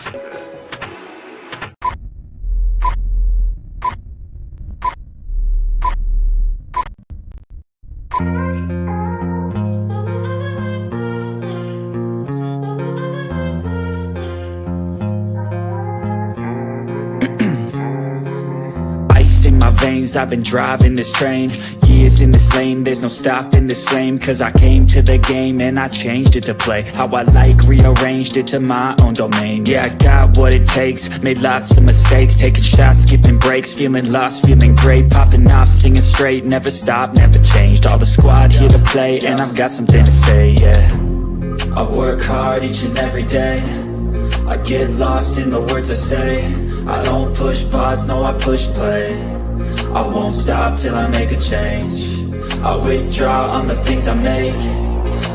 Ice in my veins, I've been driving this train. Years in this lane, there's no stopping this flame. Cause I came to the game and I changed it to play how I like, rearranged it to my own domain. Yeah, I got what it takes, made lots of mistakes, taking shots, skipping breaks, feeling lost, feeling great, popping off, singing straight, never stopped, never changed. All the squad here to play, and I've got something to say, yeah. I work hard each and every day, I get lost in the words I say. I don't push pause, no, I push play. I won't stop till I make a change. I withdraw on the things I make.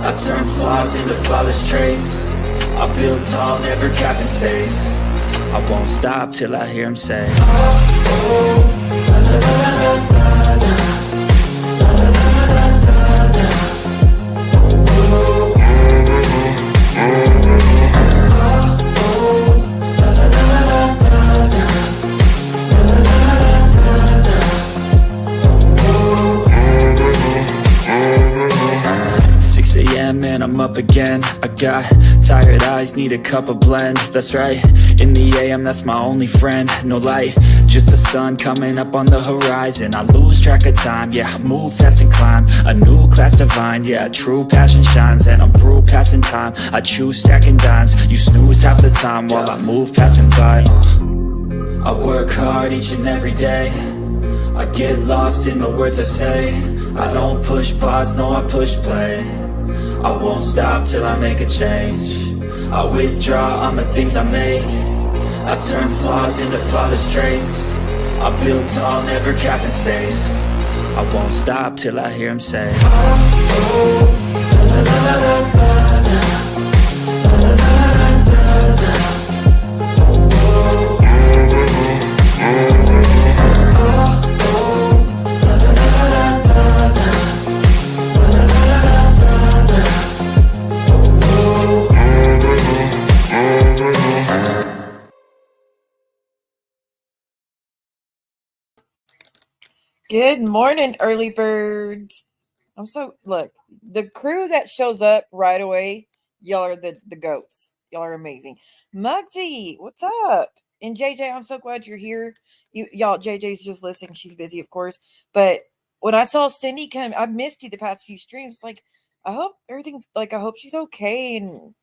I turn flaws into flawless traits. I build tall, never capped in space. I won't stop till I hear him say, oh, oh, la, la, la, la, la, la, la, la, la, la, la, la. And I'm up again. I got tired eyes, need a cup of blend. That's right, in the AM, that's my only friend. No light, just the sun coming up on the horizon. I lose track of time, yeah, I move fast and climb a new class divine, yeah, true passion shines. And I'm through passing time, I choose stacking dimes. You snooze half the time while I move passing by. I work hard each and every day, I get lost in the words I say. I don't push pause, no, I push play. I won't stop till I make a change. I withdraw on the things I make. I turn flaws into flawless traits. I build tall, never capped in space. I won't stop till I hear him say, oh, oh, la, la, la, la, la, la, la, la, la, la, la. Good morning, early birds. Look, the crew that shows up right away, y'all are the goats. Y'all are amazing. Muggsy, what's up? And JJ, I'm so glad you're here. Y'all, JJ's just listening. She's busy, of course. But when I saw Cindy come, I've missed you the past few streams. Like, I hope I hope she's okay. And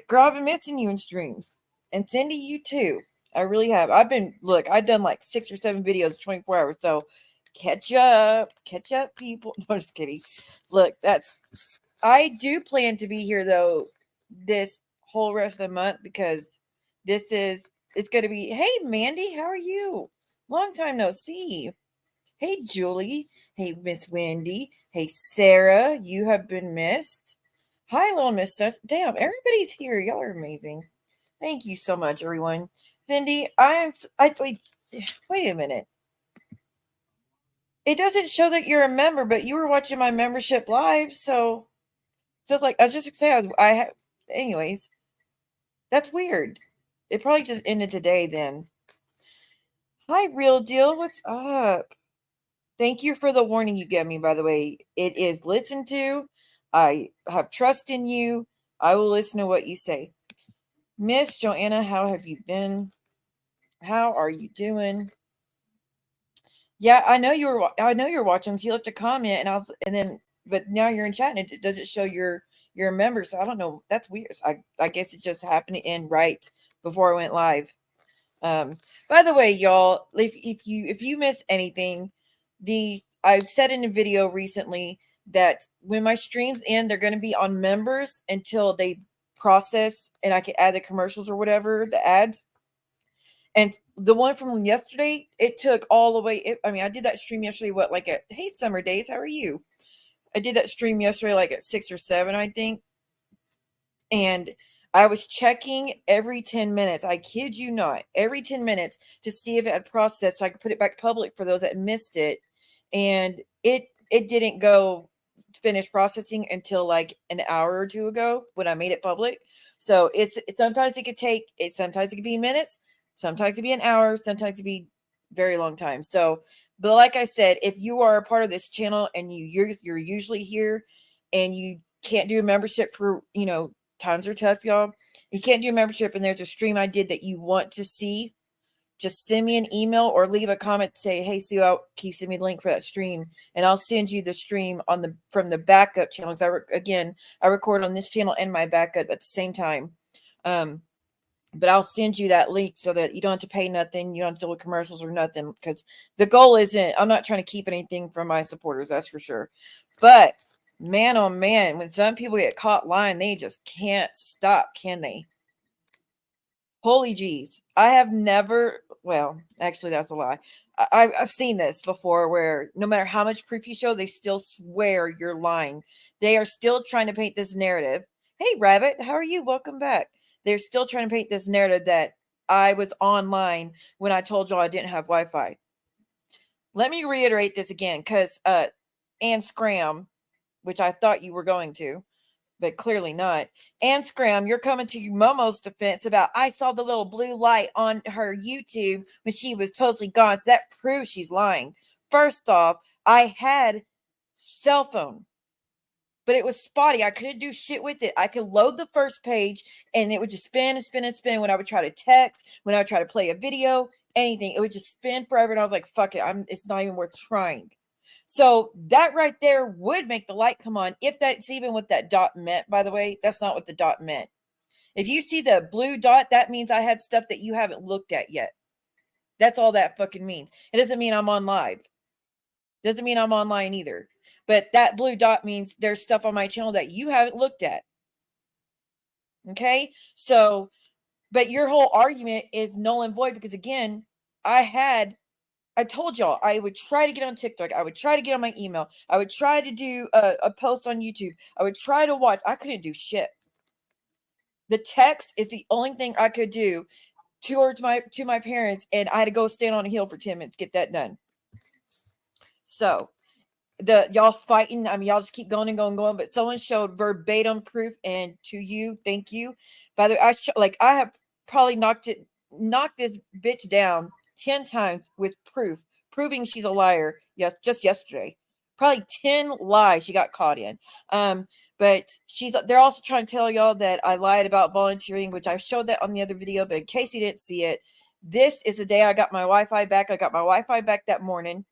girl, I've been missing you in streams. And Cindy, you too. I really have. I've done like 6 or 7 videos in 24 hours. So catch up, people. No, just kidding. Look, I do plan to be here though this whole rest of the month because it's going to be, hey, Mandy, how are you? Long time no see. Hey, Julie. Hey, Miss Wendy. Hey, Sarah, you have been missed. Hi, little Miss. Damn, everybody's here. Y'all are amazing. Thank you so much, everyone. Cindy, wait a minute. It doesn't show that you're a member, but you were watching my membership live, so it's like I was just saying anyways. That's weird. It probably just ended today then. Hi, Real Deal. What's up? Thank you for the warning you gave me, by the way. It is listened to. I have trust in you. I will listen to what you say. Miss Joanna, how have you been? How are you doing? Yeah, I know you're watching. So you left a comment, but now you're in chat, and it doesn't show you're a member. So I don't know. That's weird. I guess it just happened to end right before I went live. By the way, y'all, if you missed anything, I've said in a video recently that when my streams end, they're going to be on members until they process and I can add the commercials or whatever, the ads. And the one from yesterday, it took all the way. I did that stream yesterday. Hey, Summer Days, how are you? I did that stream yesterday, like at 6 or 7, I think. And I was checking every 10 minutes. I kid you not, every 10 minutes to see if it had processed so I could put it back public for those that missed it. And it didn't go finish processing until like an hour or two ago when I made it public. So sometimes it could take it. Sometimes it could be minutes. Sometimes it could be an hour. Sometimes it could be very long time. So, but like I said, if you are a part of this channel and you're usually here, and you can't do a membership for times are tough, y'all. You can't do a membership, and there's a stream I did that you want to see, just send me an email or leave a comment. Say, hey, Sue, can you send me the link for that stream? And I'll send you the stream from the backup channel. Because I record on this channel and my backup at the same time. But I'll send you that link so that you don't have to pay nothing. You don't have to deal with commercials or nothing. Because the goal isn't, I'm not trying to keep anything from my supporters. That's for sure. But man, oh man, when some people get caught lying, they just can't stop, can they? Holy jeez. I have never, well, actually, that's a lie. I've seen this before where no matter how much proof you show, they still swear you're lying. They are still trying to paint this narrative. Hey, Rabbit, how are you? Welcome back. They're still trying to paint this narrative that I was online when I told y'all I didn't have Wi-Fi. Let me reiterate this again because Ann Scram, which I thought you were going to, but clearly not. And Scram, you're coming to Momo's defense about I saw the little blue light on her YouTube when she was supposedly gone. So that proves she's lying. First off, I had cell phone, but it was spotty. I couldn't do shit with it. I could load the first page and it would just spin and spin and spin when I would try to text, when I would try to play a video, anything. It would just spin forever. And I was like, fuck it. It's not even worth trying. So that right there would make the light come on, if that's even what that dot meant, by the way. That's not what the dot meant. If you see the blue dot, that means I had stuff that you haven't looked at yet. That's all that fucking means. It doesn't mean I'm on live. Doesn't mean I'm online either. But that blue dot means there's stuff on my channel that you haven't looked at. Okay? So, but your whole argument is null and void because, again, I told y'all I would try to get on TikTok. I would try to get on my email. I would try to do a post on YouTube. I would try to watch. I couldn't do shit. The text is the only thing I could do to my parents, and I had to go stand on a hill for 10 minutes to get that done. So y'all fighting. I mean, y'all just keep going and going and going. But someone showed verbatim proof, and to you, thank you. By the way, I have probably knocked this bitch down 10 times with proof, proving she's a liar. Yes, just yesterday. Probably 10 lies she got caught in. But they're also trying to tell y'all that I lied about volunteering, which I showed that on the other video. But in case you didn't see it, this is the day I got my Wi-Fi back. I got my Wi-Fi back that morning.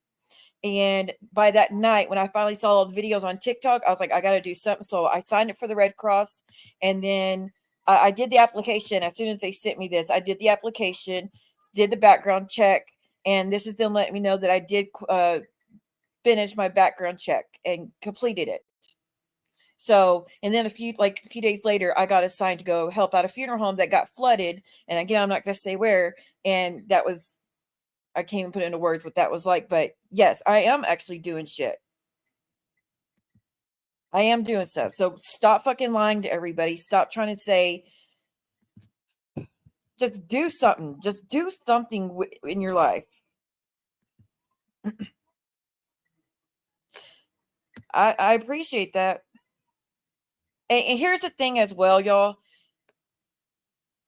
And by that night, when I finally saw all the videos on TikTok, I was like, I got to do something. So I signed up for the Red Cross. And then I did the application. As soon as they sent me this, I did the application, did the background check. And this is them letting me know that I did finish my background check and completed it. So, and then a few days later, I got assigned to go help out a funeral home that got flooded. And again, I'm not going to say where. And that was, I can't even put into words what that was like, but yes, I am actually doing shit. I am doing stuff. So stop fucking lying to everybody. Stop trying to say, just do something. Just do something in your life. I appreciate that. And here's the thing as well, y'all.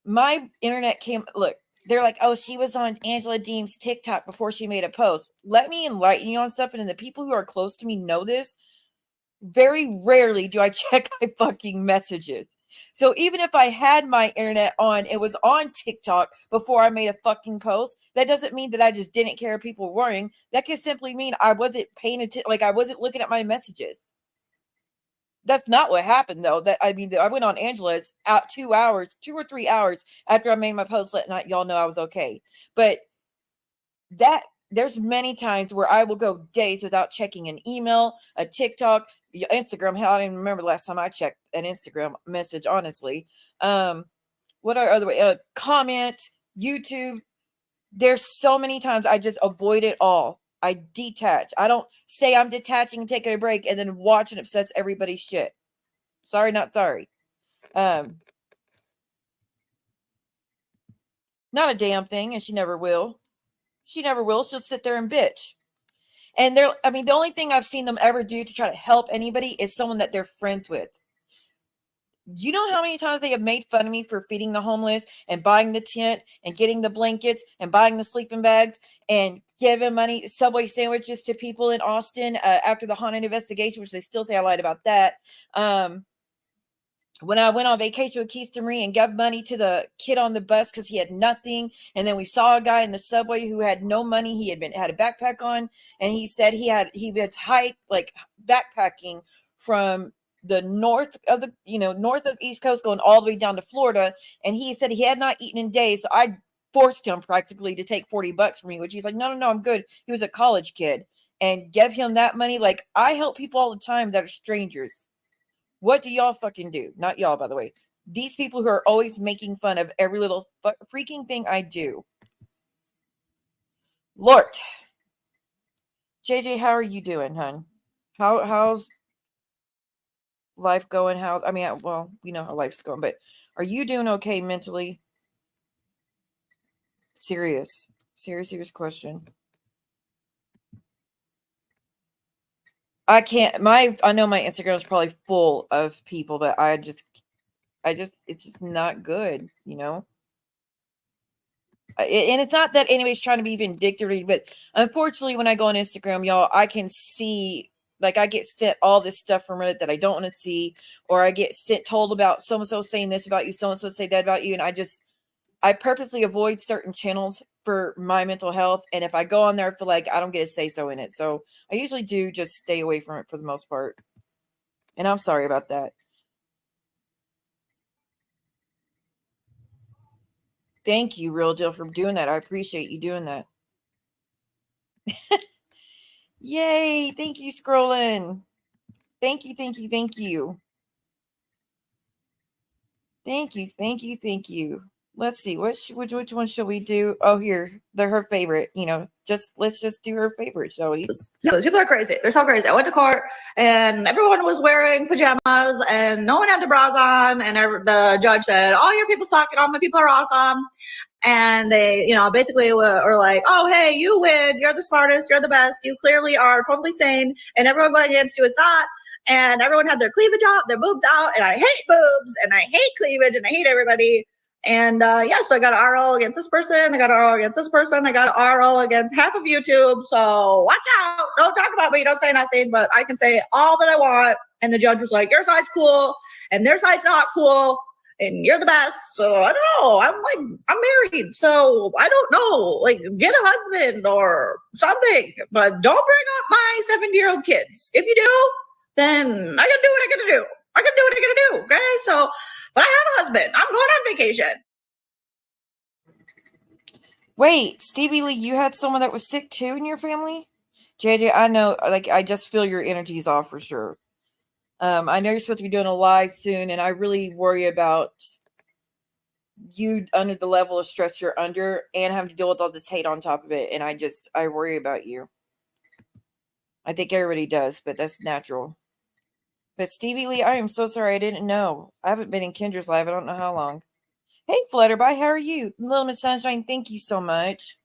My internet look, they're like, oh, she was on Angela Deem's TikTok before she made a post. Let me enlighten you on something. And the people who are close to me know this. Very rarely do I check my fucking messages. So even if I had my internet on, it was on TikTok before I made a fucking post. That doesn't mean that I just didn't care if people were worrying. That could simply mean I wasn't paying attention, like I wasn't looking at my messages. That's not what happened, though. I went on Angela's out 2 or 3 hours after I made my post, letting y'all know I was okay. But there's many times where I will go days without checking an email, a TikTok, Instagram. Hell, I don't even remember the last time I checked an Instagram message, honestly. What are other way? Comment, YouTube. There's so many times I just avoid it all. I detach. I don't say I'm detaching and taking a break and then watch and upsets everybody's shit. Sorry, not sorry. Not a damn thing, and she never will. She never will. She'll sit there and bitch. And they're, I mean, the only thing I've seen them ever do to try to help anybody is someone that they're friends with. You know how many times they have made fun of me for feeding the homeless and buying the tent and getting the blankets and buying the sleeping bags and giving money, Subway sandwiches to people in Austin after the haunted investigation, which they still say I lied about that. When I went on vacation with Keith Marie and gave money to the kid on the bus because he had nothing. And then we saw a guy in the subway who had no money. He had a backpack on, and he said he had hiked, like, backpacking from the north of the, north of East Coast going all the way down to Florida. And he said he had not eaten in days. So I forced him practically to take $40 from me, which he's like, no, I'm good. He was a college kid, and give him that money. Like, I help people all the time that are strangers. What do y'all fucking do? Not y'all, by the way. These people who are always making fun of every little freaking thing I do. Lord. JJ, how are you doing, hun? How's life going? Well, we know how life's going, but are you doing okay mentally? Serious question. I know my Instagram is probably full of people, but I just, it's not good, And it's not that anybody's trying to be vindictive, but unfortunately, when I go on Instagram, y'all, I can see, like, I get sent all this stuff from Reddit that I don't want to see, or I get told about so-and-so saying this about you, so-and-so say that about you, and I purposely avoid certain channels for my mental health, and if I go on there, I feel like I don't get a say-so in it, so I usually do just stay away from it for the most part, and I'm sorry about that. Thank you, Real Deal, for doing that. I appreciate you doing that. Yay! Thank you, Scrolling. Thank you. Thank you. Let's see. Which one shall we do? Oh, here. They're her favorite. Let's just do her favorite, shall we? People are crazy. They're so crazy. I went to court and everyone was wearing pajamas and no one had their bras on. And the judge said, "All your people suck and all my people are awesome." And they, basically were like, "Oh, hey, you win. You're the smartest. You're the best. You clearly are totally sane. And everyone going against you is not." And everyone had their cleavage out, their boobs out. And I hate boobs and I hate cleavage and I hate everybody. And so I got an RL against this person. I got an RL against this person. I got an RL against half of YouTube. So watch out. Don't talk about me. Don't say nothing. But I can say all that I want. And the judge was like, "Your side's cool. And their side's not cool. And you're the best." So I don't know. I'm married. So I don't know. Like, get a husband or something. But don't bring up my 70-year-old kids. If you do, then I gotta do what I gotta do. I gotta do what I gotta do. Okay. So, but I have a husband. I'm going on vacation. Wait, Stevie Lee, you had someone that was sick too in your family? JJ, I know, like, I just feel your energy's off for sure. I know you're supposed to be doing a live soon, and I really worry about you under the level of stress you're under and having to deal with all this hate on top of it. And I worry about you. I think everybody does, but that's natural. But Stevie Lee, I am so sorry. I didn't know. I haven't been in Kendra's live. I don't know how long. Hey, Flutterby, how are you? Little Miss Sunshine, thank you so much.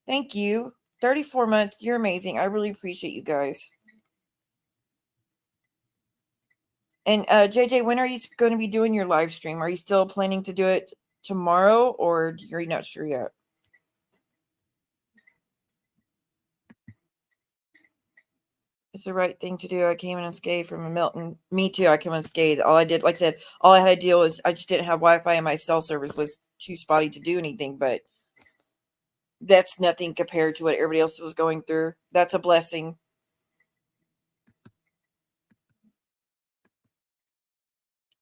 Thank you. 34 months. You're amazing. I really appreciate you guys. And JJ, when are you going to be doing your live stream? Are you still planning to do it tomorrow, or you're not sure yet? It's the right thing to do. I came in unscathed from a Milton. Me too. I came unscathed. All I did, like I said, all I had to deal was I just didn't have Wi-Fi, and my cell service was too spotty to do anything. But that's nothing compared to what everybody else was going through. That's a blessing.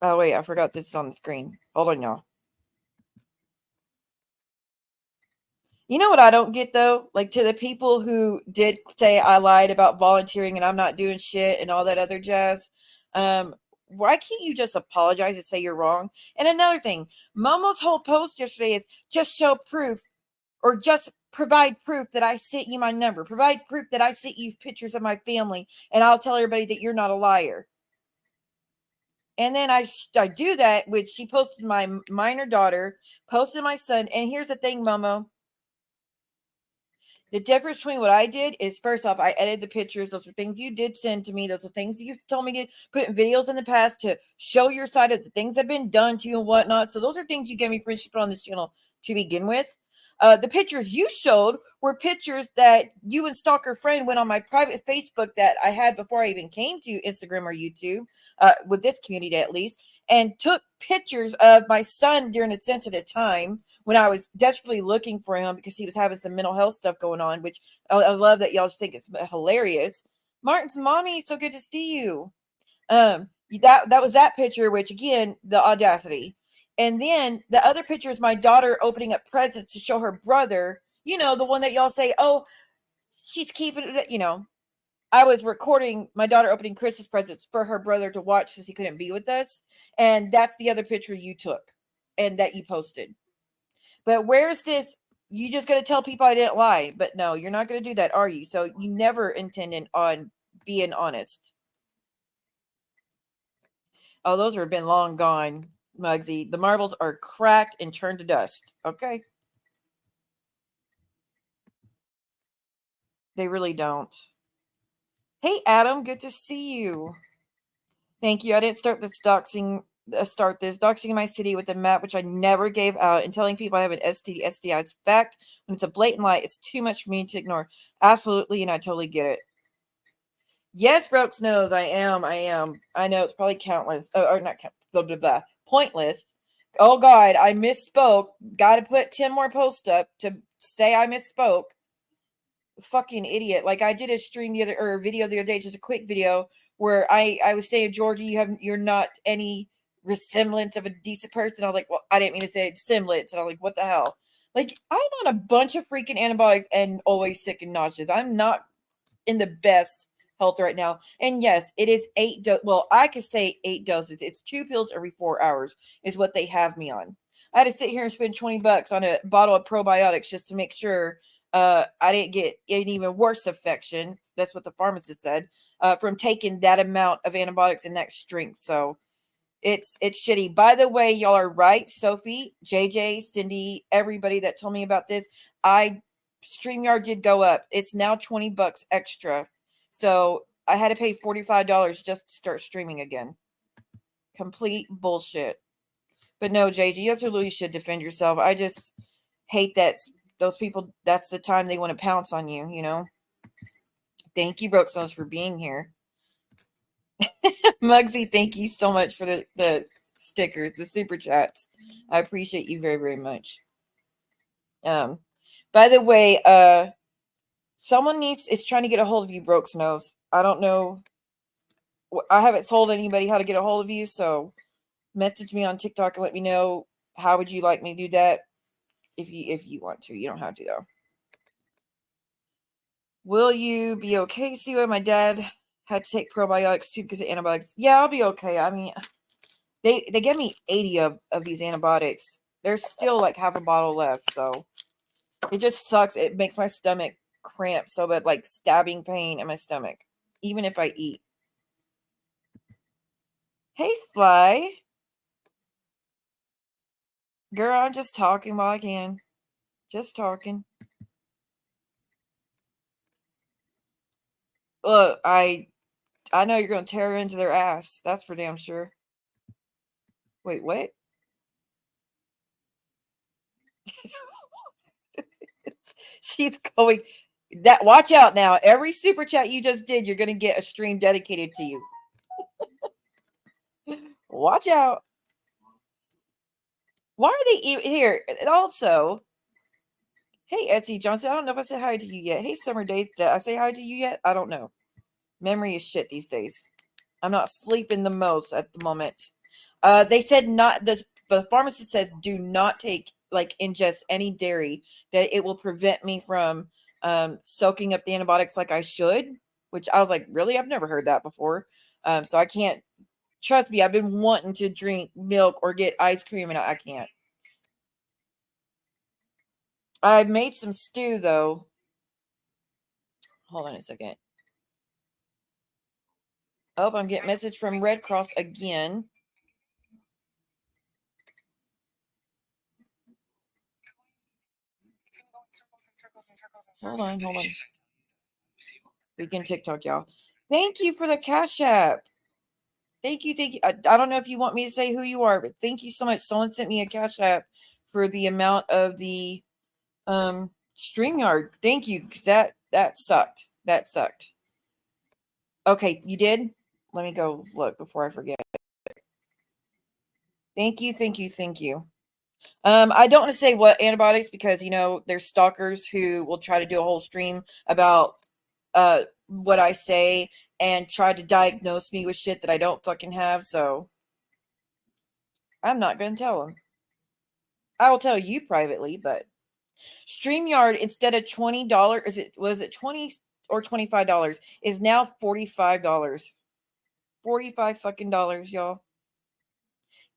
Oh wait, I forgot this is on the screen. Hold on, y'all. You know what I don't get, though? Like, to the people who did say I lied about volunteering and I'm not doing shit and all that other jazz, why can't you just apologize and say you're wrong? And another thing, Momo's whole post yesterday is just show proof, or just provide proof that I sent you my number. Provide proof that I sent you pictures of my family, and I'll tell everybody that you're not a liar. And then I do that, which she posted my minor daughter, posted my son. And here's the thing, Momo. The difference between what I did is, first off, I edited the pictures. Those are things you did send to me. Those are things you told me to put in videos in the past to show your side of the things that have been done to you and whatnot. So those are things you gave me permission to put on this channel to begin with. The pictures you showed were pictures that you and Stalker Friend went on my private Facebook that I had before I even came to Instagram or YouTube, with this community at least, and took pictures of my son during a sensitive time when I was desperately looking for him because he was having some mental health stuff going on, which I love that y'all just think it's hilarious. Martin's mommy, so good to see you. That was that picture, which again, the audacity. And then the other picture is my daughter opening up presents to show her brother, the one that y'all say, oh, she's keeping it, I was recording my daughter opening Christmas presents for her brother to watch since he couldn't be with us. And that's the other picture you took and that you posted. But where's this? You just going to tell people I didn't lie. But no, you're not going to do that, are you? So you never intended on being honest. Oh, those have been long gone, Muggsy. The marbles are cracked and turned to dust. Okay. They really don't. Hey, Adam. Good to see you. Thank you. I didn't start this doxing my city with a map, which I never gave out, and telling people I have an STI. It's fact. When it's a blatant lie, it's too much for me to ignore. Absolutely, and I totally get it. Yes, Brooks knows I am. I know it's probably countless. Or not count, blah, blah, blah, pointless. Oh, God, I misspoke. Got to put 10 more posts up to say I misspoke. Fucking idiot. Like, I did a stream video the other day, just a quick video, where I was saying, Georgie, you're not any resemblance of a decent person. I was like, well, I didn't mean to say semblance. And I was like, what the hell? Like, I'm on a bunch of freaking antibiotics and always sick and nauseous. I'm not in the best health right now. And yes, it is 8 doses. Well, I could say 8 doses. It's 2 pills every 4 hours is what they have me on. I had to sit here and spend $20 on a bottle of probiotics just to make sure I didn't get an even worse infection. That's what the pharmacist said, from taking that amount of antibiotics and that strength. So it's shitty. By the way, y'all are right. Sophie, JJ, Cindy, everybody that told me about this. StreamYard did go up. It's now $20 extra. So I had to pay $45 just to start streaming again. Complete bullshit. But no, JJ, you absolutely should defend yourself. I just hate that those people, that's the time they want to pounce on you, Thank you, Brooksons, for being here. Muggsy, thank you so much for the stickers, the super chats. I appreciate you very, very much. By the way, someone is trying to get a hold of you, Brooks knows. I don't know. I haven't told anybody how to get a hold of you, so message me on TikTok and let me know how would you like me to do that. If you want to, you don't have to though. Will you be okay? See why my dad had to take probiotics too because of antibiotics. Yeah, I'll be okay. I mean, they gave me 80 of these antibiotics. There's still like half a bottle left, so it just sucks. It makes my stomach cramp so bad, like stabbing pain in my stomach, even if I eat. Hey, Sly. Girl, I'm just talking while I can. Just talking. Look, I know you're going to tear into their ass. That's for damn sure. Wait, what? She's going. Watch out now. Every super chat you just did, you're going to get a stream dedicated to you. Watch out. Why are they even here? And also, hey, Etsy Johnson, I don't know if I said hi to you yet. Hey, Summer Days, did I say hi to you yet? I don't know. Memory is shit these days. I'm not sleeping the most at the moment. They said not this. The pharmacist says do not take ingest any dairy, that it will prevent me from soaking up the antibiotics like I should. Which I was like, really? I've never heard that before. So I can't. Trust me, I've been wanting to drink milk or get ice cream, and I can't. I made some stew though. Hold on a second. Oh, I'm getting a message from Red Cross again. Hold on. Freaking TikTok, y'all. Thank you for the Cash App. Thank you. I don't know if you want me to say who you are, but thank you so much. Someone sent me a Cash App for the amount of the StreamYard. Thank you, because that sucked. That sucked. Okay, you did? Let me go look before I forget. Thank you. I don't want to say what antibiotics, because there's stalkers who will try to do a whole stream about what I say and try to diagnose me with shit that I don't fucking have, so I'm not gonna tell them. I will tell you privately, but StreamYard, instead of $20, was it 20 or $25, is now $45. 45 fucking dollars, y'all.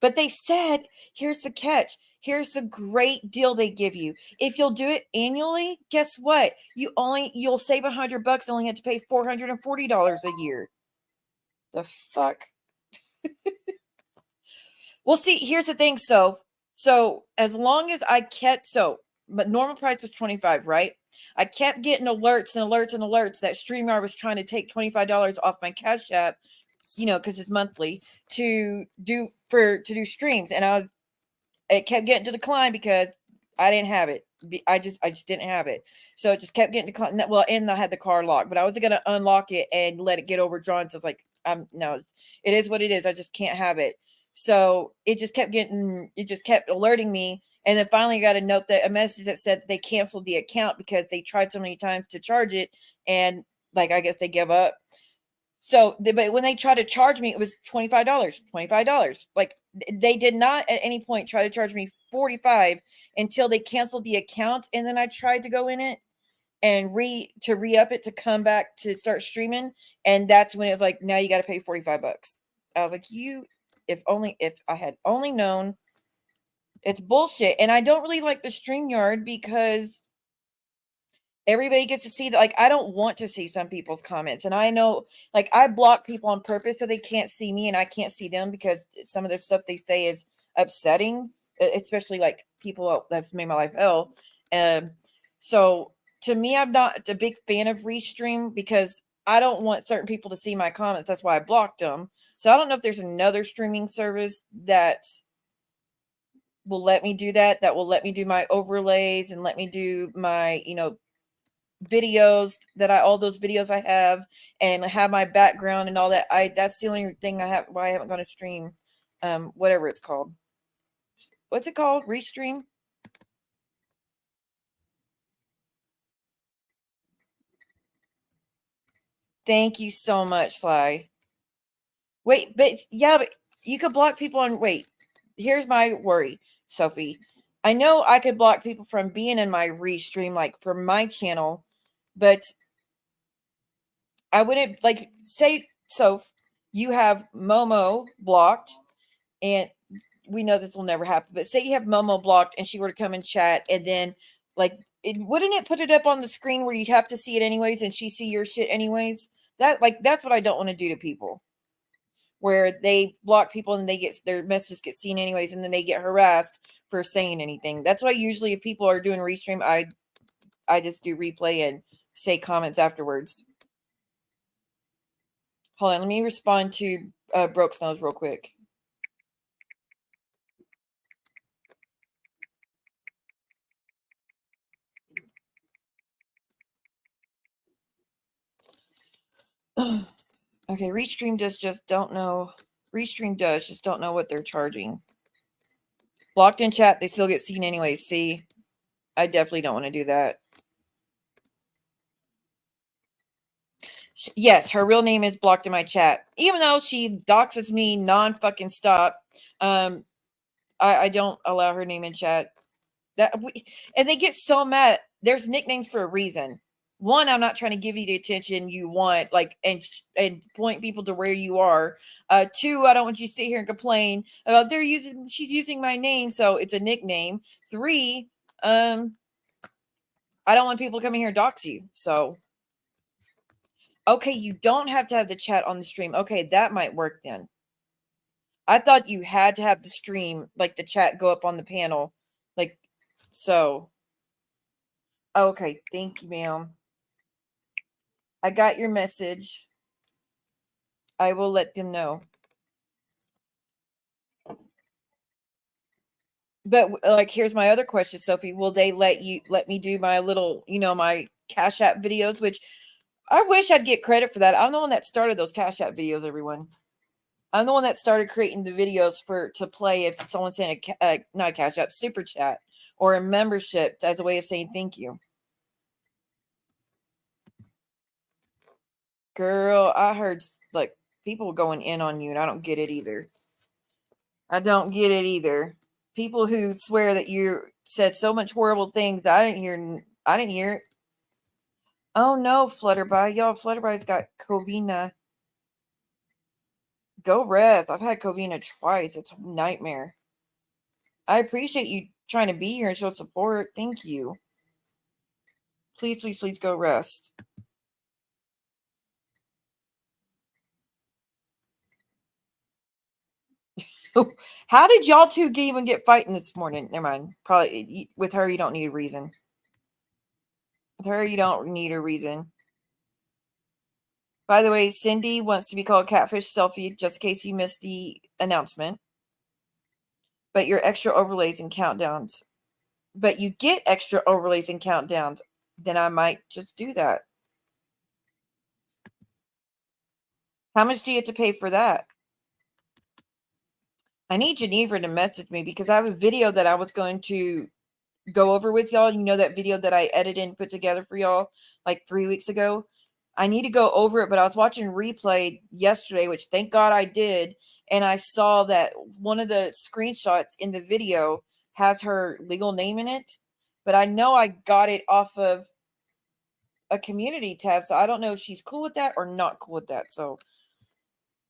But they said, here's the catch. Here's the great deal they give you. If you'll do it annually, guess what? You'll save $100 and only have to pay $440 a year. The fuck? Well, see, here's the thing. So as long as I kept, but normal price was 25, right? I kept getting alerts that StreamYard was trying to take $25 off my Cash App, because it's monthly, to do streams, and it kept getting to decline because I didn't have it. I just didn't have it. So it just kept getting declined. Well, and I had the car locked, but I wasn't going to unlock it and let it get overdrawn. So it's like, no, it is what it is. I just can't have it. So it just kept alerting me. And then finally I got a message that said that they canceled the account because they tried so many times to charge it. And I guess they give up. So, but when they tried to charge me, it was $25. Like, they did not at any point try to charge me $45 until they canceled the account. And then I tried to go in it and re-up it to come back to start streaming. And that's when it was like, now you got to pay $45. I was like, if I had only known. It's bullshit. And I don't really like the StreamYard because everybody gets to see that. I don't want to see some people's comments. And I know, I block people on purpose so they can't see me and I can't see them, because some of the stuff they say is upsetting, especially people that's made my life hell. So to me, I'm not a big fan of Restream because I don't want certain people to see my comments. That's why I blocked them. So I don't know if there's another streaming service that will let me do that will let me do my overlays and let me do my, videos all those videos I have, and have my background and all that. That's the only thing I have why I haven't gone to stream, whatever it's called. What's it called? Restream? Thank you so much, Sly. Wait, but you could block people on. Wait, here's my worry, Sophie. I know I could block people from being in my Restream, for my channel, but I wouldn't say. So you have Momo blocked, and we know this will never happen, but say you have Momo blocked and she were to come and chat, and then wouldn't it put it up on the screen where you have to see it anyways and she see your shit anyways? That's what I don't want to do to people, where they block people and their messages get seen anyways, and then they get harassed for saying anything. That's why usually if people are doing Restream, I just do replay and say comments afterwards. Hold on, let me respond to Broke's Nose real quick. Okay, Restream just don't know. Restream does just don't know what they're charging. Blocked in chat, they still get seen anyways. See, I definitely don't want to do that. Yes, her real name is blocked in my chat, even though she doxes me non-fucking stop. I don't allow her name in chat. And they get so mad. There's nicknames for a reason. One, I'm not trying to give you the attention you want, and point people to where you are. Two, I don't want you to sit here and complain about she's using my name, so it's a nickname. Three, I don't want people to come in here and dox you. So, okay, you don't have to have the chat on the stream. Okay, that might work then. I thought you had to have the stream, the chat go up on the panel, so. Okay, thank you, ma'am. I got your message. I will let them know. But like, here's my other question, Sophie. Will they let me do my little, my Cash App videos? Which I wish I'd get credit for that. I'm the one that started those Cash App videos, everyone. I'm the one that started creating the videos to play if someone sent not a Cash App, super chat or a membership as a way of saying thank you. Girl, I heard like people going in on you, and I don't get it either. I don't get it either. People who swear that you said so much horrible things. I didn't hear it. Oh no, Flutterby. Y'all, Flutterby's got Covina. Go rest. I've had Covina twice. It's a nightmare. I appreciate you trying to be here and show support. Thank you. Please, please, please go rest. How did y'all two even get fighting this morning? Never mind. Probably with her, you don't need a reason. With her, you don't need a reason. By the way, Cindy wants to be called Catfish Selfie, just in case you missed the announcement. But your extra overlays and countdowns. But you get extra overlays and countdowns. Then I might just do that. How much do you have to pay for that? I need Geneva to message me because I have a video that I was going to go over with y'all. You know that video that I edited and put together for y'all like 3 weeks ago? I need to go over it, but I was watching replay yesterday, which thank God I did, and I saw that one of the screenshots in the video has her legal name in it, but I know I got it off of a community tab, so I don't know if she's cool with that or not cool with that. So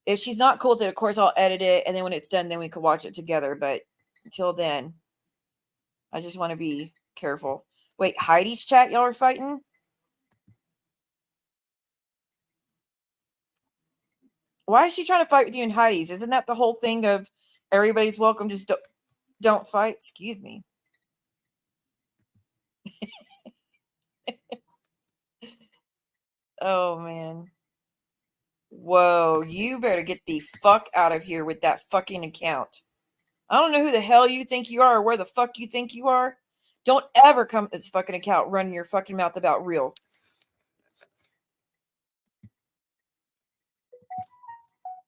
if she's not cool with it, of course I'll edit it, and then when it's done, then we can watch it together. But until then, I just want to be careful. Wait, Heidi's chat, y'all are fighting? Why is she trying to fight with you and Heidi's? Isn't that the whole thing of everybody's welcome, just don't fight? Excuse me. Oh, man. Whoa, you better get the fuck out of here with that fucking account. I don't know who the hell you think you are or where the fuck you think you are. Don't ever come to this fucking account running your fucking mouth about real.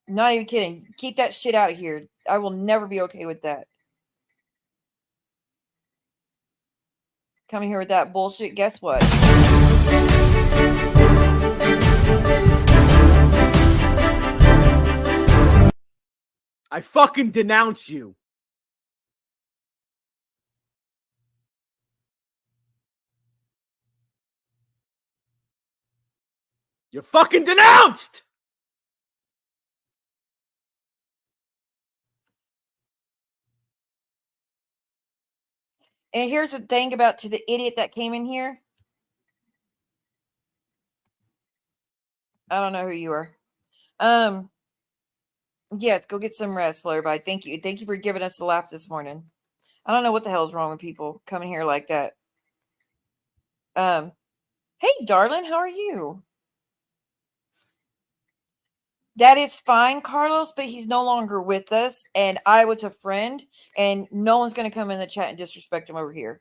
Not even kidding. Keep that shit out of here. I will never be okay with that. Coming here with that bullshit, guess what? I fucking denounce you. You're fucking denounced! And here's the thing about to the idiot that came in here. I don't know who you are. Yes, go get some rest, Flutterby. Thank you. Thank you for giving us a laugh this morning. I don't know what the hell is wrong with people coming here like that. Hey, darling, how are you? That is fine, Carlos, but he's no longer with us, and I was a friend, and no one's going to come in the chat and disrespect him over here.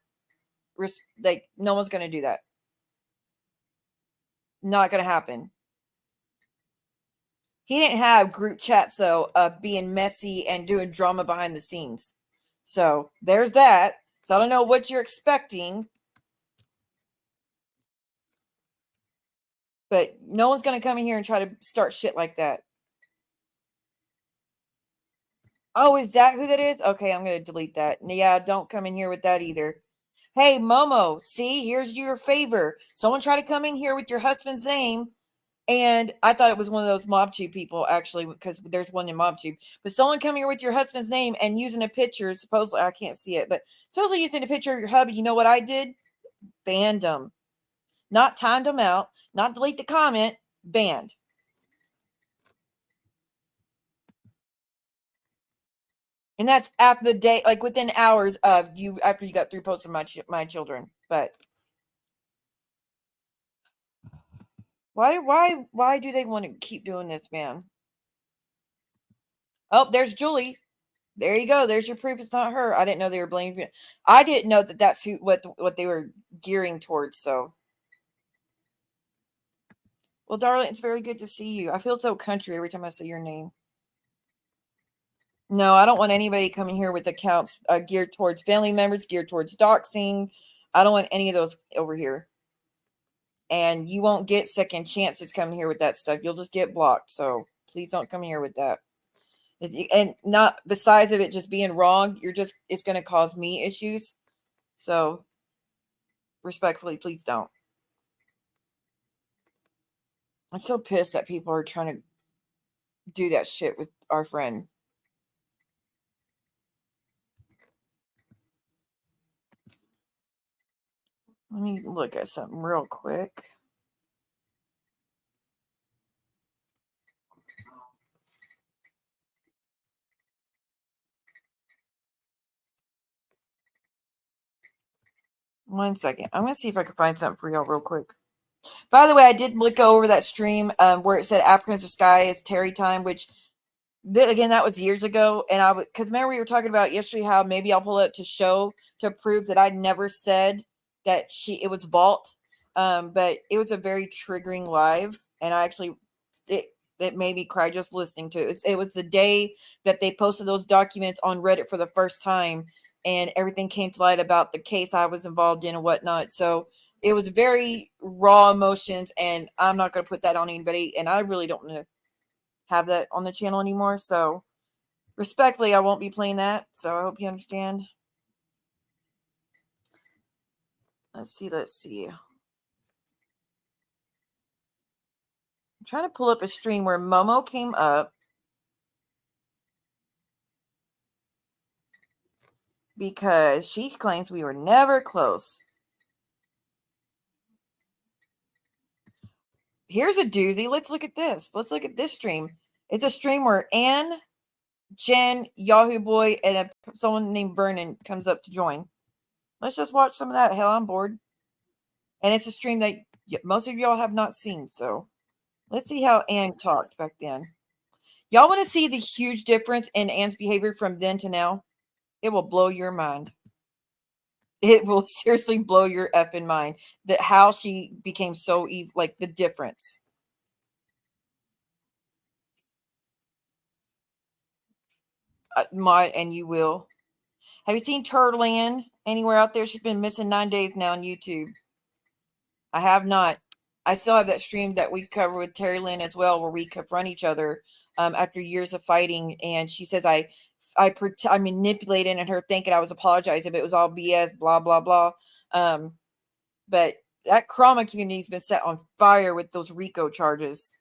Like, no one's going to do that. Not going to happen. He didn't have group chats, though, of being messy and doing drama behind the scenes. So, there's that. So, I don't know what you're expecting. But no one's going to come in here and try to start shit like that. Oh, is that who that is? Okay, I'm going to delete that. Yeah, don't come in here with that either. Hey, Momo, see, here's your favor. Someone try to come in here with your husband's name. And I thought it was one of those MobTube people, actually, because there's one in MobTube. But someone come here with your husband's name and using a picture, supposedly, I can't see it, but supposedly using a picture of your hubby. You know what I did? Banned them. Not timed them out. Not delete the comment. Banned. And that's after the day, like within hours of you, after you got through posting my children. But Why do they want to keep doing this, man? Oh, there's Julie. There you go. There's your proof. It's not her. I didn't know they were blaming. I didn't know that that's what they were gearing towards. So, well, darling, it's very good to see you. I feel so country every time I say your name. No, I don't want anybody coming here with accounts geared towards family members, geared towards doxing. I don't want any of those over here. And you won't get second chances coming here with that stuff. You'll just get blocked. So please don't come here with that. And not besides of it just being wrong, it's going to cause me issues. So respectfully, please don't. I'm so pissed that people are trying to do that shit with our friend. Let me look at something real quick. One second. I'm going to see if I can find something for y'all real quick. By the way, I did look over that stream where it said Africans of Sky is Terry time, which, again, that was years ago. And because remember we were talking about yesterday how maybe I'll pull it to show to prove that I never said that it was Vault. But it was a very triggering live. And I actually, it made me cry just listening to it. It was the day that they posted those documents on Reddit for the first time. And everything came to light about the case I was involved in and whatnot. So it was very raw emotions, and I'm not going to put that on anybody. And I really don't want to have that on the channel anymore. So respectfully, I won't be playing that. So I hope you understand. Let's see. I'm trying to pull up a stream where Momo came up. Because she claims we were never close. Here's a doozy. Let's look at this. Let's look at this stream. It's a stream where Ann, Jen, Yahoo Boy, and someone named Vernon comes up to join. Let's just watch some of that. Hell, I'm bored. And it's a stream that most of y'all have not seen. So let's see how Ann talked back then. Y'all want to see the huge difference in Ann's behavior from then to now? It will blow your mind. It will seriously blow your effing mind that how she became so evil, like the difference. And you will. Have you seen Turtland anywhere out there? She's been missing 9 days now on YouTube. I have not. I still have that stream that we cover with Terry Lynn as well, where we confront each other after years of fighting. And she says I manipulated and her thinking I was apologizing, but it was all BS, blah, blah, blah. But that Krama community has been set on fire with those RICO charges.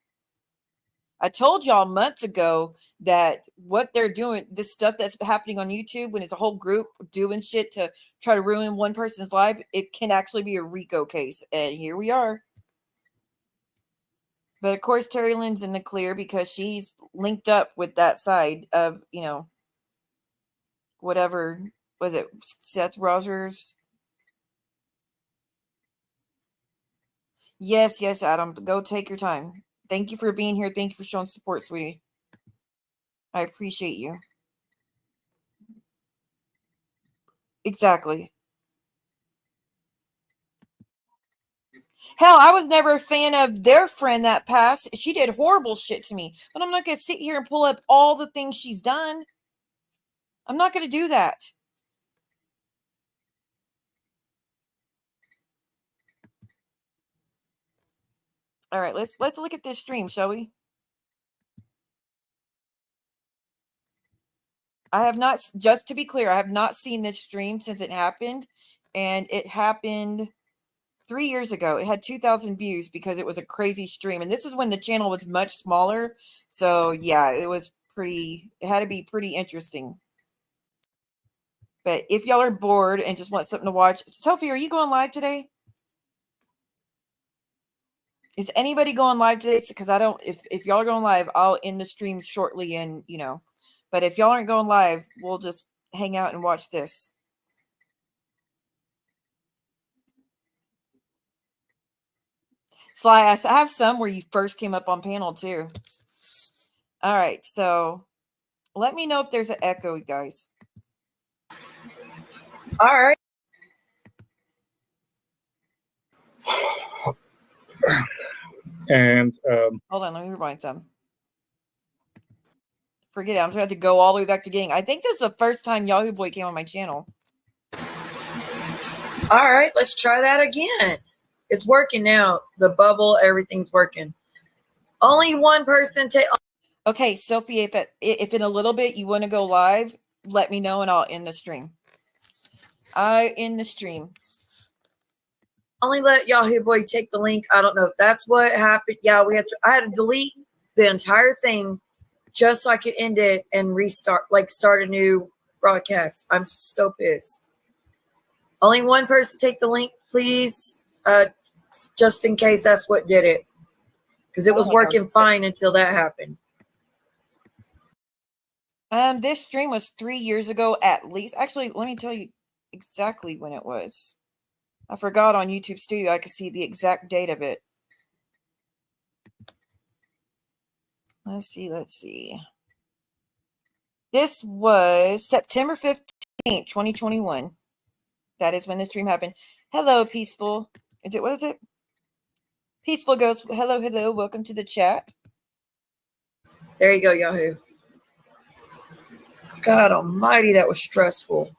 I told y'all months ago that what they're doing, this stuff that's happening on YouTube, when it's a whole group doing shit to try to ruin one person's life, it can actually be a RICO case. And here we are. But of course, Terry Lynn's in the clear because she's linked up with that side of, whatever, was it Seth Rogers? Yes, Adam. Go take your time. Thank you for being here. Thank you for showing support, sweetie. I appreciate you. Exactly. Hell, I was never a fan of their friend that passed. She did horrible shit to me. But I'm not going to sit here and pull up all the things she's done. I'm not going to do that. All right, let's look at this stream, shall we? I have not, just to be clear, I have not seen this stream since it happened. And it happened 3 years ago. It had 2,000 views because it was a crazy stream. And this is when the channel was much smaller. So, yeah, it had to be pretty interesting. But if y'all are bored and just want something to watch, Sophie, are you going live today? Is anybody going live today? Because I don't, if y'all are going live, I'll end the stream shortly and, but if y'all aren't going live, we'll just hang out and watch this. Sly, I have some where you first came up on panel too. All right, so let me know if there's an echo, guys. All right. And Hold on, let me rewind some. Forget it. I'm just going to have to go all the way back to getting. I think this is the first time Yahoo Boy came on my channel. All right, let's try that again. It's working now. The bubble, everything's working. Only one person take. Okay, Sophie, if in a little bit you want to go live, let me know and I'll end the stream. I end the stream. Only let Yahoo Boy take the link. I don't know if that's what happened. Yeah, I had to delete the entire thing just so I could end it and restart, like start a new broadcast. I'm so pissed. Only one person take the link, please. Just in case that's what did it. Because it was working fine until that happened. This stream was 3 years ago at least. Actually, let me tell you exactly when it was. I forgot on YouTube Studio. I could see the exact date of it. Let's see. This was September 15th, 2021. That is when the stream happened. Hello, Peaceful. What is it? Peaceful goes, hello. Welcome to the chat. There you go, Yahoo. God almighty, that was stressful.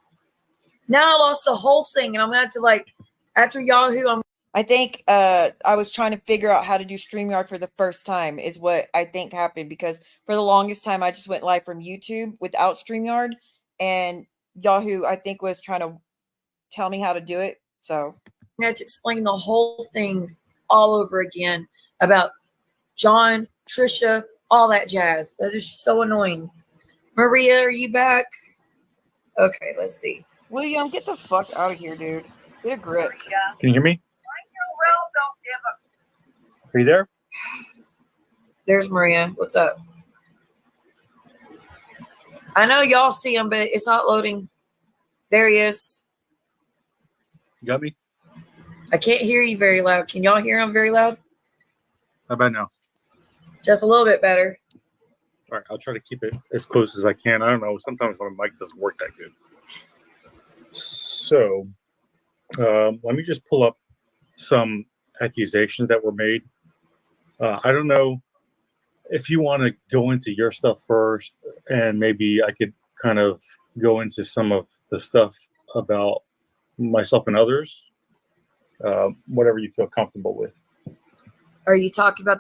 Now I lost the whole thing, and I'm going to have to, after Yahoo, I think I was trying to figure out how to do StreamYard for the first time is what I think happened, because for the longest time I just went live from YouTube without StreamYard, and Yahoo, I think, was trying to tell me how to do it. So I had to explain the whole thing all over again about John, Trisha, all that jazz. That is so annoying. Maria, are you back? Okay, let's see. William, get the fuck out of here, dude. Get a grip. can you hear me? Are you there? There's Maria. What's up? I know y'all see him, but it's not loading. There he is. You got me? I can't hear you very loud. Can y'all hear him very loud? How about now? Just a little bit better. All right, I'll try to keep it as close as I can. I don't know. Sometimes my mic doesn't work that good. So let me just pull up some accusations that were made. I don't know if you want to go into your stuff first, and maybe I could kind of go into some of the stuff about myself and others. Whatever you feel comfortable with. Are you talking about?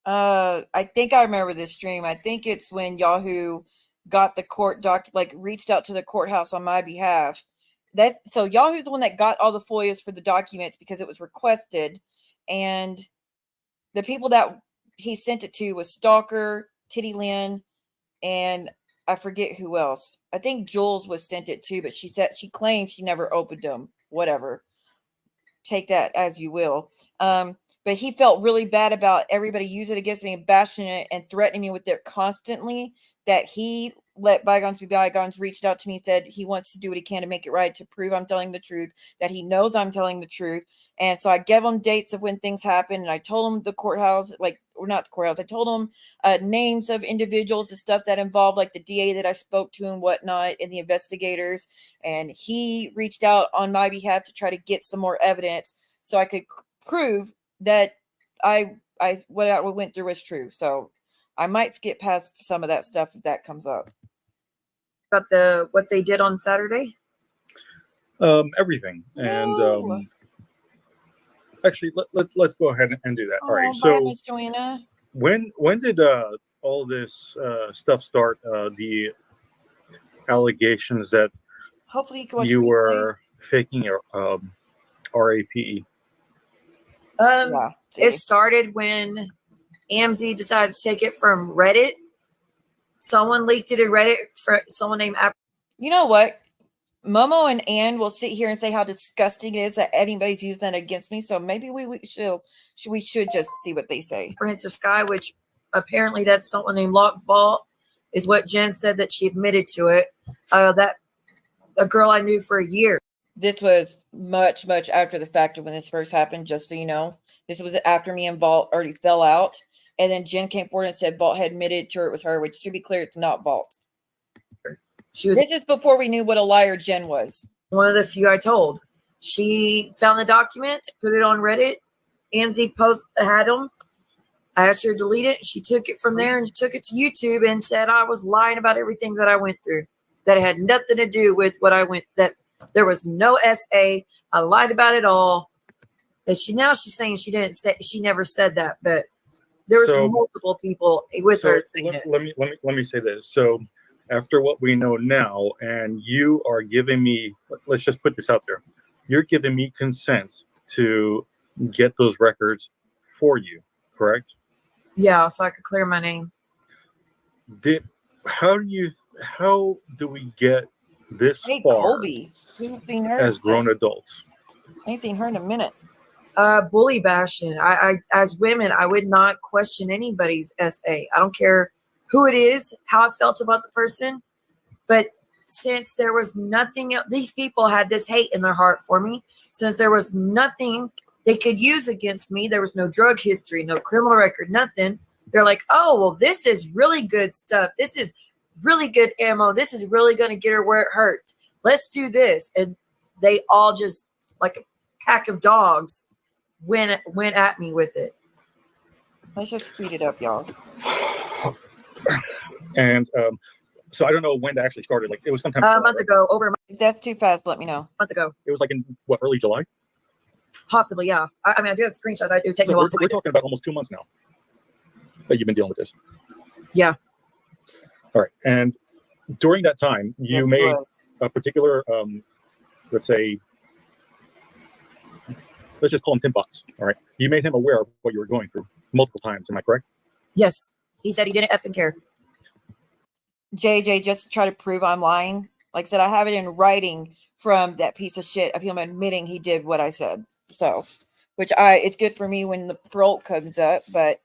I think I remember this stream. I think it's when Yahoo got the court reached out to the courthouse on my behalf. So Yahoo's the one that got all the FOIAs for the documents because it was requested, and the people that he sent it to was Stalker, Titty Lynn, and I forget who else. I think Jules was sent it to, but she claimed she never opened them. Whatever. Take that as you will. But he felt really bad about everybody using it against me and bashing it and threatening me with it constantly, that he let bygones be bygones, reached out to me, said he wants to do what he can to make it right, to prove I'm telling the truth, that he knows I'm telling the truth. And so I gave him dates of when things happen, and I told him the courthouse, or not the courthouse, I told him names of individuals and stuff that involved, like the DA that I spoke to and whatnot, and the investigators. And he reached out on my behalf to try to get some more evidence so I could prove that what I went through was true. So I might skip past some of that stuff if that comes up. About what they did on Saturday? Everything. No. And actually, let's go ahead and do that. All right. Bye, So Miss Joanna. when did all this stuff start? The allegations that Hopefully you can watch you replay. were faking your RAPE. Yeah, it started when AMZ decided to take it from Reddit. Someone leaked it in Reddit for someone named. You know what? Momo and Ann will sit here and say how disgusting it is that anybody's using that against me. So maybe we should just see what they say. Princess Sky, which apparently that's someone named Lock Vault, is what Jen said that she admitted to it. That a girl I knew for a year. This was much after the fact of when this first happened. Just so you know, This was after me and Vault already fell out. And then Jen came forward and said Vault had admitted to it was her, which, to be clear, it's not Vault. This is before we knew what a liar Jen was. One of the few I told. She found the documents, put it on Reddit. AMZ post had them. I asked her to delete it. She took it from there and took it to YouTube and said I was lying about everything that I went through. That it had nothing to do with what I went. That there was no SA. I lied about it all. And she's saying she didn't say. She never said that, but there was multiple people with her saying it. Let me say this. So after what we know now, and you are giving me, let's just put this out there. You're giving me consent to get those records for you, correct? Yeah, so I could clear my name. How do we get this far Colby. Seen her as grown adults? I ain't seen her in a minute. Bully bashing. I as women, I would not question anybody's SA. I don't care who it is, how I felt about the person, but since there was nothing else, these people had this hate in their heart for me. Since there was nothing they could use against me, there was no drug history, no criminal record, nothing. They're like, oh, well, this is really good stuff. This is really good ammo. This is really going to get her where it hurts. Let's do this. And they all just, like a pack of dogs, went at me with it. Let's just speed it up, y'all. And so I don't know when that actually started. Like it was sometime A month ago, over a If that's too fast, let me know. month ago. It was like in what, early July? Possibly, yeah. I mean, I do have screenshots. I do take So me a while we're to find it. talking about almost 2 months now that you've been dealing with this. Yeah. All right. And during that time, you Yes, it made was. a particular, let's say, let's just call him Tim Butts. All right. You made him aware of what you were going through multiple times. Am I correct? Yes. He said he didn't effing care. JJ, just to try to prove I'm lying. Like I said, I have it in writing from that piece of shit of him admitting he did what I said. So, it's good for me when the parole comes up, but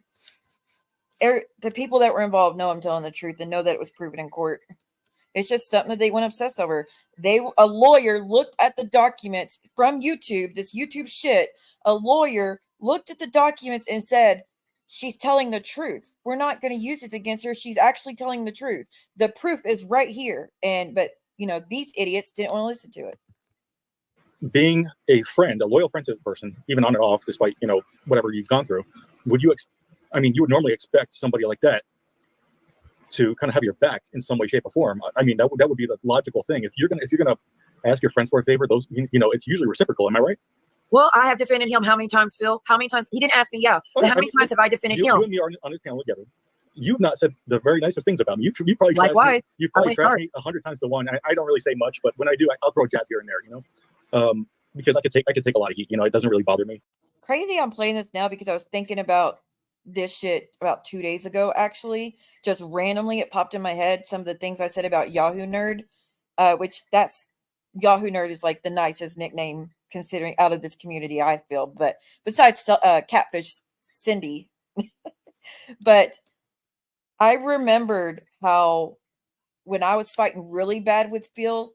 the people that were involved know I'm telling the truth and know that it was proven in court. It's just something that they went obsessed over. A lawyer looked at the documents from YouTube, this YouTube shit. A lawyer looked at the documents and said, she's telling the truth. We're not going to use it against her. She's actually telling the truth. The proof is right here. But these idiots didn't want to listen to it. Being a friend, a loyal friend to this person, even on and off, despite, whatever you've gone through, you would normally expect somebody like that to kind of have your back in some way, shape, or form. I mean, that would be the logical thing. If you're gonna ask your friends for a favor, it's usually reciprocal. Am I right? Well, I have defended him how many times, Phil? How many times? He didn't ask me, yeah. But how many times have I defended him? You and me are on this panel together. You've not said the very nicest things about me. You probably Likewise. You've probably trashed me 100 times to one. I don't really say much, but when I do, I'll throw a jab here and there. Because I could take a lot of heat. It doesn't really bother me. Crazy I'm playing this now because I was thinking about this shit about 2 days ago, actually. Just randomly, it popped in my head. Some of the things I said about Yahoo Nerd, Yahoo Nerd is like the nicest nickname considering out of this community, I feel. But besides Catfish Cindy. But I remembered how when I was fighting really bad with Phil,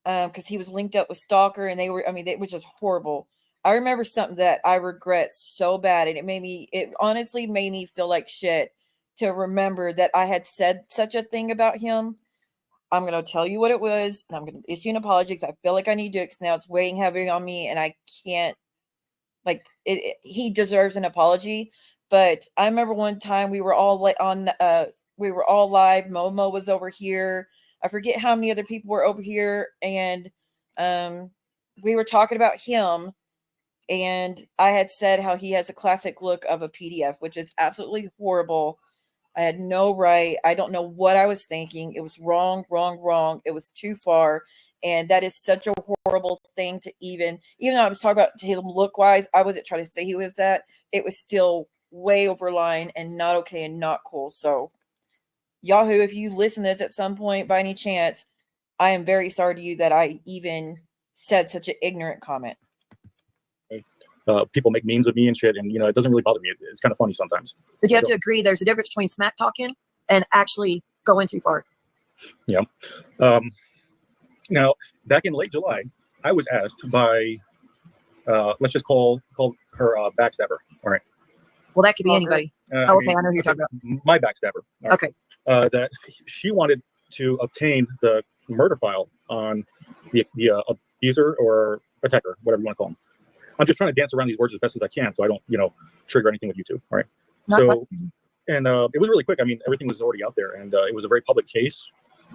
because he was linked up with Stalker and it was just horrible. I remember something that I regret so bad, and it honestly made me feel like shit to remember that I had said such a thing about him. I'm going to tell you what it was, and I'm going to issue an apology because I feel like I need to, because now it's weighing heavy on me, and I can't, he deserves an apology. But I remember one time we were all live. Momo was over here. I forget how many other people were over here, and we were talking about him. And I had said how he has a classic look of a PDF, which is absolutely horrible. I had no right. I don't know what I was thinking. It was wrong. It was too far. And that is such a horrible thing to even though I was talking about him look-wise, I wasn't trying to say he was that. It was still way over line and not okay and not cool. So, Yahoo, if you listen to this at some point by any chance, I am very sorry to you that I even said such an ignorant comment. People make memes of me and shit, and it doesn't really bother me. It's kind of funny sometimes. But you have to agree there's a difference between smack talking and actually going too far. Yeah. Now, back in late July, I was asked by, let's just call her Backstabber. All right. Well, that could be Oh, anybody. I Okay, mean, I know who you're talking about. My backstabber. All right. Okay. That she wanted to obtain the murder file on the abuser or attacker, whatever you want to call him. I'm just trying to dance around these words as best as I can, so I don't, trigger anything with you two. All right. Not So, and it was really quick. I mean, everything was already out there, and it was a very public case.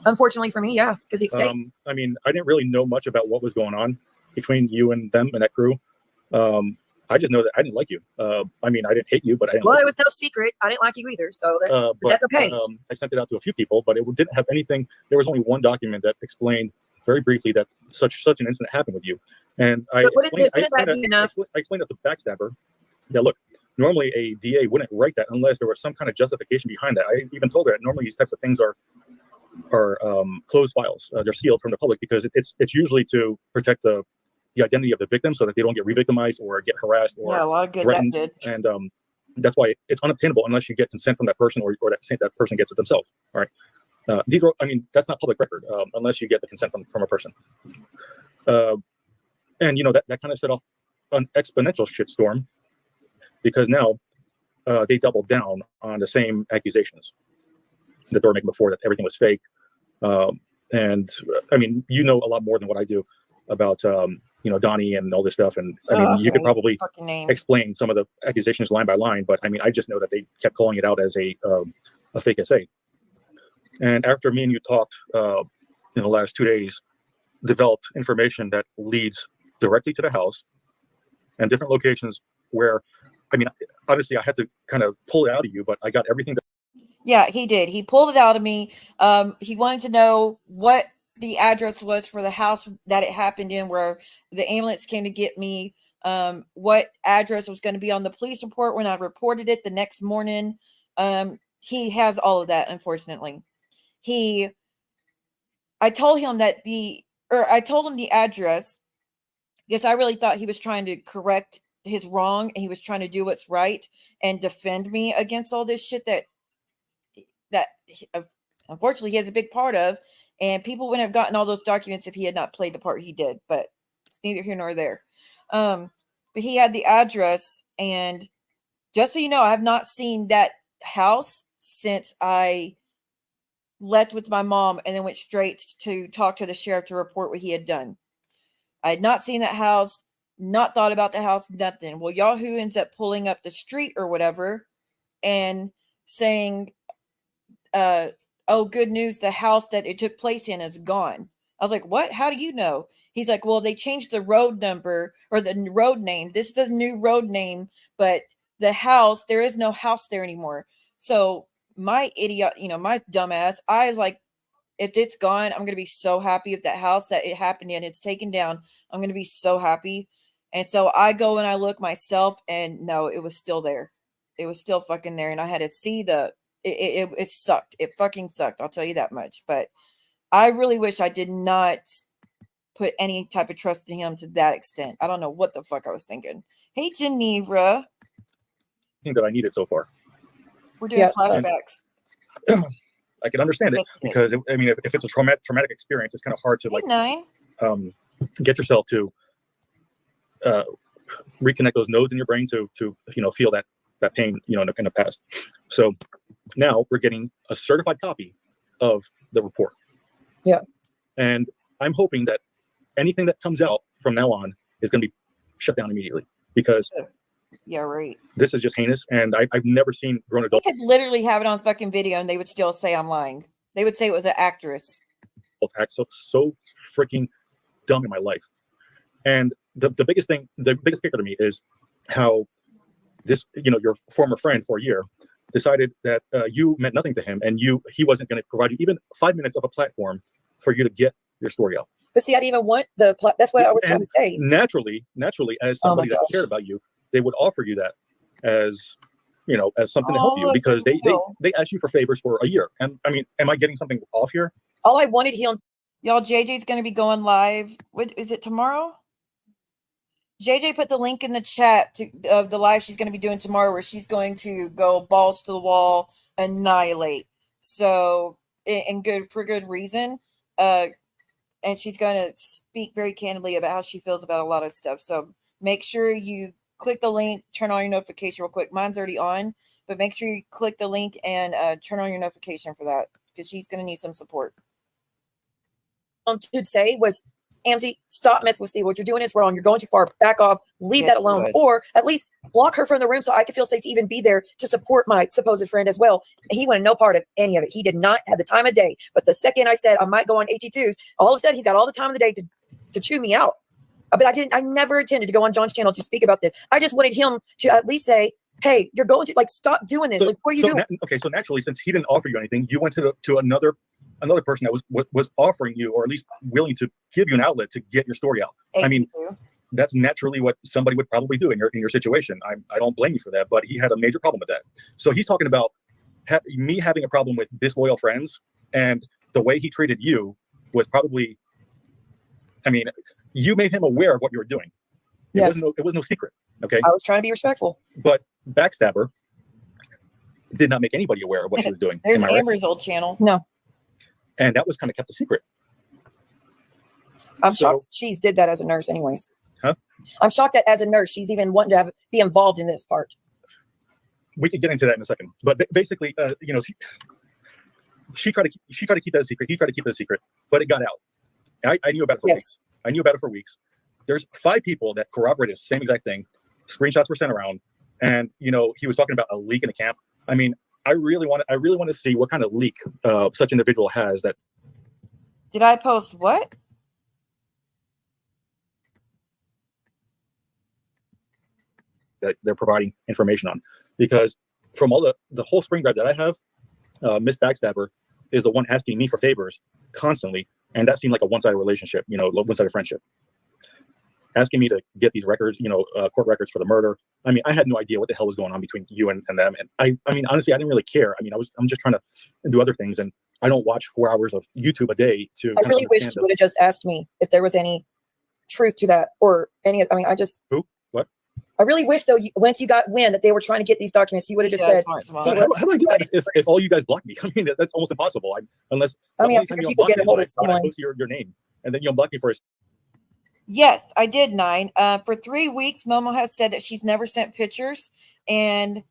Unfortunately for me, yeah, because he escaped. I mean, I didn't really know much about what was going on between you and them and that crew. I just know that I didn't like you. I mean, I didn't hate you, but I didn't. Well, like it was no secret. I didn't like you either, so but that's okay. I sent it out to a few people, but it didn't have anything. There was only one document that explained very briefly that such an incident happened with you. And I explained that to Backstabber. Yeah, look, normally a DA wouldn't write that unless there was some kind of justification behind that. I even told her that normally these types of things are closed files. They're sealed from the public because it's usually to protect the identity of the victim so that they don't get re-victimized or get harassed or a lot of good threatened. that did. And that's why it's unobtainable unless you get consent from that person or that person gets it themselves. All right. These are, I mean, that's not public record unless you get the consent from a person. And that kind of set off an exponential shitstorm because now they doubled down on the same accusations that they were making before, that everything was fake. And I mean, a lot more than what I do about Donnie and all this stuff. And I mean, you could probably explain some of the accusations line by line, but I mean, I just know that they kept calling it out as a fake essay. And after me and you talked in the last 2 days, developed information that leads directly to the house and different locations where, I mean, honestly, I had to kind of pull it out of you, but I got everything. Yeah, he did. He pulled it out of me. He wanted to know what the address was for the house that it happened in, where the ambulance came to get me, what address was going to be on the police report when I reported it the next morning. He has all of that, unfortunately. I told him the address because I really thought he was trying to correct his wrong and he was trying to do what's right and defend me against all this shit that unfortunately he has a big part of, and people wouldn't have gotten all those documents if he had not played the part he did, but it's neither here nor there. But he had the address, and just so you know, I have not seen that house since I left with my mom and then went straight to talk to the sheriff to report what he had done. I had not seen that house, not thought about the house, nothing. Well, Yahoo ends up pulling up the street or whatever and saying, oh, good news, the house that it took place in is gone. I was like, what? How do you know? He's like, well, they changed the road number or the road name. This is the new road name, but the house, there is no house there anymore. So my idiot, my dumbass, I was like, if it's gone, I'm going to be so happy. If that house that it happened in, it's taken down, I'm going to be so happy. And so I go and I look myself, and no, it was still there. It was still fucking there. And I had to see it sucked. It fucking sucked. I'll tell you that much. But I really wish I did not put any type of trust in him to that extent. I don't know what the fuck I was thinking. Hey, Geneva. I think that I need it so far. We're doing flashbacks. I can understand it because if it's a traumatic experience, it's kind of hard to get yourself to reconnect those nodes in your brain to feel that pain in the past. So now we're getting a certified copy of the report. Yeah, and I'm hoping that anything that comes out from now on is going to be shut down immediately because. Yeah, right. This is just heinous, and I've never seen grown adults. They could literally have it on fucking video, and they would still say I'm lying. They would say it was an actress. Act so freaking dumb in my life, and the biggest kicker to me is how this, your former friend for a year, decided that you meant nothing to him, and he wasn't going to provide you even 5 minutes of a platform for you to get your story out. But see, I didn't even want that's what I was trying to say. Naturally, as somebody that cared about you, they would offer you that as something to help you because they asked you for favors for a year. And I mean, am I getting something off here? All I wanted him. Y'all, JJ's going to be going live. What is it, tomorrow? JJ put the link in the chat of the live she's going to be doing tomorrow, where she's going to go balls to the wall, annihilate. So, and for good reason. And she's going to speak very candidly about how she feels about a lot of stuff. So make sure you click the link, turn on your notification real quick. Mine's already on, but make sure you click the link and turn on your notification for that because she's going to need some support. To say was, Amzi, stop messing with Steve. What you're doing is wrong. You're going too far. Back off. Leave Yes, that alone. he was. Or at least block her from the room so I can feel safe to even be there to support my supposed friend as well. He wanted no part of any of it. He did not have the time of day. But the second I said I might go on AT2s, all of a sudden he's got all the time of the day to chew me out. But I never intended to go on John's channel to speak about this. I just wanted him to at least say, hey, you're going to, like, stop doing this. Like, what are you doing? So naturally, since he didn't offer you anything, you went to another person that was offering you, or at least willing to give you an outlet to get your story out. AT2. I mean, that's naturally what somebody would probably do in your situation. I don't blame you for that, but he had a major problem with that. So he's talking about me having a problem with disloyal friends, and the way he treated you was probably, I mean, you made him aware of what you were doing. Yes. It was no secret. Okay. I was trying to be respectful. But Backstabber did not make anybody aware of what she was doing. There's Am I right? Amber's old channel. No. And that was kind of kept a secret. I'm shocked she's did that as a nurse anyways. Huh? I'm shocked that as a nurse, she's even wanting to be involved in this part. We could get into that in a second. But basically, she tried to keep that a secret. He tried to keep it a secret, but it got out. I knew about it for weeks. I knew about it for weeks. There's 5 people that corroborated the same exact thing. Screenshots were sent around, and he was talking about a leak in the camp. I mean, I really want to see what kind of leak such individual has. That Did I post what? that they're providing information on, because from all the whole spring drive that I have, Miss Backstabber is the one asking me for favors constantly, and that seemed like a one-sided relationship, one-sided friendship. Asking me to get these records, court records for the murder. I mean, I had no idea what the hell was going on between you and them. And I mean, honestly, I didn't really care. I mean, I'm just trying to do other things, and I don't watch 4 hours of YouTube a day to. I really wish you would have just asked me if there was any truth to that, or any. I mean, Who? What? I really wish, though, once you got wind that they were trying to get these documents, you would have just said. How do I do that if all you guys block me? I mean, that's almost impossible. Unless I mean, I figured you could get a hold of someone. I post your name, and then you unblock me for. Yes, I did, 9. For 3 weeks, Momo has said that she's never sent pictures, and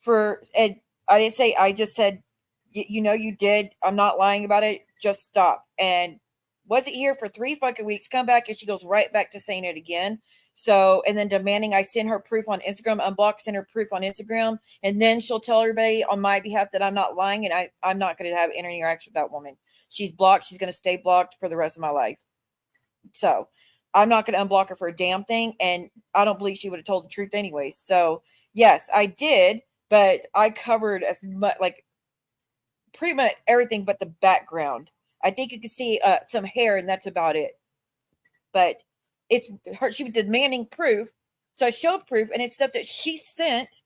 I didn't say. I just said, you did. I'm not lying about it. Just stop. And wasn't here for 3 fucking weeks. Come back, and she goes right back to saying it again. So, and then demanding I send her proof on Instagram, unblock, send her proof on Instagram, and then she'll tell everybody on my behalf that I'm not lying, and I'm not going to have any interaction with that woman. She's blocked. She's going to stay blocked for the rest of my life. So. I'm not going to unblock her for a damn thing. And I don't believe she would have told the truth anyway. So yes, I did, but I covered as much, like pretty much everything but the background. I think you can see some hair, and that's about it. But it's her, she was demanding proof. So I showed proof, and it's stuff that she sent,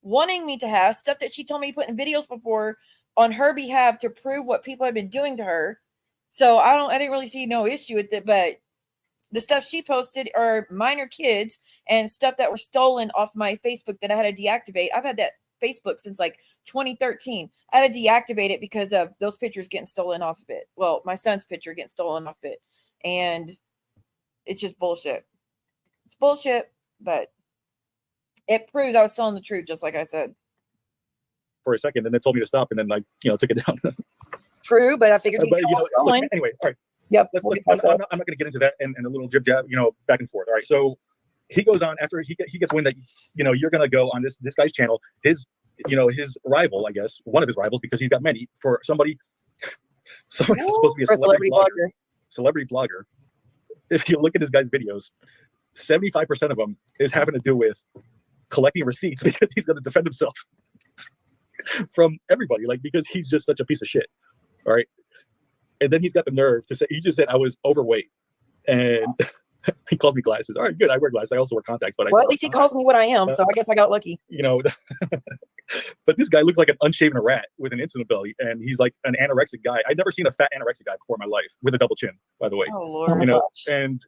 wanting me to have, stuff that she told me to put in videos before on her behalf to prove what people have been doing to her. So I didn't really see no issue with it, but the stuff she posted are minor kids and stuff that were stolen off my Facebook that I had to deactivate. I've had that Facebook since like 2013. I had to deactivate it because of those pictures getting stolen off of it. Well, my son's picture getting stolen off it. And it's just bullshit. It's bullshit, but it proves I was telling the truth, just like I said. For a second, and then told me to stop, and then took it down. True, but I figured look, anyway, all right. Yep. I'm not going to get into that and a little jib jab, back and forth. All right. So he goes on after he gets wind that, you're going to go on this guy's channel, his rival, I guess, one of his rivals, because he's got many, for somebody that's supposed to be a celebrity blogger. If you look at this guy's videos, 75% of them is having to do with collecting receipts because he's going to defend himself from everybody, because he's just such a piece of shit. All right. And then he's got the nerve to say, he just said I was overweight, and he calls me glasses. All right, good. I wear glasses. I also wear contacts, but at least he calls me what I am. So I guess I got lucky. But this guy looks like an unshaven rat with an insulin belly, and he's like an anorexic guy. I'd never seen a fat anorexic guy before in my life with a double chin, by the way. Oh Lord. And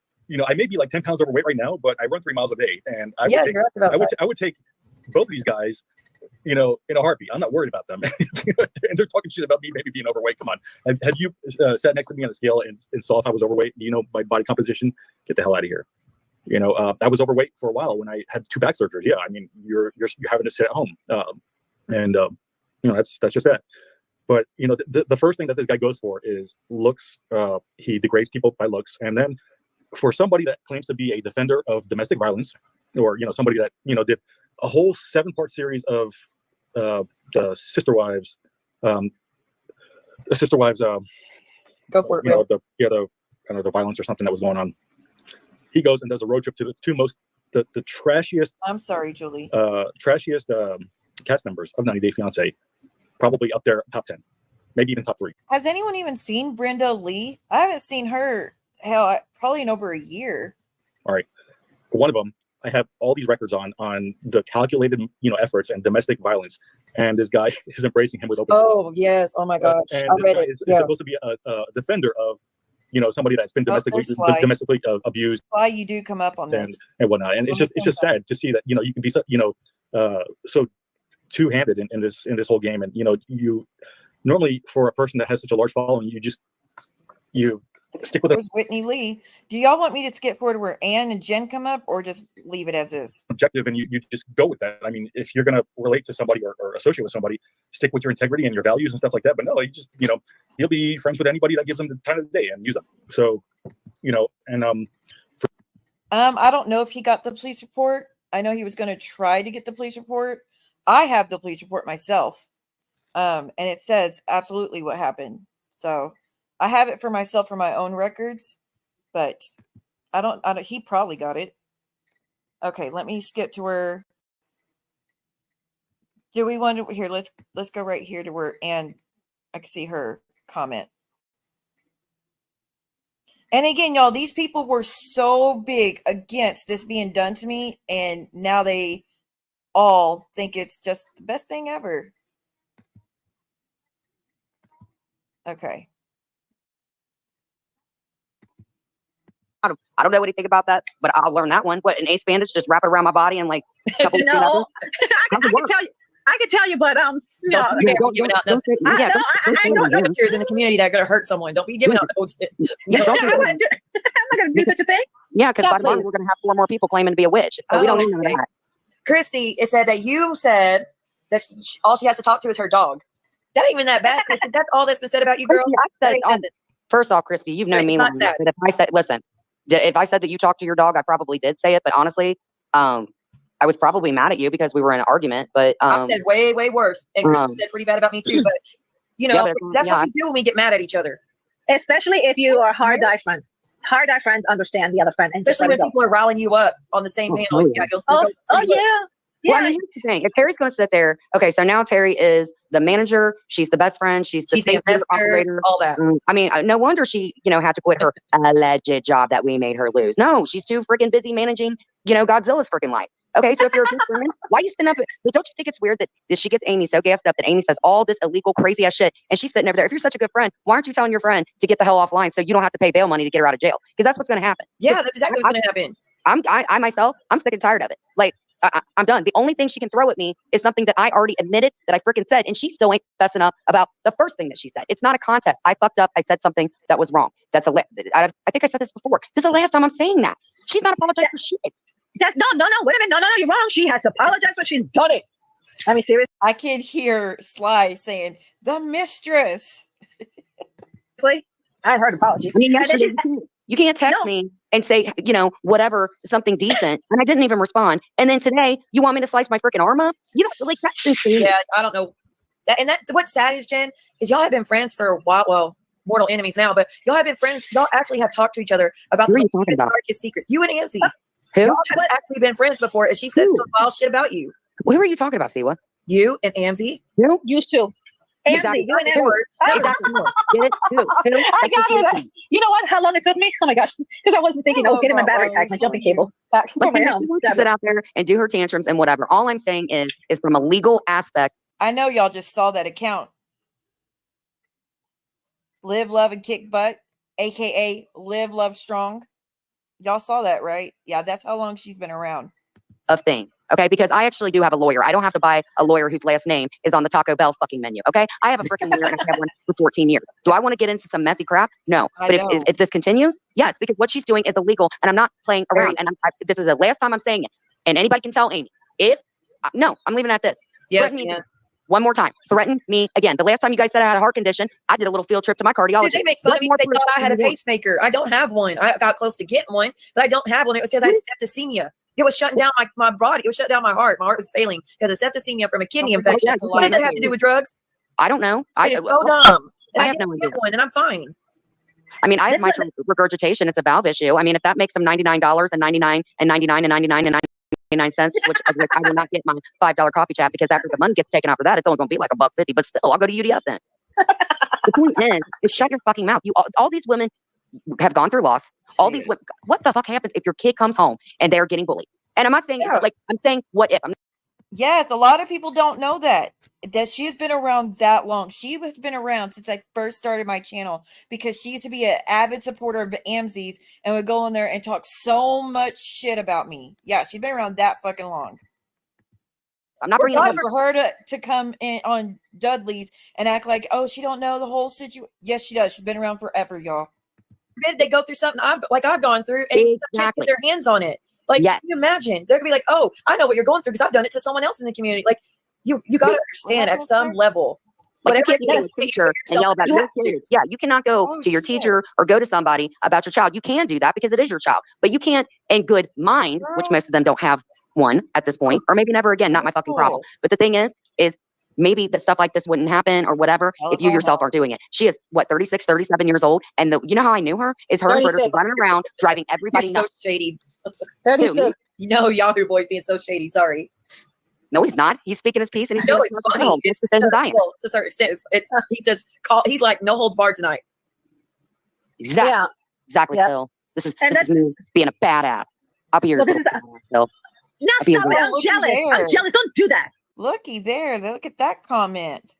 I may be like 10 pounds overweight right now, but I run 3 miles a day, and I would take both of these guys. In a heartbeat. I'm not worried about them. And they're talking shit about me maybe being overweight. Come on. Have you sat next to me on a scale and saw if I was overweight? Do you know my body composition? Get the hell out of here. I was overweight for a while when I had 2 back surgeries. Yeah, I mean, you're having to sit at home, and that's just that. But the first thing that this guy goes for is looks. He degrades people by looks, and then for somebody that claims to be a defender of domestic violence, or somebody that did a whole 7-part series of the sister wives, Go for it. the kind of the violence or something that was going on. He goes and does a road trip to the 2 most the trashiest. I'm sorry, Julie. Trashiest cast members of 90 Day Fiancé, probably up there top 10, maybe even top 3. Has anyone even seen Brenda Lee? I haven't seen her. Hell, probably in over a year. All right, one of them, I have all these records on the calculated efforts and domestic violence, and this guy is embracing him with open. Oh yes! Oh my gosh! And I this read guy it. is Yeah. supposed to be a defender of somebody that's been domestically Sly. abused. Why you do come up on this and whatnot, and it's just sad to see that you can be so so two-handed in this whole game, and you normally, for a person that has such a large following, you stick with Where's Whitney Lee? Do y'all want me to skip forward where Ann and Jen come up, or just leave it as is? objective, and you just go with that. I mean, if you're going to relate to somebody or associate with somebody, stick with your integrity and your values and stuff like that. But no, you just you'll be friends with anybody that gives them the time of the day and use them. So and I don't know if he got the police report. I know he was going to try to get the police report. I have the police report myself, and it says absolutely what happened. So I have it for myself for my own records, but I don't. He probably got it. Okay, let me skip to where. Do we want to here? Let's go right here to where Ann. I can see her comment. And again, y'all, these people were so big against this being done to me, and now they all think it's just the best thing ever. Okay. I don't know what you think about that, but I'll learn that one. What, an ace bandage, just wrap it around my body and like a couple No, I can tell you, but no. Don't giving out nothing. I know Amateurs in the community that are going to hurt someone. Don't be giving out no tips. I'm not going to do such a thing. Yeah, because by please. tomorrow we're going to have 4 more people claiming to be a witch, so we don't need none of that. Christy, it said that you said that all she has to talk to is her dog. That ain't even that bad. Christy. That's all that's been said about you, girl. I said, first off, Christy, you've known me long enough. But if I said, listen, if I said that you talked to your dog, I probably did say it. But honestly, I was probably mad at you because we were in an argument. But I said way, way worse. And Christy said pretty bad about me too. But that's what we do when we get mad at each other. Especially if you are hard die friends. Hard die friends understand the other friend, and especially when people are riling you up on the same panel. Yeah, you'll still Well, I mean, here's the thing. If Terry's going to sit there, okay, so now Terry is the manager. She's the best friend. She's the investor, operator. all that. I mean, no wonder she, had to quit her alleged job that we made her lose. No, she's too freaking busy managing, Godzilla's freaking life. Okay, so if you're a good friend, why are you sitting up? But don't you think it's weird that she gets Amy so gassed up that Amy says all this illegal, crazy ass shit, and she's sitting over there? If you're such a good friend, why aren't you telling your friend to get the hell offline so you don't have to pay bail money to get her out of jail? Because that's what's going to happen. Yeah, that's exactly what's going to happen. I myself, I'm sick and tired of it. Like, I'm done. The only thing she can throw at me is something that I already admitted that I freaking said, and she still ain't fessing up about the first thing that she said. It's not a contest. I fucked up. I said something that was wrong. I think I said this before. This is the last time I'm saying that. She's not apologizing for shit. No, wait a minute. No, you're wrong. She has apologized, but she's done it. I mean, seriously. I can hear Sly saying, the mistress. I hadn't heard apology. I mean, you can't text me and say, whatever, something decent. And I didn't even respond. And then today, you want me to slice my freaking arm up? You don't really text me. Yeah, I don't know. What's sad is, Jen, is y'all have been friends for a while. Well, mortal enemies now, but y'all have been friends. Y'all actually have talked to each other about the darkest secrets. You and Nancy. Who? Y'all have actually been friends before, and she said some wild shit about you. Who are you talking about, Siwa? You and Amzi. Who? Used to. Exactly. You and Edward. Exactly. Get it? Who? I got it. You know what? How long it took me? Oh my gosh. Because I wasn't thinking I was getting my battery pack, my jumping cable back. Like, sit out there and do her tantrums and whatever. All I'm saying is from a legal aspect. I know y'all just saw that account. Live, love, and kick butt, aka Live, Love, Strong. Y'all saw that, right? Yeah, that's how long she's been around. of thing. Okay, because I actually do have a lawyer. I don't have to buy a lawyer whose last name is on the Taco Bell fucking menu. Okay, I have a freaking lawyer and I have one for 14 years. Do I want to get into some messy crap? No. But if this continues, yes, because what she's doing is illegal, and I'm not playing around. And this is the last time I'm saying it. And anybody can tell Amy no, I'm leaving it at this. Yes, one more time. Threaten me again. The last time you guys said I had a heart condition, I did a little field trip to my cardiologist. Dude, they make fun of me. They thought I had a pacemaker. I don't have one. I got close to getting one, but I don't have one. It was because I had septicemia. It was shutting down my body. It was shutting down my heart. My heart was failing because of septicemia from a kidney infection. What does it have to do with drugs? I don't know. It's so dumb. I have no idea. One, and I'm fine. I mean, I have mitral regurgitation. It's a valve issue. I mean, if that makes them $99.99, which I will not get my $5 coffee chat, because after the money gets taken out for that, it's only going to be like $1.50. But still, I'll go to UDF then. The point is shut your fucking mouth. All these women have gone through loss. All these women. What the fuck happens if your kid comes home and they're getting bullied? And I'm not saying I'm saying what if. Yes, a lot of people don't know that she's been around that long. She has been around since I first started my channel, because she used to be an avid supporter of AMZ's and would go in there and talk so much shit about me. Yeah, she's been around that fucking long. I'm not bringing it for her to come in on Dudley's and act like, oh, she don't know the whole situation. Yes, she does. She's been around forever, y'all. They go through something I've gone through, and can't get their hands on it. Like, can you imagine? They're gonna be like, "Oh, I know what you're going through because I've done it to someone else in the community." Like, you got to understand at some level. Like, you can't go to a teacher and yell about your kids. Yeah, you cannot go to your teacher or go to somebody about your child. You can do that because it is your child, but you can't, in good mind, which most of them don't have one at this point, or maybe never again. Not my fucking problem. But the thing is maybe the stuff like this wouldn't happen or whatever if you yourself aren't doing it. She is 36, 37 years old, and you know how I knew her is her and Britta running around driving everybody nuts. So shady. 36. You know, Yahoo Boy's being so shady. Sorry. No, he's not. He's speaking his piece, and he's no, it's funny. It's to a certain extent. He just he's like no holds barred tonight. Exactly. Yeah. Exactly, Phil. This is me being a badass. I'll be your Phil. No, stop. I'm jealous. I'm jealous. Don't do that. Looky there. Look at that comment.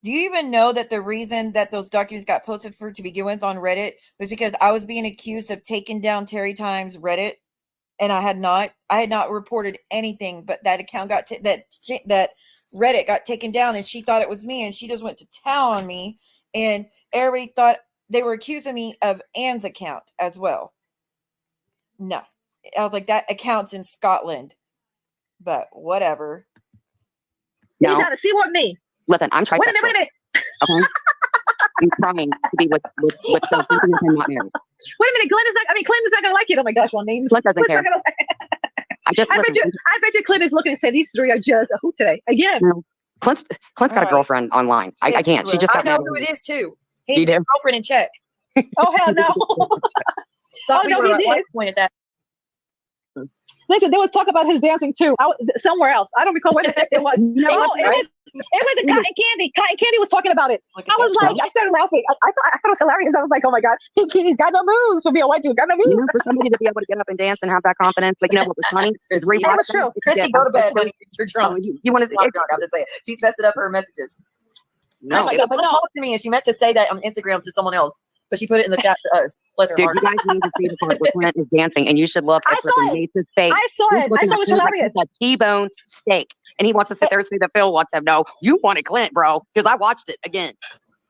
Do you even know that the reason that those documents got posted to begin with on Reddit was because I was being accused of taking down Terry Times Reddit, and I had not reported anything, but that account got that Reddit got taken down, and she thought it was me, and she just went to town on me, and everybody thought they were accusing me of Anne's account as well. No, I was like, that account's in Scotland. But whatever. No. You gotta see what me. Listen, I'm trying. Wait a minute. Okay? I'm trying to be with I'm not married. Wait a minute, Clint is not gonna like it. Oh my gosh, one name. Clint doesn't care. I bet you Clint is looking and say these three are just a hoot today. Again. No. Clint's got a girlfriend online. I can't. She just got I know who it is too. He's a girlfriend in check. Oh hell no. Oh no, he did. Point at that. Listen, there was talk about his dancing too. Somewhere else. I don't recall where the heck it was. It was a Cotton Candy. Cotton Candy was talking about it. I was like, I started laughing. I thought it was hilarious. I was like, oh my God, he's got no moves to be a white dude. Got no moves. You know, for somebody to be able to get up and dance and have that confidence, like, you know what was funny? It's true. Chrissy, go to bed, honey. You're drunk. You want to? I'm just saying. She's messing up her messages. No, but talk to me, and she meant to say that on Instagram to someone else. But she put it in the chat to us. Bless her heart. You guys need to see the part where Clint is dancing, and you should look at Nate's face. I saw it. I thought it was hilarious. Like a T-bone steak, and he wants to sit there and say that Phil wants him. No, you wanted Clint, bro, because I watched it again.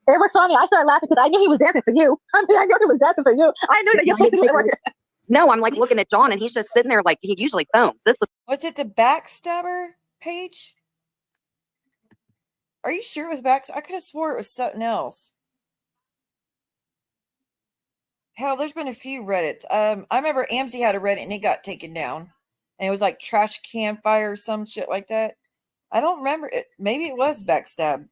It was funny. I started laughing because I knew he was dancing for you. I knew he was dancing for you. I knew that you were. No, I'm like looking at John, and he's just sitting there like he usually films. Was it the Backstabber page? Are you sure it was Backstabber? I could have swore it was something else. Hell, there's been a few Reddits. I remember AMZ had a Reddit and it got taken down. And it was like Trash Campfire or some shit like that. I don't remember it. Maybe it was Backstab.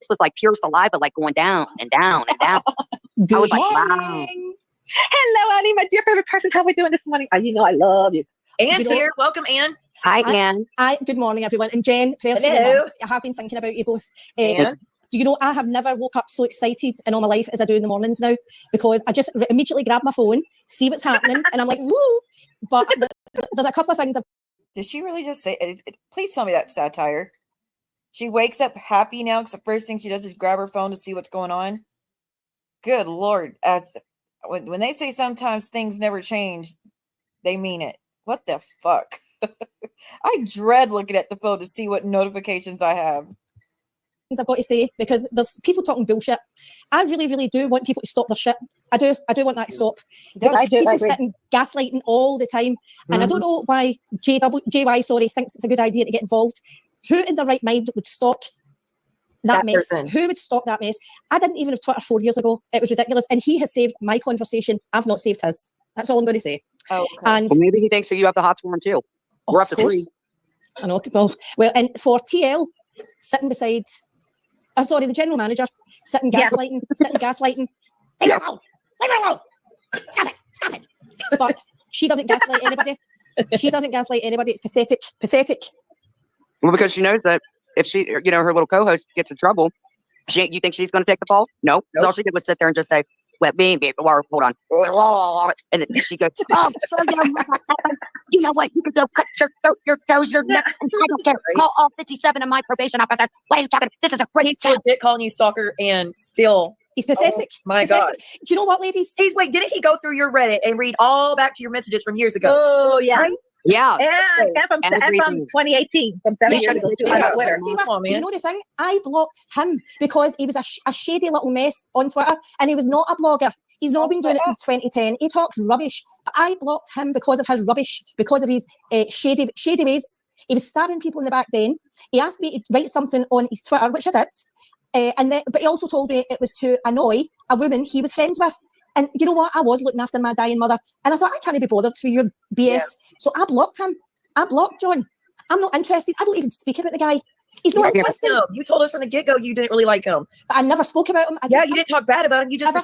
This was like pure saliva, like going down and down and down. I was like, wow. Hello, Annie, my dear favorite person. How are we doing this morning? You know I love you. Anne's here. Welcome, Anne. Hi, Anne. Hi, good morning, everyone. And Jen, hello. I have been thinking about you both. Do you know, I have never woke up so excited in all my life as I do in the mornings now, because I just immediately grab my phone, see what's happening, and I'm like, woo! But there's a couple of things. Did she really just say, please tell me that's satire? She wakes up happy now because the first thing she does is grab her phone to see what's going on? Good Lord. When they say sometimes things never change, they mean it. What the fuck? I dread looking at the phone to see what notifications I have. I've got to say, because there's people talking bullshit. I really, really do want people to stop their shit. I do want that to stop. Because people sitting gaslighting all the time, and I don't know why JY thinks it's a good idea to get involved. Who in their right mind would stop that mess? person. Who would stop that mess? I didn't even have Twitter 4 years ago. It was ridiculous, and he has saved my conversation. I've not saved his. That's all I'm going to say. Oh, okay. And Well, maybe he thinks that you have the hots for him too. We're up to 3. I know. Well, and for TL sitting beside, I'm sorry, the general manager sitting gaslighting. Leave her alone. Stop it. But she doesn't gaslight anybody. It's pathetic. Well, because she knows that if she, her little co-host gets in trouble, you think she's going to take the fall? No. Because all she did was sit there and just say, well, baby, or hold on. And then she goes, oh, you know what? You could go cut your throat, your toes, your neck. And I don't care. Call all 57 of my probation officers. Why are you talking? This is a great He's legit calling you stalker and still. He's pathetic. My pathetic. God. Do you know what, ladies? Wait, didn't he go through your Reddit and read all back to your messages from years ago? Oh, yeah. Right? Yeah. And from 2018, from 7 years ago, too, on Twitter. You know the thing? I blocked him because he was a shady little mess on Twitter, and he was not a blogger. He's not been doing it since 2010. He talked rubbish. But I blocked him because of his rubbish, because of his shady ways. He was stabbing people in the back then. He asked me to write something on his Twitter, which I did. But he also told me it was to annoy a woman he was friends with. And you know what? I was looking after my dying mother. And I thought, I can't be bothered with your BS. Yeah. So I blocked him. I blocked John. I'm not interested. I don't even speak about the guy. He's not interested. No, you told us from the get-go you didn't really like him. But I never spoke about him. You didn't talk bad about him. You just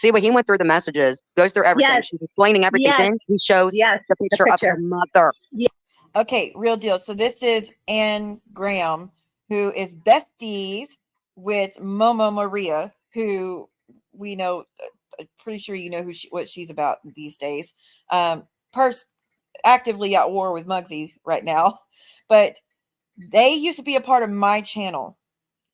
he went through the messages, goes through everything. Yes. She's explaining everything. Yes. Then he shows the picture of her mother. Yeah. Okay, real deal. So this is Anne Graham, who is besties with Momo Maria, who we know, pretty sure you know what she's about these days. Actively at war with Muggsy right now, but they used to be a part of my channel.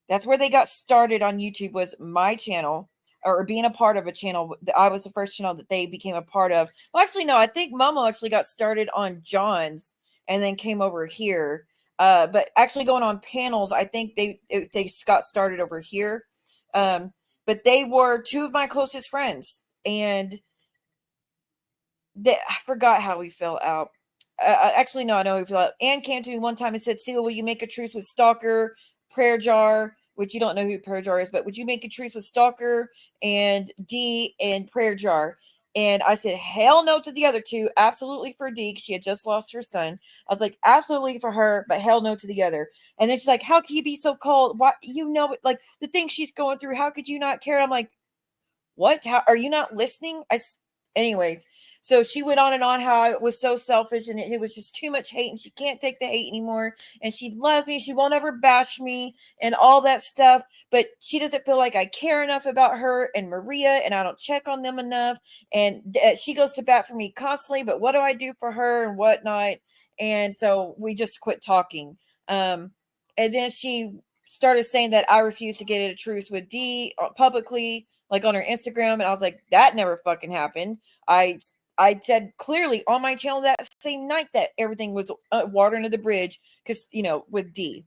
That's where they got started on YouTube, was my channel, or being a part of a channel. I was the first channel that they became a part of. Well, actually, no, I think Momo actually got started on John's and then came over here. But actually going on panels, I think they got started over here. But they were 2 of my closest friends, and I forgot how we fell out. Actually, no, I know how we fell out. Anne came to me one time and said, "Seal, will you make a truce with Stalker, Prayer Jar," which you don't know who Prayer Jar is, but would you make a truce with Stalker and D and Prayer Jar? And I said, hell no to the other 2. Absolutely for D, because she had just lost her son. I was like, absolutely for her, but hell no to the other. And then she's like, how can you be so cold? Why, like the thing she's going through, how could you not care? I'm like, what? How are you not listening? Anyways. So she went on and on how I was so selfish and it was just too much hate and she can't take the hate anymore. And she loves me. She won't ever bash me and all that stuff. But she doesn't feel like I care enough about her and Maria, and I don't check on them enough. And she goes to bat for me constantly. But what do I do for her and whatnot? And so we just quit talking. And then she started saying that I refused to get a truce with D publicly, like on her Instagram. And I was like, that never fucking happened. I said clearly on my channel that same night that everything was water under the bridge because, with D.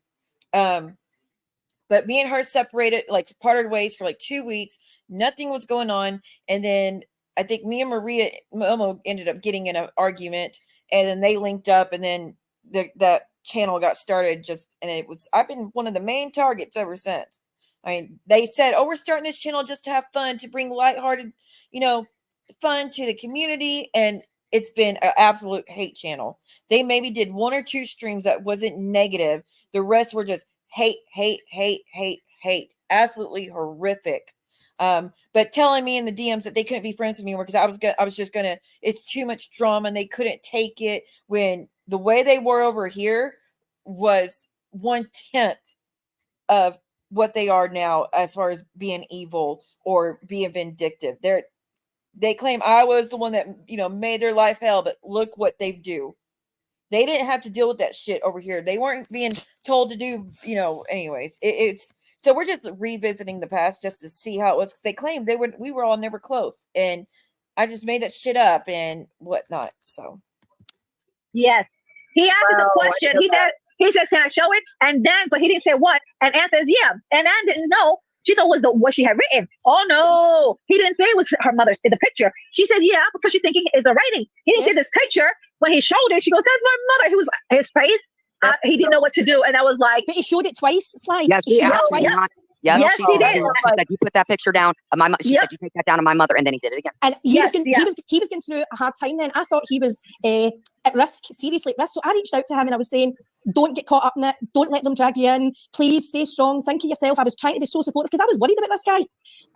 But me and her separated, like parted ways for like 2 weeks. Nothing was going on. And then I think me and Momo ended up getting in an argument, and then they linked up, and then that channel got started I've been one of the main targets ever since. I mean, they said, oh, we're starting this channel just to have fun, to bring lighthearted, fun to the community, and it's been an absolute hate channel. They maybe did 1 or 2 streams that wasn't negative. The rest were just hate, absolutely horrific. But telling me in the DMs that they couldn't be friends with me anymore because I was just gonna, it's too much drama and they couldn't take it, when the way they were over here was 1/10 of what they are now as far as being evil or being vindictive. They claim I was the one that, made their life hell, but look what they do. They didn't have to deal with that shit over here. They weren't being told to do, anyways. So we're just revisiting the past just to see how it was, because they claimed we were all never close. And I just made that shit up and whatnot. So Yes. He asked us Wow, a I question. didn't know He said, can I show it? And then, but he didn't say what. And Anne says, yeah. And Anne didn't know. She thought it was what she had written. Oh no. He didn't say it was her mother's in the picture. She says, yeah, because she's thinking it's the writing. He didn't say this picture. When he showed it, she goes, that's my mother. He was his face. He didn't know what to do. And I was like, But he showed it twice, Sly. Yes, He she showed it actually twice. not. Yeah, Yes, he did. She said, you put that picture down. She said, you take that down on my mother, and then he did it again. And he Yes, was going, he was going through a hard time then. I thought he was at risk, seriously at risk. So I reached out to him and I was saying, don't get caught up in it. Don't let them drag you in. Please stay strong. Think of yourself. I was trying to be so supportive because I was worried about this guy.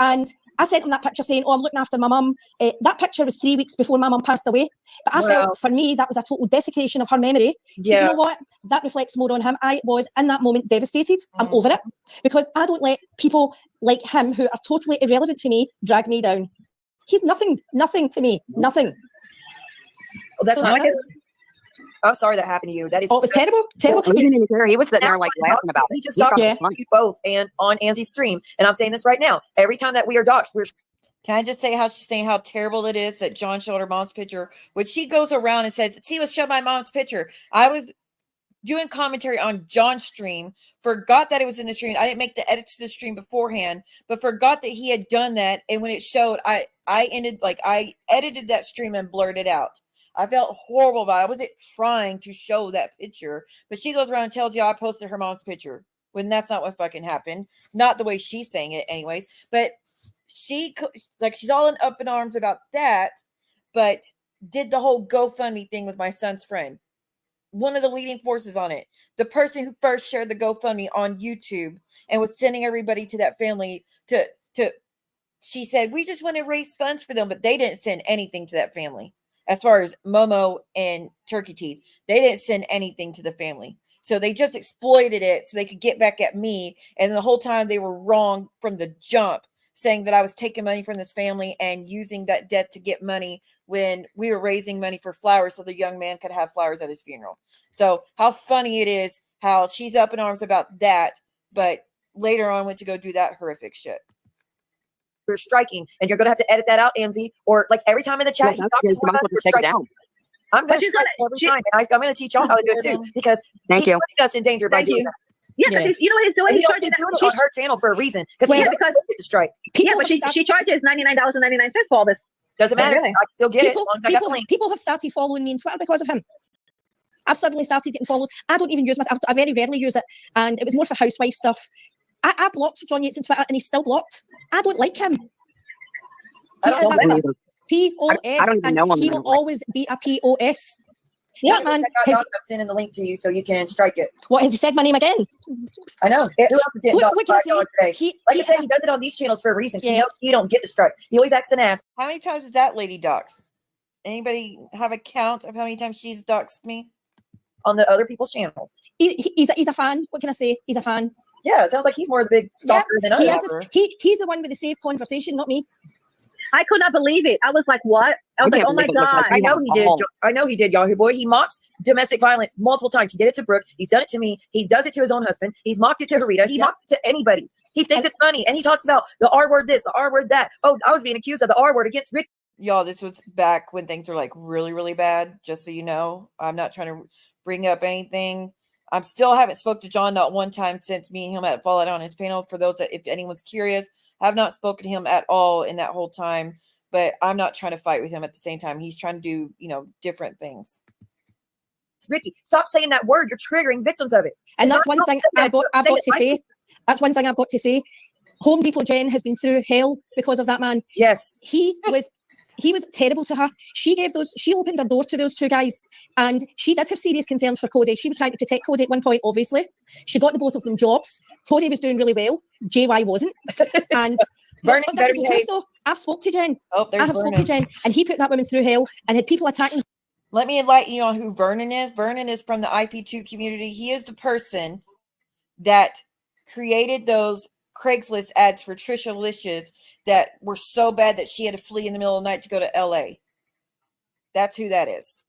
And I sent him that picture saying, oh, I'm looking after my mum. That picture was 3 weeks before my mum passed away. But I felt for me, that was a total desecration of her memory. Yeah. But you know what? That reflects more on him. I was in that moment devastated. I'm over it because I don't let people like him who are totally irrelevant to me drag me down. He's nothing to me. Nothing. Oh, that's So not that- good. I'm sorry that happened to you. That is. Oh, it was terrible. Terrible. He didn't even care. He was sitting there like laughing about He it. just He thought talked it Yeah. was funny. you both and on Anzie's stream, and I'm saying this right now. Every time that we are doxxed, we're can I just say how she's saying how terrible it is that John showed her mom's picture, which she goes around and says, see, let's show my mom's picture. I was doing commentary on John's stream, forgot that it was in the stream. I didn't make the edits to the stream beforehand, but forgot that he had done that. And when it showed, I edited that stream and blurred it out. I felt horrible about it. I wasn't trying to show that picture, but she goes around and tells you I posted her mom's picture when that's not what fucking happened. Not the way she's saying it anyways, but she's all up in arms about that, but did the whole GoFundMe thing with my son's friend. One of the leading forces on it. The person who first shared the GoFundMe on YouTube and was sending everybody to that family to she said, we just want to raise funds for them, but they didn't send anything to that family. As far as Momo and Turkey Teeth, they didn't send anything to the family. So they just exploited it so they could get back at me. And the whole time they were wrong from the jump, saying that I was taking money from this family and using that debt to get money when we were raising money for flowers so the young man could have flowers at his funeral. So how funny it is how she's up in arms about that, but later on went to go do that horrific shit. striking, and you're gonna have to edit that out, Amzie, or like every time in the chat, Yeah, you might as well just take it down. I'm But gonna she's strike gonna- every time, and I'm gonna teach y'all how to do it too, because Thank he's you. putting us in danger by Thank doing you. that. Yeah, because you know what he's doing? And He's he's charging doing it on her channel for a reason, because Well, he because- get the strike. Yeah, People but have she charges $99.99 for all this. Doesn't matter. really? I can still get it. As long as I got the link. people have started following me on Twitter because of him. I've suddenly started getting follows. I don't even use I very rarely use it, and it was more for housewife stuff. I blocked John Yates on Twitter, and he's still blocked. I don't like him. I He don't is know a him. POS, I don't even know him and he will anymore. always be a POS. Yeah, That man, Check out his, Doc, I'm sending the link to you so you can strike it. what has he said my name again? I know. Who else is getting What, Doc what can I $5 today? say? Like I said, he does it on these channels for a reason. He Yeah. knows you don't get the strike. He always acts an ass. How many times is that lady doxed? Anybody have a count of how many times she's doxed me? On the other people's channels. He's a fan. What can I say? He's a fan. Yeah, it sounds like he's more the big stalker than us. He is he's the one with the safe conversation, not me. I could not believe it. I was like, what? I was I like, can't oh my believe it looked God. like I know he did. Oh. I know he did, Yahoo Boy. He mocks domestic violence multiple times. He did it to Brooke. He's done it to me. He does it to his own husband. He's mocked it to Harita. He mocked it to anybody. He thinks it's funny. And he talks about the R word this, the R word that. Oh, I was being accused of the R word against Rick. Y'all, this was back when things were like really, really bad. Just so you know, I'm not trying to bring up anything. I'm still haven't spoke to John not one time since me and him had fallen on his panel. For those that, if anyone's curious, I have not spoken to him at all in that whole time. But I'm not trying to fight with him at the same time. He's trying to do, different things. Ricky, stop saying that word. You're triggering victims of it. And that's one thing I've got to say. That's one thing I've got to say. Home Depot Jen has been through hell because of that man. Yes. He was terrible to her. She opened her door to those two guys, and she did have serious concerns for Cody. She was trying to protect Cody at one point, obviously. She got the both of them jobs. Cody was doing really well. JY wasn't. And Vernon but better this is the truth, behave. though. I've spoke to Jen. Oh, there's I have spoke Vernon. to Jen, and he put that woman through hell and had people attacking. Let me enlighten you on who Vernon is. Vernon is from the IP2 community. He is the person that created those Craigslist ads for Trisha Licious that were so bad that she had to flee in the middle of the night to go to LA. That's who that is.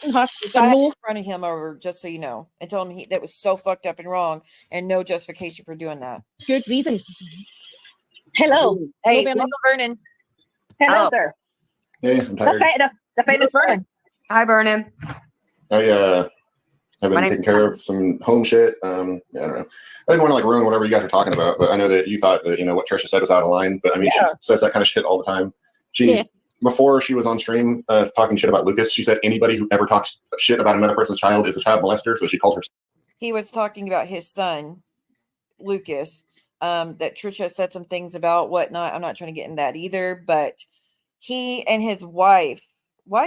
Her The for guy no in front of him over, just so you know, and told him that was so fucked up and wrong and no justification for doing that. good reason. Hello. Hey, Vernon. welcome, Vernon. Hello, Oh. sir. Hey, I'm tired. The famous Vernon. Hi, Vernon. I've My been name's taking care of some home shit. Yeah, I don't know. I didn't want to like ruin whatever you guys are talking about, but I know that you thought that what Trisha said was out of line. But I mean, she says that kind of shit all the time. Before she was on stream talking shit about Lucas, she said anybody who ever talks shit about another person's child is a child molester. So she called her. He was talking about his son, Lucas, that Trisha said some things about whatnot. I'm not trying to get in that either, but he and his wife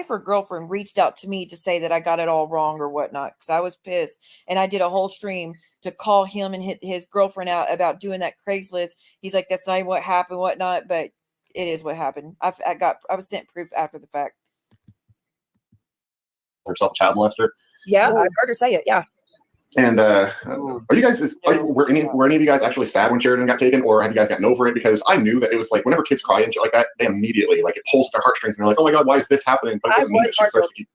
or girlfriend reached out to me to say that I got it all wrong or whatnot, because I was pissed. And I did a whole stream to call him and his girlfriend out about doing that Craigslist. He's like, that's not what happened, whatnot, but it is what happened. I was sent proof after the fact. Herself a child molester. Yeah, I heard her say it. Yeah. And are you guys? Were any of you guys actually sad when Sheridan got taken, or have you guys gotten over it? Because I knew that it was like whenever kids cry and shit like that, they immediately like it pulls their heartstrings, and they're like, "Oh my god, why is this happening?" But it doesn't mean that she's supposed to keep.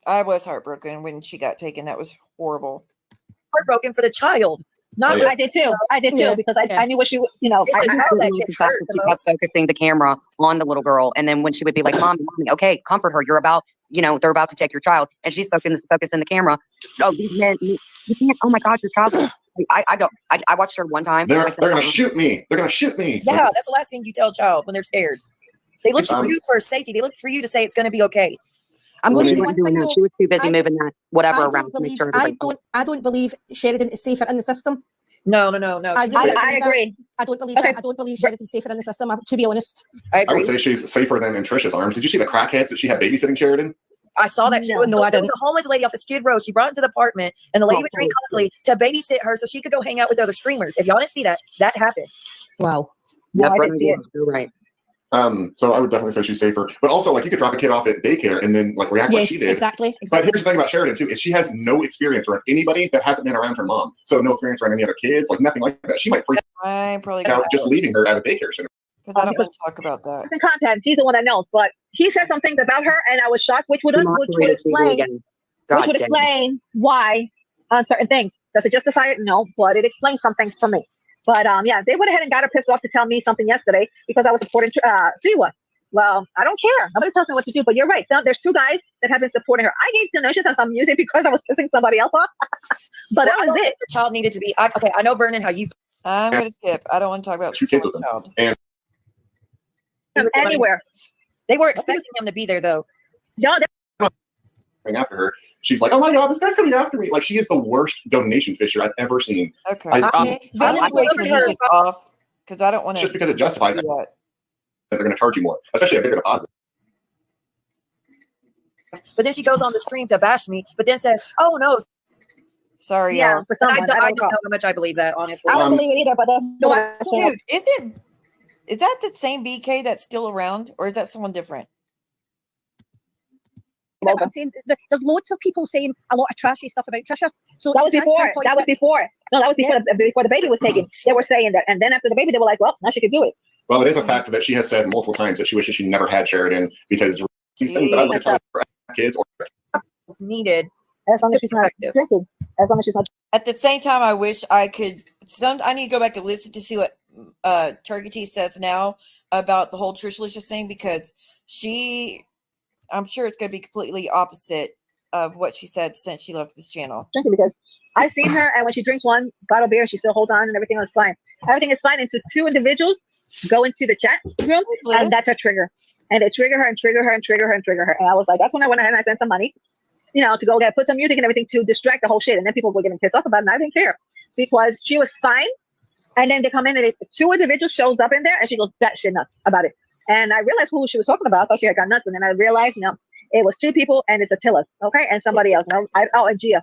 I was heartbroken when she got taken. That was horrible. Heartbroken for the child. Not I did too. Because I knew what she would. I kept focusing the camera on the little girl, and then when she would be like, "Mommy, okay, comfort her. You're about, they're about to take your child," and she's focusing the camera. Oh, these men, you can't. Oh my God, your child. I watched her one time. They're gonna shoot me. They're gonna shoot me. Yeah, that's the last thing you tell a child when they're scared. They look for you for safety. They look for you to say it's going to be okay. I'm going to say one thing though. She was too busy moving that whatever around. I don't believe Sheridan is safer in the system. No. I agree. I don't believe that. I don't believe Sheridan's safer in the system, to be honest. I would say she's safer than in Trisha's arms. Did you see the crackheads that she had babysitting Sheridan? I saw that. No, I didn't. A homeless lady off of Skid Row. She brought into the apartment, and the lady would drink constantly to babysit her so she could go hang out with other streamers. If y'all didn't see that, that happened. Wow. No, I didn't see it. You're right. So I would definitely say she's safer. But also, like, you could drop a kid off at daycare and then like react like she did. Exactly. But here's the thing about Sheridan too: is she has no experience around anybody that hasn't been around her mom. So no experience around any other kids, like nothing like that. She might freak out just leaving her at a daycare center. Because I don't want to talk about that. In content, he's the one that knows. But he said some things about her, and I was shocked, which would explain why on certain things. Does it justify it? No, but it explains some things for me. But they went ahead and got her pissed off to tell me something yesterday because I was supporting Siwa. Well, I don't care. Nobody tells me what to do. But you're right. There's two guys that have been supporting her. I gave donations on some music because I was pissing somebody else off. But that was it. The child needed to be. Okay, I know, Vernon, how you. I'm going to skip. I don't want to talk about two kids with them. Child. And anywhere. They were expecting him to be there, though. No, after her, she's like, "Oh my god, this guy's coming after me!" Like she is the worst donation fisher I've ever seen. Okay, I'm off because I don't want to. Just because it justifies it, that they're going to charge you more, especially a bigger deposit. But then she goes on the stream to bash me, but then says, "Oh no, sorry, yeah." y'all. For someone, I don't know how much I believe that. Honestly, I don't believe it either. But that's dude, is that the same BK that's still around, or is that someone different? I'm saying there's loads of people saying a lot of trashy stuff about Trisha. So that was before. No, that was before the baby was taken. They were saying that, and then after the baby, they were like, "Well, now she could do it." Well, it is a fact that she has said multiple times that she wishes she never had Sheridan because these things that I look at for kids or needed. As long as she's not drinking. As long as she's not. At the same time, I wish I could. I need to go back and listen to see what Turkey Tea says now about the whole Trishalicious thing because I'm sure it's going to be completely opposite of what she said since she left this channel. Drinking because I've seen her, and when she drinks one bottle of beer, she still holds on, and everything is fine. Everything is fine until two individuals go into the chat room, and that's a trigger. And they trigger her and trigger her and trigger her and trigger her. And I was like, that's when I went ahead and I sent some money, to go put some music and everything to distract the whole shit. And then people were getting pissed off about it, and I didn't care because she was fine. And then they come in, and two individuals shows up in there, and she goes batshit nuts about it. And I realized who she was talking about. I thought she had got nuts. And then I realized, it was two people and it's Attila. Okay. And somebody else. And Gia.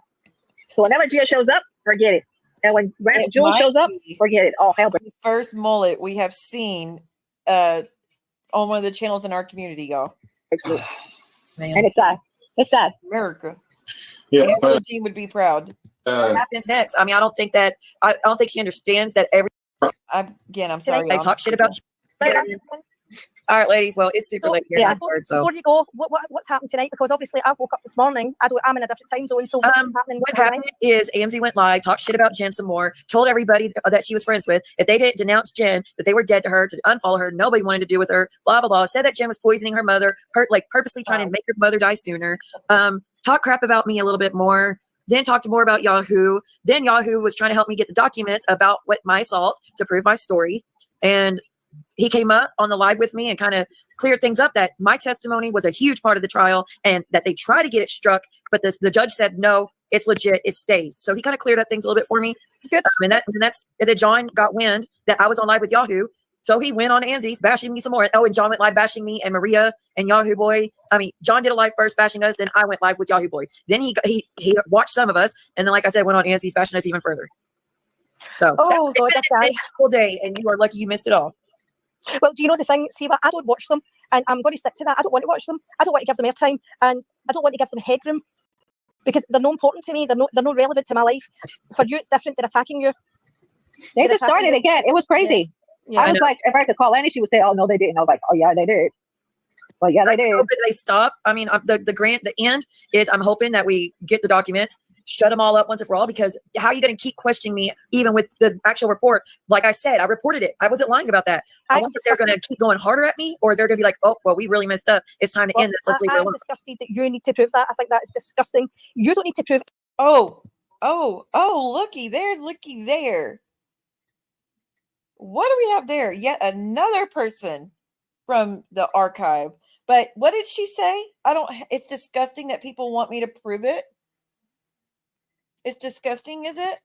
So whenever Gia shows up, forget it. And when Jules shows up, forget it. Oh, hell. The first mullet we have seen on one of the channels in our community, y'all. And it's sad. It's sad. America. Yeah. The team would be proud. What happens next? I mean, I don't think she understands that I'm sorry. I talk shit about All right, ladies. Well, it's super late here. yeah. Before you go, what's happened tonight? Because obviously I woke up this morning. I'm in a different time zone. So what's happening? What happened is AMZ went live, talked shit about Jen some more, told everybody that she was friends with. If they didn't denounce Jen, that they were dead to her, to unfollow her, nobody wanted to do with her, blah, blah, blah. Said that Jen was poisoning her mother, purposely trying to make her mother die sooner. Talk crap about me a little bit more. Then talked more about Yahoo. Then Yahoo was trying to help me get the documents about my assault to prove my story. And he came up on the live with me and kind of cleared things up that my testimony was a huge part of the trial and that they tried to get it struck, but the judge said, no, it's legit, it stays. So he kind of cleared up things a little bit for me. Good. And then John got wind that I was on live with Yahoo. So he went on Anzi's bashing me some more. Oh, and John went live bashing me and Maria and Yahoo Boy. I mean, John did a live first bashing us. Then I went live with Yahoo Boy. Then he watched some of us. And then, like I said, went on Anzi's bashing us even further. So this guy. Whole day, and you are lucky you missed it all. Well, do you know the thing, Siva? I don't watch them, and I'm going to stick to that. I don't want to watch them. I don't want to give them airtime, and I don't want to give them headroom because they're not important to me. They're not relevant to my life. For you, it's different. They're attacking you. They just started again. It was crazy. Yeah, I was like, if I could call Annie, she would say, "Oh no, they didn't." I was like, "Oh yeah, they did." Well, yeah, they did. I hope that they stop. I mean, the end is I'm hoping that we get the documents, shut them all up once and for all, because how are you going to keep questioning me even with the actual report? Like I said, I reported it. I wasn't lying about that. I wonder if they're going to keep going harder at me, or they're going to be like, oh, well, we really messed up. It's time to end this. Let's leave it alone. I'm disgusted that you need to prove that. I think that is disgusting. You don't need to prove. Oh, looky there. What do we have there? Yet another person from the archive. But what did she say? It's disgusting that people want me to prove it. It's disgusting, is it?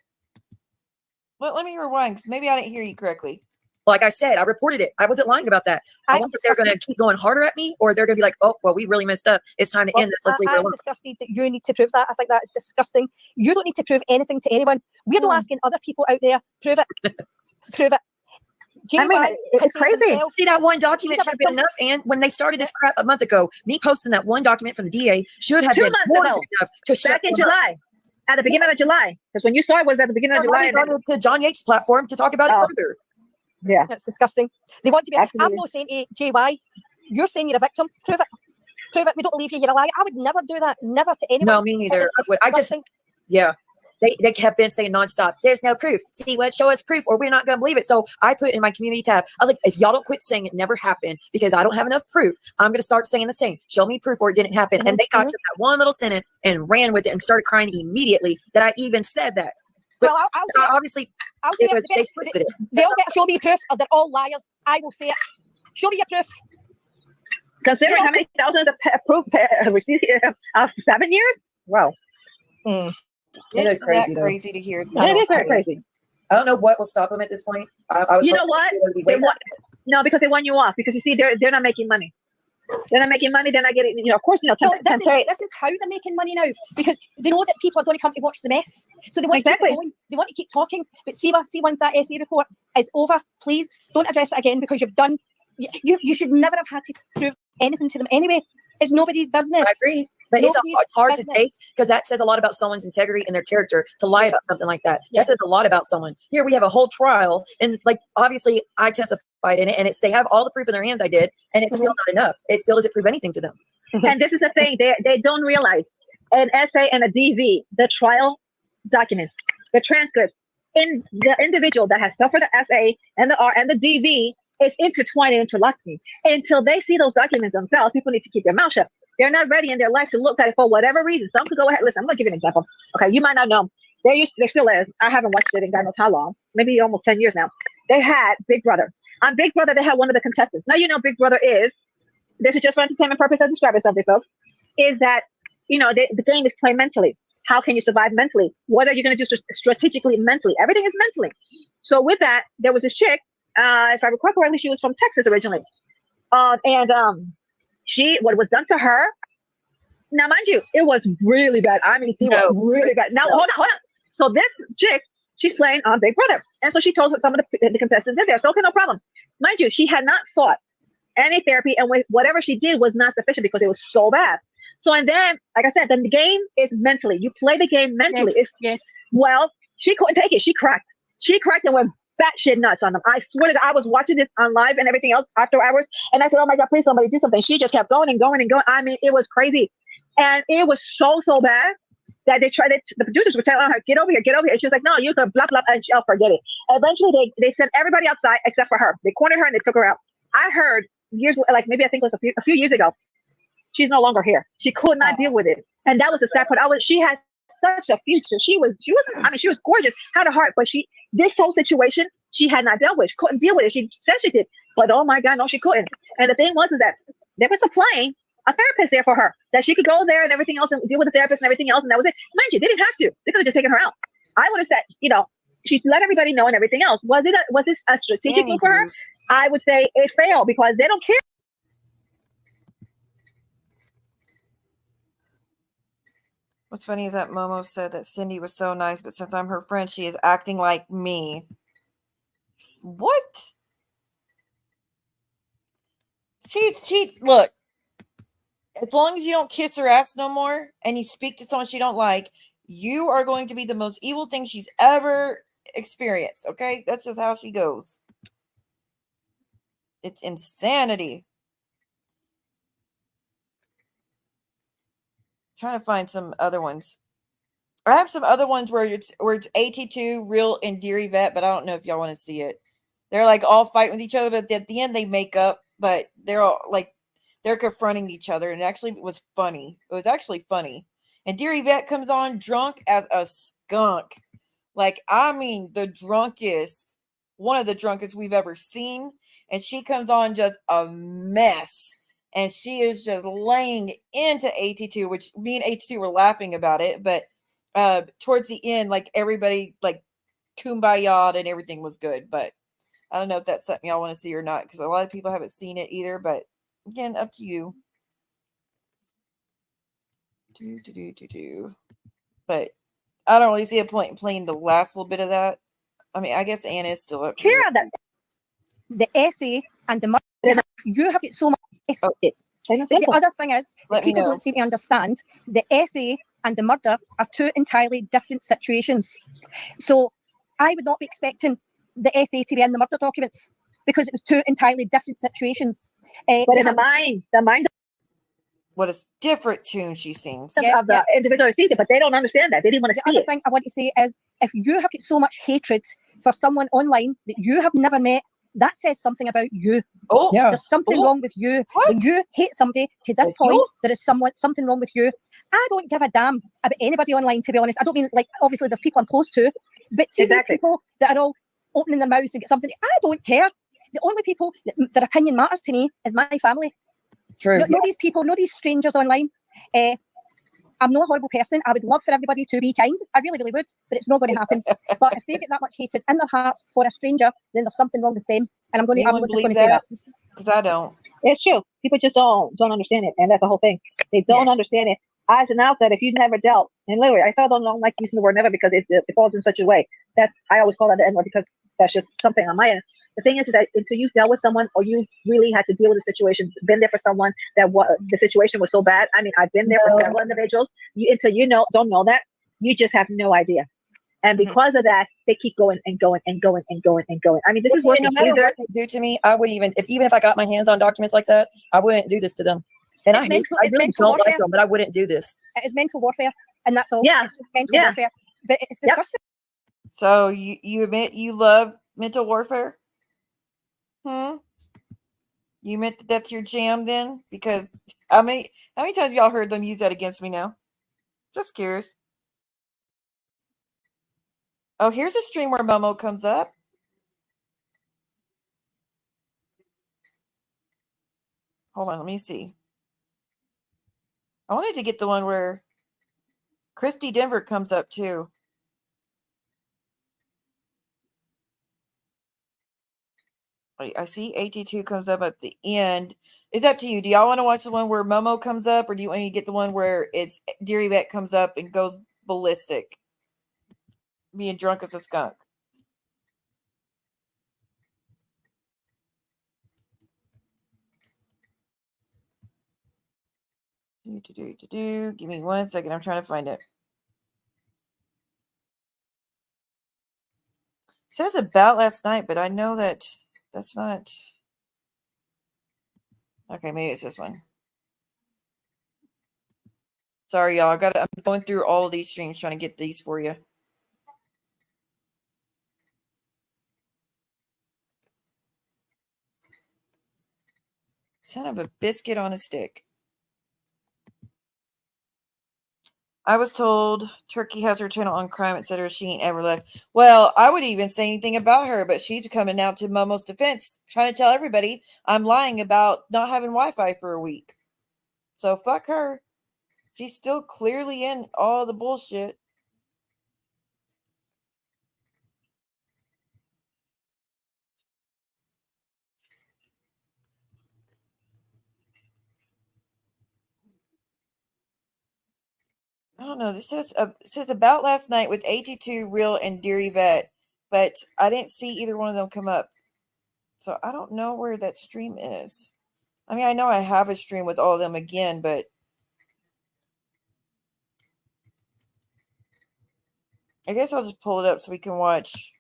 Well, let me rewind, because maybe I didn't hear you correctly. Like I said, I reported it. I wasn't lying about that. I wonder if they're going to keep going harder at me, or they're going to be like, oh, well, we really messed up. It's time to end this. Let's leave it alone. I'm disgusted that you need to prove that. I think that is disgusting. You don't need to prove anything to anyone. We're not asking other people out there, prove it. Prove it. I mean, it's crazy. See, that one document should have been enough. And when they started this crap a month ago, me posting that one document from the DA should have been more than enough to back in July. At the beginning of July, because when you saw it was at the beginning of July. To John Yates' platform to talk about it further. Yeah, that's disgusting. They want to be. Absolutely. I'm not saying to JY, you're saying you're a victim. Prove it. Prove it. We don't believe you're a liar. I would never do that. Never to anyone. No, me neither. They kept been saying nonstop, there's no proof. See what? Show us proof or we're not going to believe it. So I put in my community tab, I was like, if y'all don't quit saying it never happened because I don't have enough proof, I'm going to start saying the same. Show me proof or it didn't happen. And they got just that one little sentence and ran with it and started crying immediately that I even said that. But well, I'll say they twisted it. They'll get show me proof or they're all liars. I will say it. Show me your proof. Considering how many thousands of proof received of 7 years? Wow. It's crazy to hear. It is very crazy. I don't know what will stop them at this point. You know what? No, because they want you off. Because you see, they're not making money. They're not making money. They're not getting. Of course, this is how they're making money now because they know that people are going to come to watch the mess. So they want to keep going. They want to keep talking. But see once that SA report is over, please don't address it again because you've done. You should never have had to prove anything to them anyway. It's nobody's business. I agree. But it's hard to take because that says a lot about someone's integrity and their character to lie about something like that. That says a lot about someone. Here we have a whole trial and obviously I testified in it and they have all the proof in their hands I did and it's still not enough. It still doesn't prove anything to them. And this is the thing. They don't realize an SA and a DV, the trial documents, the transcripts in the individual that has suffered the SA and the R and the DV is intertwined and interlocking. Until they see those documents themselves, people need to keep their mouth shut. They're not ready in their life to look at it for whatever reason. Some could go ahead. Listen, I'm going to give you an example. Okay, you might not know. There still is. I haven't watched it in God knows how long. Maybe almost 10 years now. They had Big Brother. On Big Brother, they had one of the contestants. Now, Big Brother is, this is just for entertainment purpose, I describe it something, folks, is that, the game is played mentally. How can you survive mentally? What are you going to do strategically mentally? Everything is mentally. So with that, there was this chick, if I recall correctly, she was from Texas originally. What was done to her, now mind you, it was really bad. I mean, really bad. Now, hold on. So this chick, she's playing on Big Brother. And so she told some of the contestants in there. So, okay, no problem. Mind you, she had not sought any therapy. And whatever she did was not sufficient because it was so bad. So, and then, like I said, then the game is mentally. You play the game mentally. Yes. Well, she couldn't take it. She cracked. And went batshit nuts on them. I swear to God, I was watching this on live and everything else after hours, and I said, "Oh my God, please somebody do something." She just kept going and going and going. I mean, it was crazy, and it was so bad that they tried it. The producers were telling her, "Get over here, get over here." And she was like, "No, you can blah blah," and she'll forget it. Eventually, they sent everybody outside except for her. They cornered her and they took her out. I heard years, like maybe I think it was a few years ago, she's no longer here. She could not deal with it, and that was the sad part. She had such a future. She wasn't. I mean, she was gorgeous, had a heart, but this whole situation she had not dealt with. She couldn't deal with it. She said she did, but oh my God, no, she couldn't. And the thing was that there was a therapist there for her that she could go there and everything else and deal with the therapist and everything else, and that was it. Mind you, they didn't have to. They could have just taken her out. I would have said, she let everybody know and everything else. Was this a strategic move for her? I would say it failed because they don't care. What's funny is that Momo said that Cindy was so nice, but since I'm her friend, she is acting like me. What? Look, as long as you don't kiss her ass no more and you speak to someone she don't like, you are going to be the most evil thing she's ever experienced. Okay? That's just how she goes. It's insanity. Trying to find some other ones. I have some other ones where it's AT2, Real, and Deary Vet, but I don't know if y'all want to see it. They're like all fighting with each other, but at the end they make up, but they're all like they're confronting each other, and actually it was funny. It was actually funny. And Deary Vet comes on drunk as a skunk. Like, I mean, the drunkest, one of the drunkest we've ever seen. And she comes on just a mess. And she is just laying into AT2, which me and AT2 were laughing about it. But towards the end, like everybody like kumbaya'd and everything was good. But I don't know if that's something y'all want to see or not, because a lot of people haven't seen it either. But again, up to you. But I don't really see a point in playing the last little bit of that. I mean, I guess Anna is still up here. The essay and the murder, you have got so much. Oh, the other thing is, Let me people know. don't seem to understand the essay and the murder are two entirely different situations. So I would not be expecting the essay to be in the murder documents because it was two entirely different situations. But in the mind what a different tune she sings. of the individual received it, but they don't understand that. They didn't want to see it. The other thing I want to say is, if you have got so much hatred for someone online that you have never met, that says something about you. Oh, yeah. There's something wrong with you. What? When you hate somebody to this point, there is something wrong with you. I don't give a damn about anybody online, to be honest. I don't mean, like, obviously there's people I'm close to, but see these people that are all opening their mouths to get something. I don't care. The only people that their opinion matters to me is my family. True. Know these people, know these strangers online. I'm not a horrible person. I would love for everybody to be kind. I really, really would, but it's not going to happen. But if they get that much hatred in their hearts for a stranger, then there's something wrong with them. And I'm just going to say that. Because I don't. It's true. People just don't understand it, and that's the whole thing. They don't understand it. As an outsider, if you've never dealt, and literally, I still don't like using the word never because it falls in such a way. I always call that the N-word because that's just something on my end. The thing is that until you've dealt with someone or you really had to deal with a situation, been there for someone that the situation was so bad. I mean, I've been there for several individuals. Until you don't know that, you just have no idea. And because of that, they keep going and going and going and going and going. I mean, this is what no matter what they do to me. I wouldn't even if I got my hands on documents like that, I wouldn't do this to them. And I really don't like them, but I wouldn't do this. It is mental warfare, and that's all. Yeah, it's just mental warfare. But it's disgusting. So you admit you love mental warfare? You admit that's your jam then? Because how many times have y'all heard them use that against me now? Just curious. Oh, here's a stream where Momo comes up. Hold on, let me see. I wanted to get the one where Christy Denver comes up too. I see AT2 comes up at the end. It's up to you. Do y'all want to watch the one where Momo comes up, or do you want to get the one where it's Deary Vet comes up and goes ballistic, being drunk as a skunk? Give me 1 second. I'm trying to find it. says about last night, but I know that's not. Okay, maybe it's this one. Sorry, y'all. I'm going through all of these streams trying to get these for you. Son of a biscuit on a stick. I was told Turkey has her channel on crime, etc. She ain't ever left. Well, I wouldn't even say anything about her, but she's coming out to Momo's defense, trying to tell everybody I'm lying about not having Wi-Fi for a week. So fuck her. She's still clearly in all the bullshit. I don't know. This says about last night with AT2, Real, and Deary Vet, but I didn't see either one of them come up. So I don't know where that stream is. I mean, I know I have a stream with all of them again, but I guess I'll just pull it up so we can watch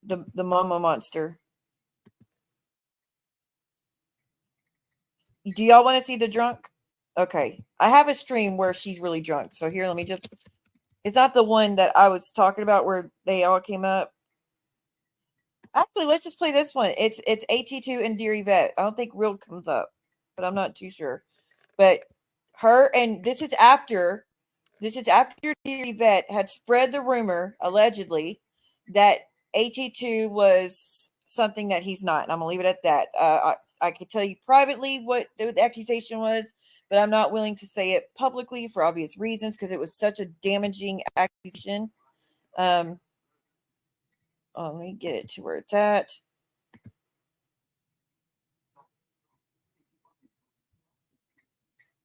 the Momo monster. Do y'all want to see the drunk? Okay. I have a stream where she's really drunk. So here, let me just... It's not the one that I was talking about where they all came up. Actually, let's just play this one. It's AT2 and Deary Vet. I don't think Real comes up, but I'm not too sure. But her, and this is after Deary Vet had spread the rumor, allegedly, that AT2 was something that he's not. And I'm going to leave it at that. I could tell you privately what the accusation was, but I'm not willing to say it publicly for obvious reasons because it was such a damaging accusation. Let me get it to where it's at.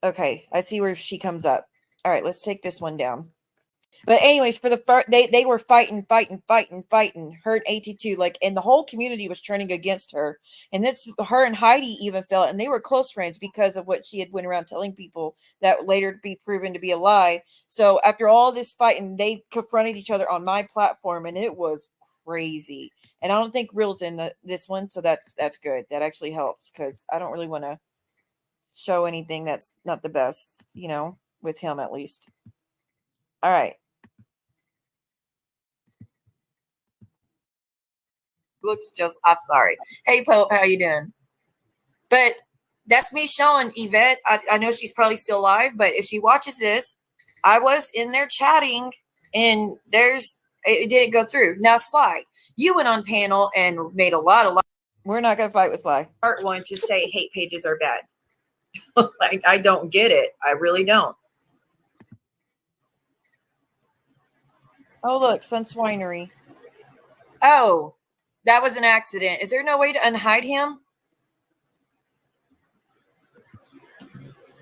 Okay, I see where she comes up. All right, let's take this one down. But anyways, for the first, they were fighting. Her and AT2, like, and the whole community was turning against her. And this, her and Heidi even felt, and they were close friends because of what she had went around telling people that later be proven to be a lie. So after all this fighting, they confronted each other on my platform, and it was crazy. And I don't think Real's in this one, so that's good. That actually helps because I don't really want to show anything that's not the best, with him at least. All right. Looks just, I'm sorry. Hey, Pope, how you doing? But that's me showing Yvette. I know she's probably still alive, but if she watches this, I was in there chatting, and it didn't go through. Now, Sly, you went on panel and made a lot of. We're not going to fight with Sly. Part one to say hate pages are bad. I don't get it. I really don't. Oh, look, Sun's Winery. Oh, that was an accident. Is there no way to unhide him?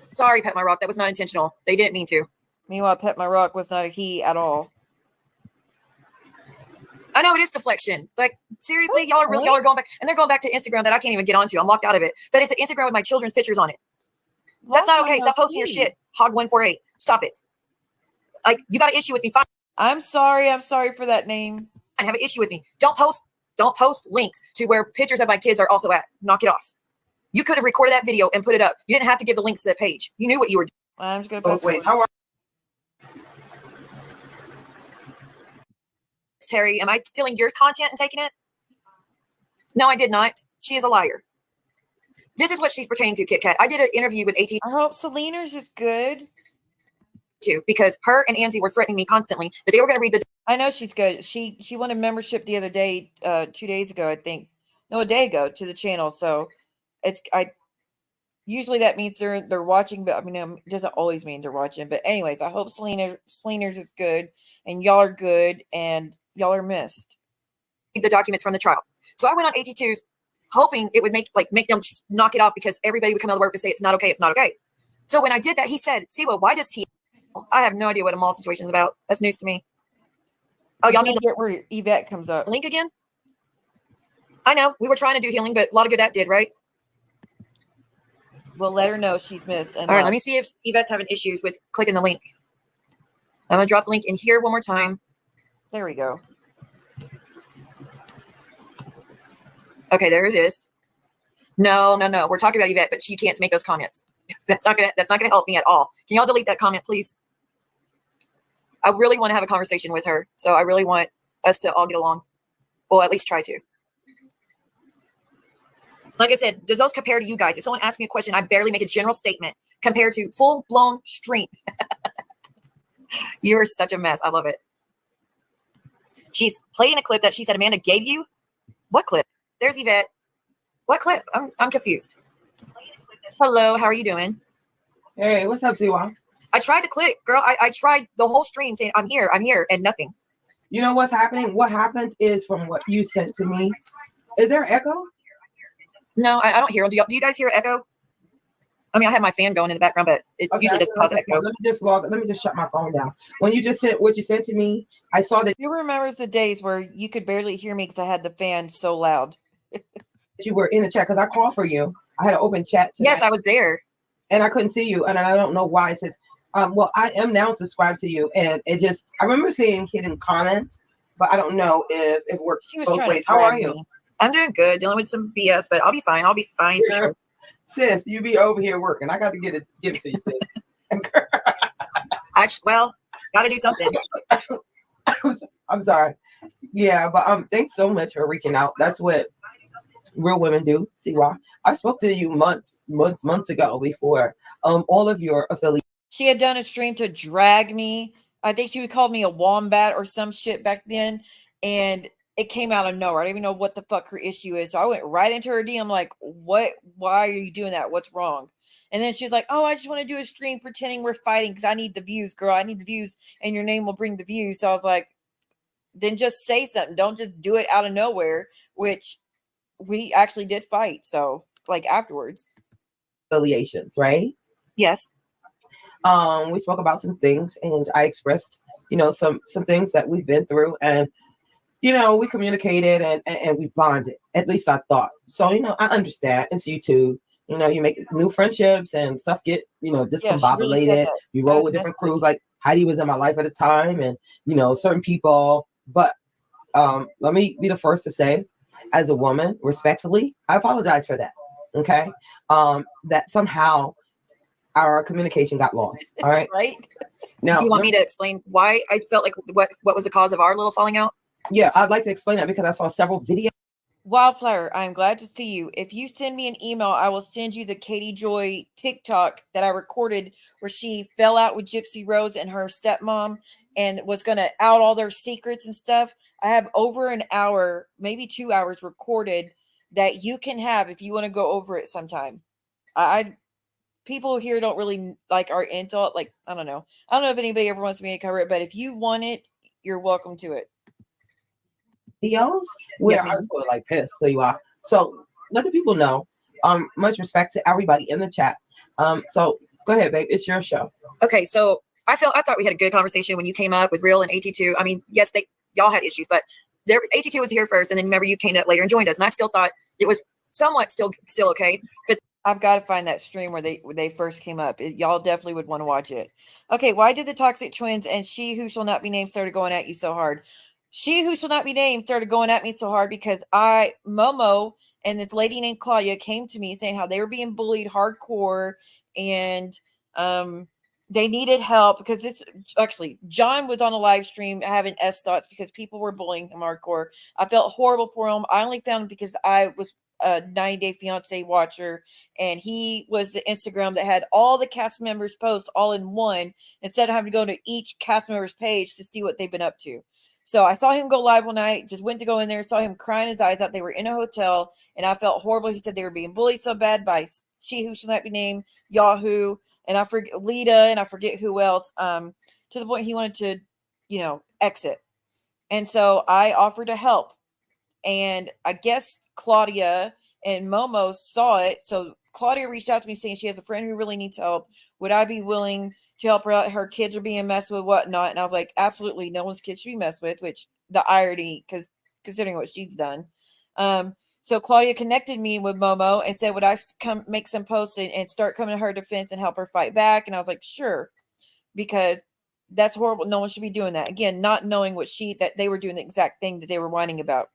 Sorry, Pet My Rock. That was not intentional. They didn't mean to. Meanwhile, Pet My Rock was not a he at all. I know it is deflection. Like, seriously, y'all are going back, and they're going back to Instagram that I can't even get onto. I'm locked out of it. But it's an Instagram with my children's pictures on it. That's not okay. Stop posting your shit. Hog148. Stop it. Like, you got an issue with me. Fine. I'm sorry for that name. I have an issue with me. Don't post links to where pictures of my kids are also at. Knock it off. You could have recorded that video and put it up. You didn't have to give the links to that page. You knew what you were doing. I'm just going to post ways. How are Terry, am I stealing your content and taking it? No, I did not. She is a liar. This is what she's pertaining to, Kit Kat. I did an interview with AT. I hope Selena's is good. Too, because her and Angie were threatening me constantly that they were going to read the. I know she's good. She wanted membership the other day, 2 days ago, I think. No, a day ago to the channel. So usually that means they're watching, but I mean, it doesn't always mean they're watching. But anyways, I hope Selena's is good and y'all are good and y'all are missed. The documents from the trial. So I went on AT2's hoping it would make them just knock it off because everybody would come out of work and say it's not okay, it's not okay. So when I did that, he said, Siwa, why does I have no idea what a mall situation is about. That's news to me. Oh, y'all need to get where Yvette comes up. Link again? I know. We were trying to do healing, but a lot of good that did, right? We'll let her know she's missed. All right, let me see if Yvette's having issues with clicking the link. I'm going to drop the link in here one more time. There we go. Okay, there it is. No. We're talking about Yvette, but she can't make those comments. That's not gonna help me at all. Can y'all delete that comment, please? I really want to have a conversation with her. So I really want us to all get along. Well, at least try to. Like I said, does those compare to you guys? If someone asks me a question, I barely make a general statement compared to full-blown stream. You're such a mess. I love it. She's playing a clip that she said Amanda gave you. What clip? There's Yvette. What clip? I'm confused. Hello, how are you doing? Hey, what's up, Siwa? I tried to click, girl. I tried the whole stream saying I'm here, and nothing. You know what's happening? What happened is from what you sent to me. Is there echo? No, I don't hear. Do you guys hear echo? I mean, I have my fan going in the background, but it usually doesn't cause echo. Let me just shut my phone down. When you just sent what you sent to me, I saw that you remember the days where you could barely hear me because I had the fan so loud. you were in the chat because I called for you. I had an open chat tonight. Yes, I was there. And I couldn't see you. And I don't know why it says, well, I am now subscribed to you. And it just, I remember seeing hidden comments, but I don't know if it works both ways. How are you? I'm doing good, dealing with some BS, but I'll be fine. I'll be fine for sure. Sis, you be over here working. I got to give it to you. Well, got to do something. I'm sorry. Yeah, but thanks so much for reaching out. That's what real women do. See why? I spoke to you months ago before all of your affiliates. She had done a stream to drag me. I think she would call me a wombat or some shit back then, and it came out of nowhere. I don't even know what the fuck her issue is. So I went right into her DM like, what? Why are you doing that? What's wrong? And then she's like, oh, I just want to do a stream pretending we're fighting because I need the views, girl. I need the views, and your name will bring the views. So I was like, then just say something. Don't just do it out of nowhere, which we actually did fight. So like afterwards. Affiliations, right? Yes. We spoke about some things and I expressed, some things that we've been through and, we communicated and we bonded. At least I thought. So, I understand. It's you too. You make new friendships and stuff get, discombobulated. Really you roll with different crews. Like Heidi was in my life at the time and, certain people. But let me be the first to say, as a woman, respectfully, I apologize for that. Okay. That somehow our communication got lost. All right. Right. Now, do you want me to explain why I felt like what was the cause of our little falling out? Yeah, I'd like to explain that because I saw several videos. Wildflower, I'm glad to see you. If you send me an email, I will send you the Katie Joy TikTok that I recorded where she fell out with Gypsy Rose and her stepmom and was going to out all their secrets and stuff. I have over an hour, maybe 2 hours recorded that you can have if you want to go over it sometime. People here don't really like our into it. Like, I don't know if anybody ever wants me to cover it, but if you want it, you're welcome to it. Videos where I was sort of like pissed. So you are. So let the people know. Much respect to everybody in the chat. So go ahead, babe. It's your show. Okay, so I thought we had a good conversation when you came up with Real and AT2. I mean, yes, y'all had issues, but AT2 was here first, and then remember you came up later and joined us, and I still thought it was somewhat still okay. But I've got to find that stream where they first came up. Y'all definitely would want to watch it. Okay, why did the Toxic Twins and She Who Shall Not Be Named started going at you so hard? She Who Shall Not Be Named started going at me so hard because Momo and this lady named Claudia came to me saying how they were being bullied hardcore and they needed help because it's actually John was on a live stream having S thoughts because people were bullying him hardcore. I felt horrible for him. I only found him because I was a 90 Day Fiance watcher and he was the Instagram that had all the cast members post all in one instead of having to go to each cast member's page to see what they've been up to. So I saw him go live one night, just went to go in there, saw him crying his eyes out. They were in a hotel and I felt horrible. He said they were being bullied so bad by She Who Shall Not Be Named, Yahoo, and I forget Lita, and I forget who else, to the point he wanted to, exit. And so I offered to help. And I guess Claudia and Momo saw it. So Claudia reached out to me saying she has a friend who really needs help. Would I be willing to help her out? Her kids are being messed with, whatnot. And I was like, absolutely, no one's kids should be messed with, which the irony, because considering what she's done. So Claudia connected me with Momo and said, would I come make some posts and start coming to her defense and help her fight back? And I was like, sure, because that's horrible. No one should be doing that. Again, not knowing that they were doing the exact thing that they were whining about.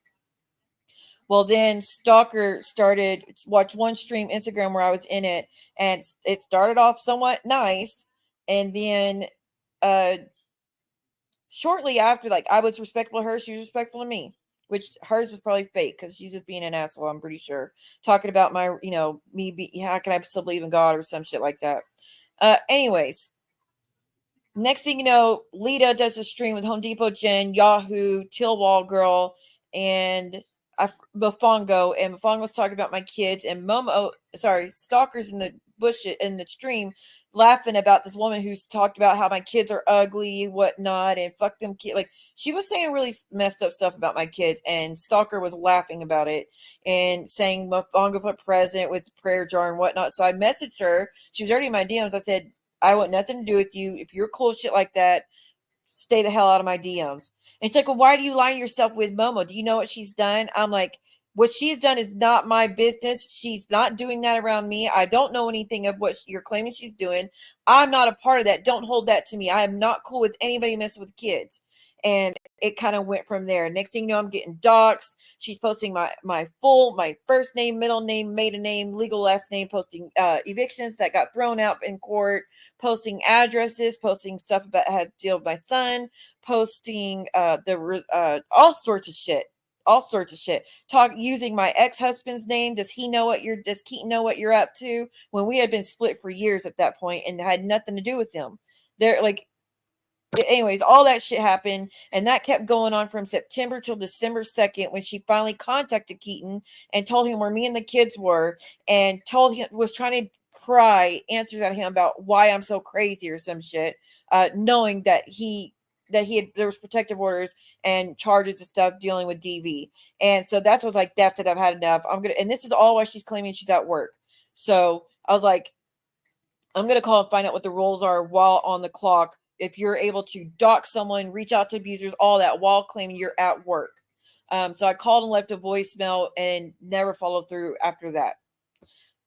Well, then Stalker started watch one stream Instagram where I was in it, and it started off somewhat nice, and then shortly after, like, I was respectful to her, she was respectful to me, which hers was probably fake because she's just being an asshole, I'm pretty sure. Talking about my, how can I still believe in God or some shit like that. Anyways, next thing you know, Lita does a stream with Home Depot Jen, Yahoo, Tillwall Girl, and Mofongo. And Mofongo's talking about my kids, and Stalker's in the bush in the stream laughing about this woman who's talked about how my kids are ugly, whatnot, and fuck them kids. Like, she was saying really messed up stuff about my kids, and Stalker was laughing about it and saying Mofongo for president with the prayer jar and whatnot. So I messaged her. She was already in my DMs. I said, I want nothing to do with you. If you're cool with shit like that, stay the hell out of my DMs. And she's like, well, why do you line yourself with Momo? Do you know what she's done? I'm like, what she's done is not my business. She's not doing that around me. I don't know anything of what you're claiming she's doing. I'm not a part of that. Don't hold that to me. I am not cool with anybody messing with kids. And it kind of went from there. Next thing you know, I'm getting doxxed. She's posting my first name, middle name, maiden name, legal last name, posting evictions that got thrown out in court, posting addresses, posting stuff about how to deal with my son, posting all sorts of shit. All sorts of shit. Using my ex-husband's name. Does Keaton know what you're up to? When we had been split for years at that point and had nothing to do with him. Anyways, all that shit happened, and that kept going on from September till December 2nd, when she finally contacted Keaton and told him where me and the kids were, and was trying to pry answers out of him about why I'm so crazy or some shit, knowing that there was protective orders and charges and stuff dealing with DV. And so that's what I was like, that's it, I've had enough. And this is all why she's claiming she's at work. So I was like, I'm going to call and find out what the rules are while on the clock. If you're able to dox someone, reach out to abusers, all that, while claiming you're at work. So I called and left a voicemail and never followed through after that.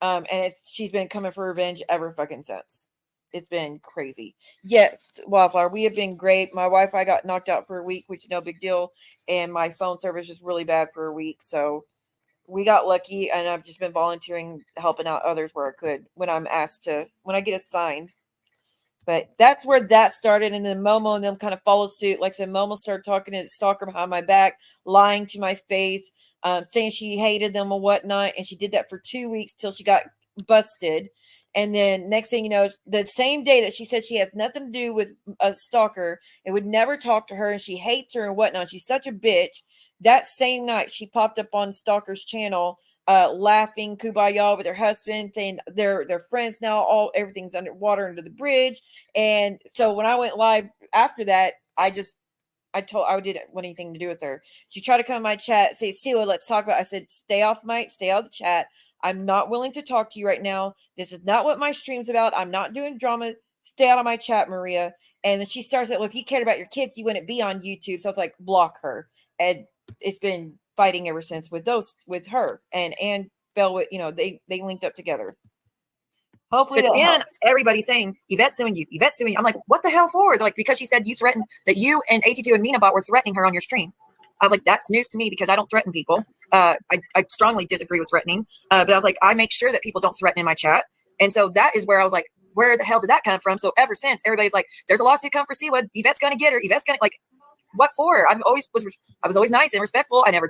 And she's been coming for revenge ever fucking since. It's been crazy. Yet, Wildflower, we have been great. My Wi-Fi got knocked out for a week, which is no big deal. And my phone service is really bad for a week. So we got lucky, and I've just been volunteering, helping out others where I could when I get assigned. But that's where that started. And then Momo and them kind of followed suit. Like I said, Momo started talking to Stalker behind my back, lying to my face, saying she hated them or whatnot. And she did that for 2 weeks till she got busted. And then next thing you know, the same day that she said she has nothing to do with a Stalker and would never talk to her, and she hates her and whatnot, she's such a bitch. That same night, she popped up on Stalker's channel, laughing kumbaya with her husband, saying they're friends now. Everything's underwater under the bridge. And so when I went live after that, I didn't want anything to do with her. She tried to come in my chat, say, Sila, let's talk about it. I said, stay off the chat. I'm not willing to talk to you right now. This is not what my stream's about. I'm not doing drama. Stay out of my chat, Maria. And then she starts at, well, if you cared about your kids, you wouldn't be on YouTube. So it's like, block her. And it's been fighting ever since with her and fell with, they linked up together. Hopefully that helps. Everybody's saying Yvette's suing you. I'm like, what the hell for? They're like, because she said you threatened that you and AT2 and Minabot were threatening her on your stream. I was like, that's news to me because I don't threaten people. I strongly disagree with threatening. But I was like, I make sure that people don't threaten in my chat. And so that is where I was like, where the hell did that come from? So ever since, everybody's like, there's a lawsuit come for Siwa. Yvette's going to get her. Yvette's going to, like, what for? I was always nice and respectful. I never.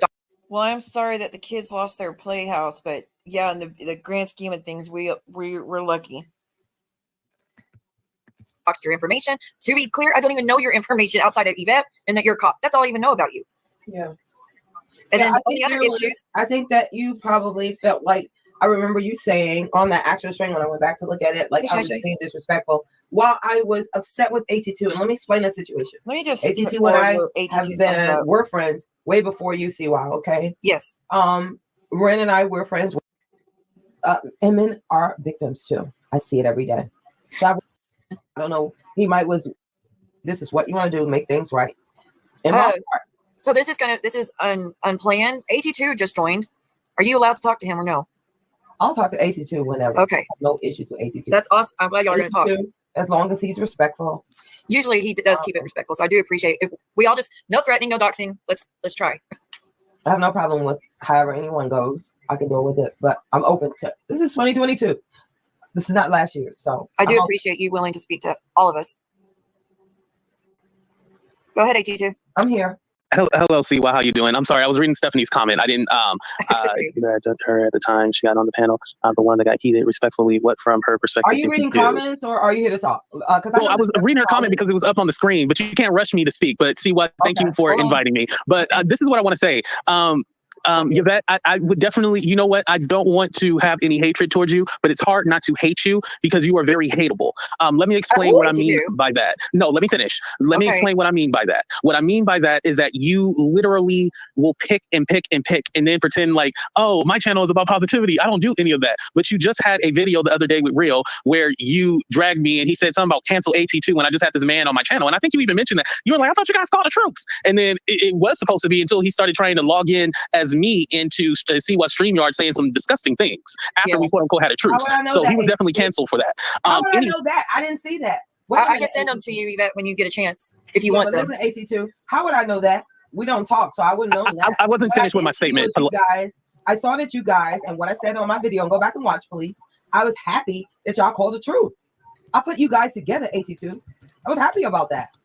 Well, I'm sorry that the kids lost their playhouse, but yeah, in the grand scheme of things, we're lucky. Your information. To be clear, I don't even know your information outside of Yvette and that you're a cop. That's all I even know about you. Yeah. And yeah, then the other issues. I think that you probably felt like, I remember you saying on that actual stream when I went back to look at it, like I was being disrespectful while I was upset with AT2. And let me explain that situation. Let me just AT2 and I were friends way before you see why, okay? Yes. Ren and I were friends. Men are victims too. I see it every day. So I don't know. This is what you want to do, make things right. So this is unplanned. AT2 just joined. Are you allowed to talk to him or no? I'll talk to AT2 whenever. Okay. No issues with AT2. That's awesome. I'm glad y'all are going to talk. As long as he's respectful. Usually he does keep it respectful, so I do appreciate it. If we all just no threatening, no doxing. Let's try. I have no problem with however anyone goes. I can deal with it, but I'm open to. This is 2022. This is not last year, so I do appreciate you willing to speak to all of us. Go ahead, AT2. I'm here. Hello, Siwa. How you doing? I'm sorry, I was reading Stephanie's comment. I didn't judge her at the time she got on the panel. The one that got heated, respectfully. What from her perspective? Are you reading comments or are you here to talk? Because I was reading her comment because it was up on the screen, but you can't rush me to speak. But Siwa, thank you for inviting me. But this is what I want to say. Yvette, I would definitely, you know what? I don't want to have any hatred towards you, but it's hard not to hate you because you are very hateable. Let me explain what I mean by that. No, let me finish. Let me explain what I mean by that. What I mean by that is that you literally will pick and pick and pick and then pretend like, oh, my channel is about positivity. I don't do any of that. But you just had a video the other day with Rio where you dragged me and he said something about cancel AT2 when I just had this man on my channel. And I think you even mentioned that. You were like, I thought you guys called the troops. And then it was supposed to be until he started trying to log in as me into see what StreamYard saying some disgusting things after we quote unquote had a truce. So he was definitely canceled for that. How would I know that? I didn't see that. I can send them to you, Yvette, when you get a chance, if you want them. Listen, AT2, how would I know that? We don't talk, so I wouldn't know that. I wasn't finished with my statement. You guys, I saw that you guys, and what I said on my video, and go back and watch, please. I was happy that y'all called the truth. I put you guys together, AT2. I was happy about that.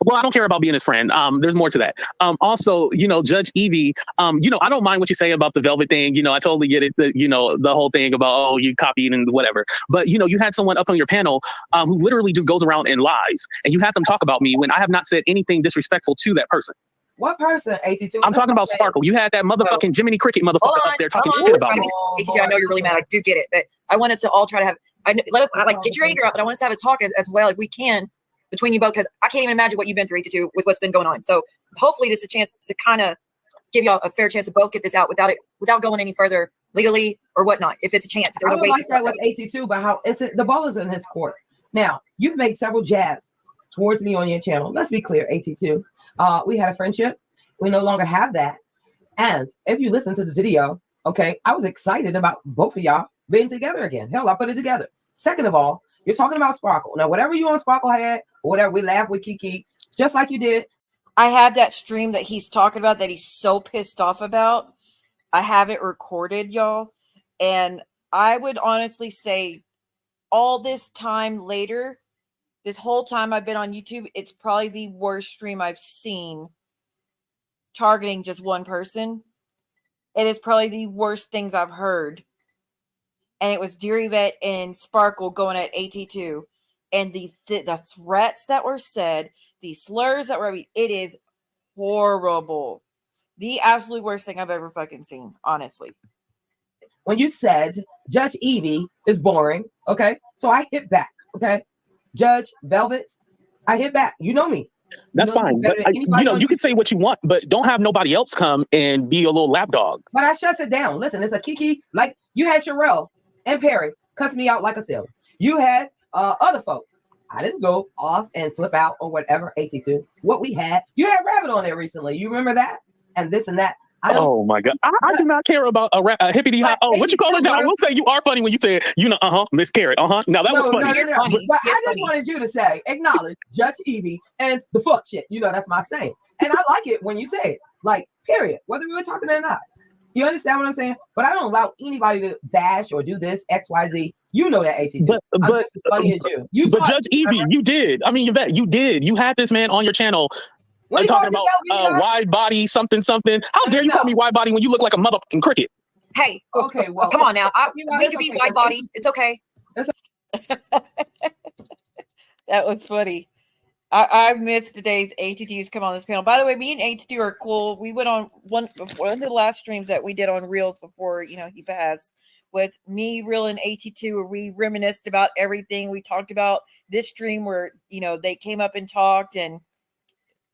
Well, I don't care about being his friend. There's more to that. Also, you know, Judge Evie, you know, I don't mind what you say about the Velvet thing. You know, I totally get it. You know, the whole thing about, oh, you copied and whatever. But, you know, you had someone up on your panel who literally just goes around and lies. And you had them talk about me when I have not said anything disrespectful to that person. What person, AT2? I'm talking about Sparkle. You had that motherfucking Jiminy Cricket motherfucker up there talking shit about me. AT2, I know you're really mad. I do get it. But I want us to all try to have, get your anger out, but I want us to have a talk as well, if we can, between you both, because I can't even imagine what you've been through, AT2, with what's been going on. So hopefully this is a chance to kind of give y'all a fair chance to both get this out without going any further legally or whatnot. If it's a chance, there's a way to start with AT2, but how the ball is in his court. Now, you've made several jabs towards me on your channel. Let's be clear, AT2. We had a friendship. We no longer have that. And if you listen to this video, okay, I was excited about both of y'all being together again. Hell, I put it together. Second of all, you're talking about Sparkle. Now, whatever you on Sparkle had, or whatever, we laughed with Kiki, just like you did. I have that stream that he's talking about that he's so pissed off about. I have it recorded, y'all. And I would honestly say all this time later, this whole time I've been on YouTube, it's probably the worst stream I've seen targeting just one person. It is probably the worst things I've heard. And it was Dear Yvette and Sparkle going at AT2. And the threats that were said, the slurs that were, it is horrible. The absolute worst thing I've ever fucking seen, honestly. When you said Judge Evie is boring, okay? So I hit back, okay? Judge Velvet, I hit back. You know me. That's fine. But you know, you can say what you want, but don't have nobody else come and be a little lapdog. But I shuts it down. Listen, it's a Kiki. Like you had Sherelle and Perry cuss me out like a sailor. You had other folks. I didn't go off and flip out or whatever. AT2. What we had, you had Rabbit on there recently. You remember that? And this and that. Oh my God! I do not care about a hippity hop. Oh, what you call it now? I will say you are funny when you said, you know, Miss Carrot. Now that was funny. No. But I just wanted you to say, acknowledge Judge Evie and the fuck shit. You know, that's my saying, and I like it when you say it. Like, period. Whether we were talking or not. You understand what I'm saying? But I don't allow anybody to bash or do this X, Y, Z. You know that, AT2. But as funny as you. But Judge Evie, you did. I mean, Yvette, you did. You had this man on your channel. What talking about wide body, something. How dare you call me wide body when you look like a motherfucking cricket? Hey, okay, well, come on now. We can be wide body. It's okay. That was funny. I missed the days AT2s come on this panel. By the way, me and AT2 are cool. We went on one of the last streams that we did on Reels before, you know, he passed. Was me, Real, and AT2 where we reminisced about everything. We talked about this stream where, you know, they came up and talked, and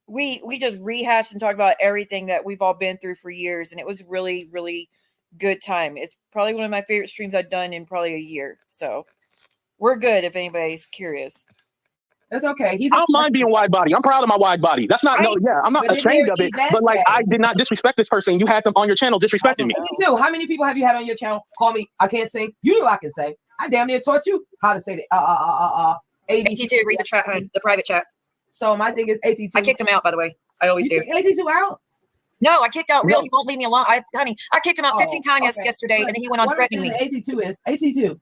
we just rehashed and talked about everything that we've all been through for years, and it was really, really good time. It's probably one of my favorite streams I've done in probably a year. So we're good if anybody's curious. That's okay. I don't mind being wide body. I'm proud of my wide body. That's not I'm not ashamed of it. But like, I did not disrespect this person. You had them on your channel disrespecting me. Me too. How many people have you had on your channel call me? I can't sing. You know I can say. I damn near taught you how to say the AT2, read the chat, the private chat. So my thing is AT2. I kicked him out, by the way. I always do. AT2 out? No, I kicked out Real. No. He won't leave me alone. I kicked him out 15 times yesterday, and then he went on threatening me. AT2 is AT2.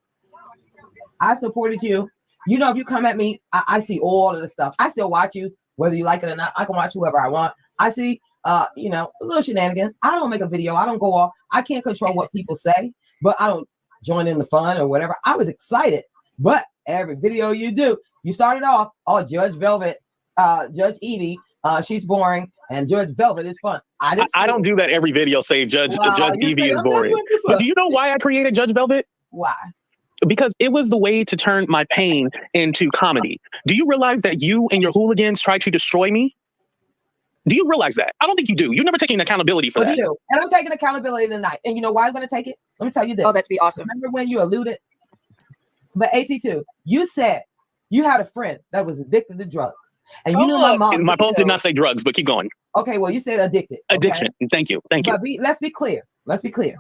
I supported you. You know, if you come at me, I see all of the stuff. I still watch you, whether you like it or not. I can watch whoever I want. I see, you know, little shenanigans. I don't make a video. I don't go off. I can't control what people say, but I don't join in the fun or whatever. I was excited, but every video you do, you started off, oh, Judge Velvet, Judge Evie, she's boring, and Judge Velvet is fun. I don't do that every video. Say Judge Evie is boring. But do you know why I created Judge Velvet? Why? Because it was the way to turn my pain into comedy. Do you realize that you and your hooligans tried to destroy me? Do you realize that? I don't think you do. You're never taking accountability for that. You do. And I'm taking accountability tonight. And you know why I'm going to take it? Let me tell you this. Oh, that'd be awesome. Remember when you alluded? But AT2, you said you had a friend that was addicted to drugs. And you knew my mom. My post did not say drugs, but keep going. Okay, well, you said addicted. Addiction. Okay? Thank you. Thank you. But let's be clear. Let's be clear.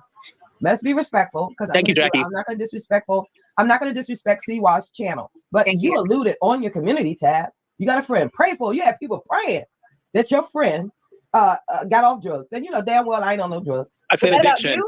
Let's be respectful. Because thank you, Jackie. I'm not going to disrespectful. I'm not going to disrespect CWA's channel. But you alluded on your community tab. You got a friend. Pray for. You have people praying that your friend got off drugs. And you know damn well I ain't on no drugs. I said addiction.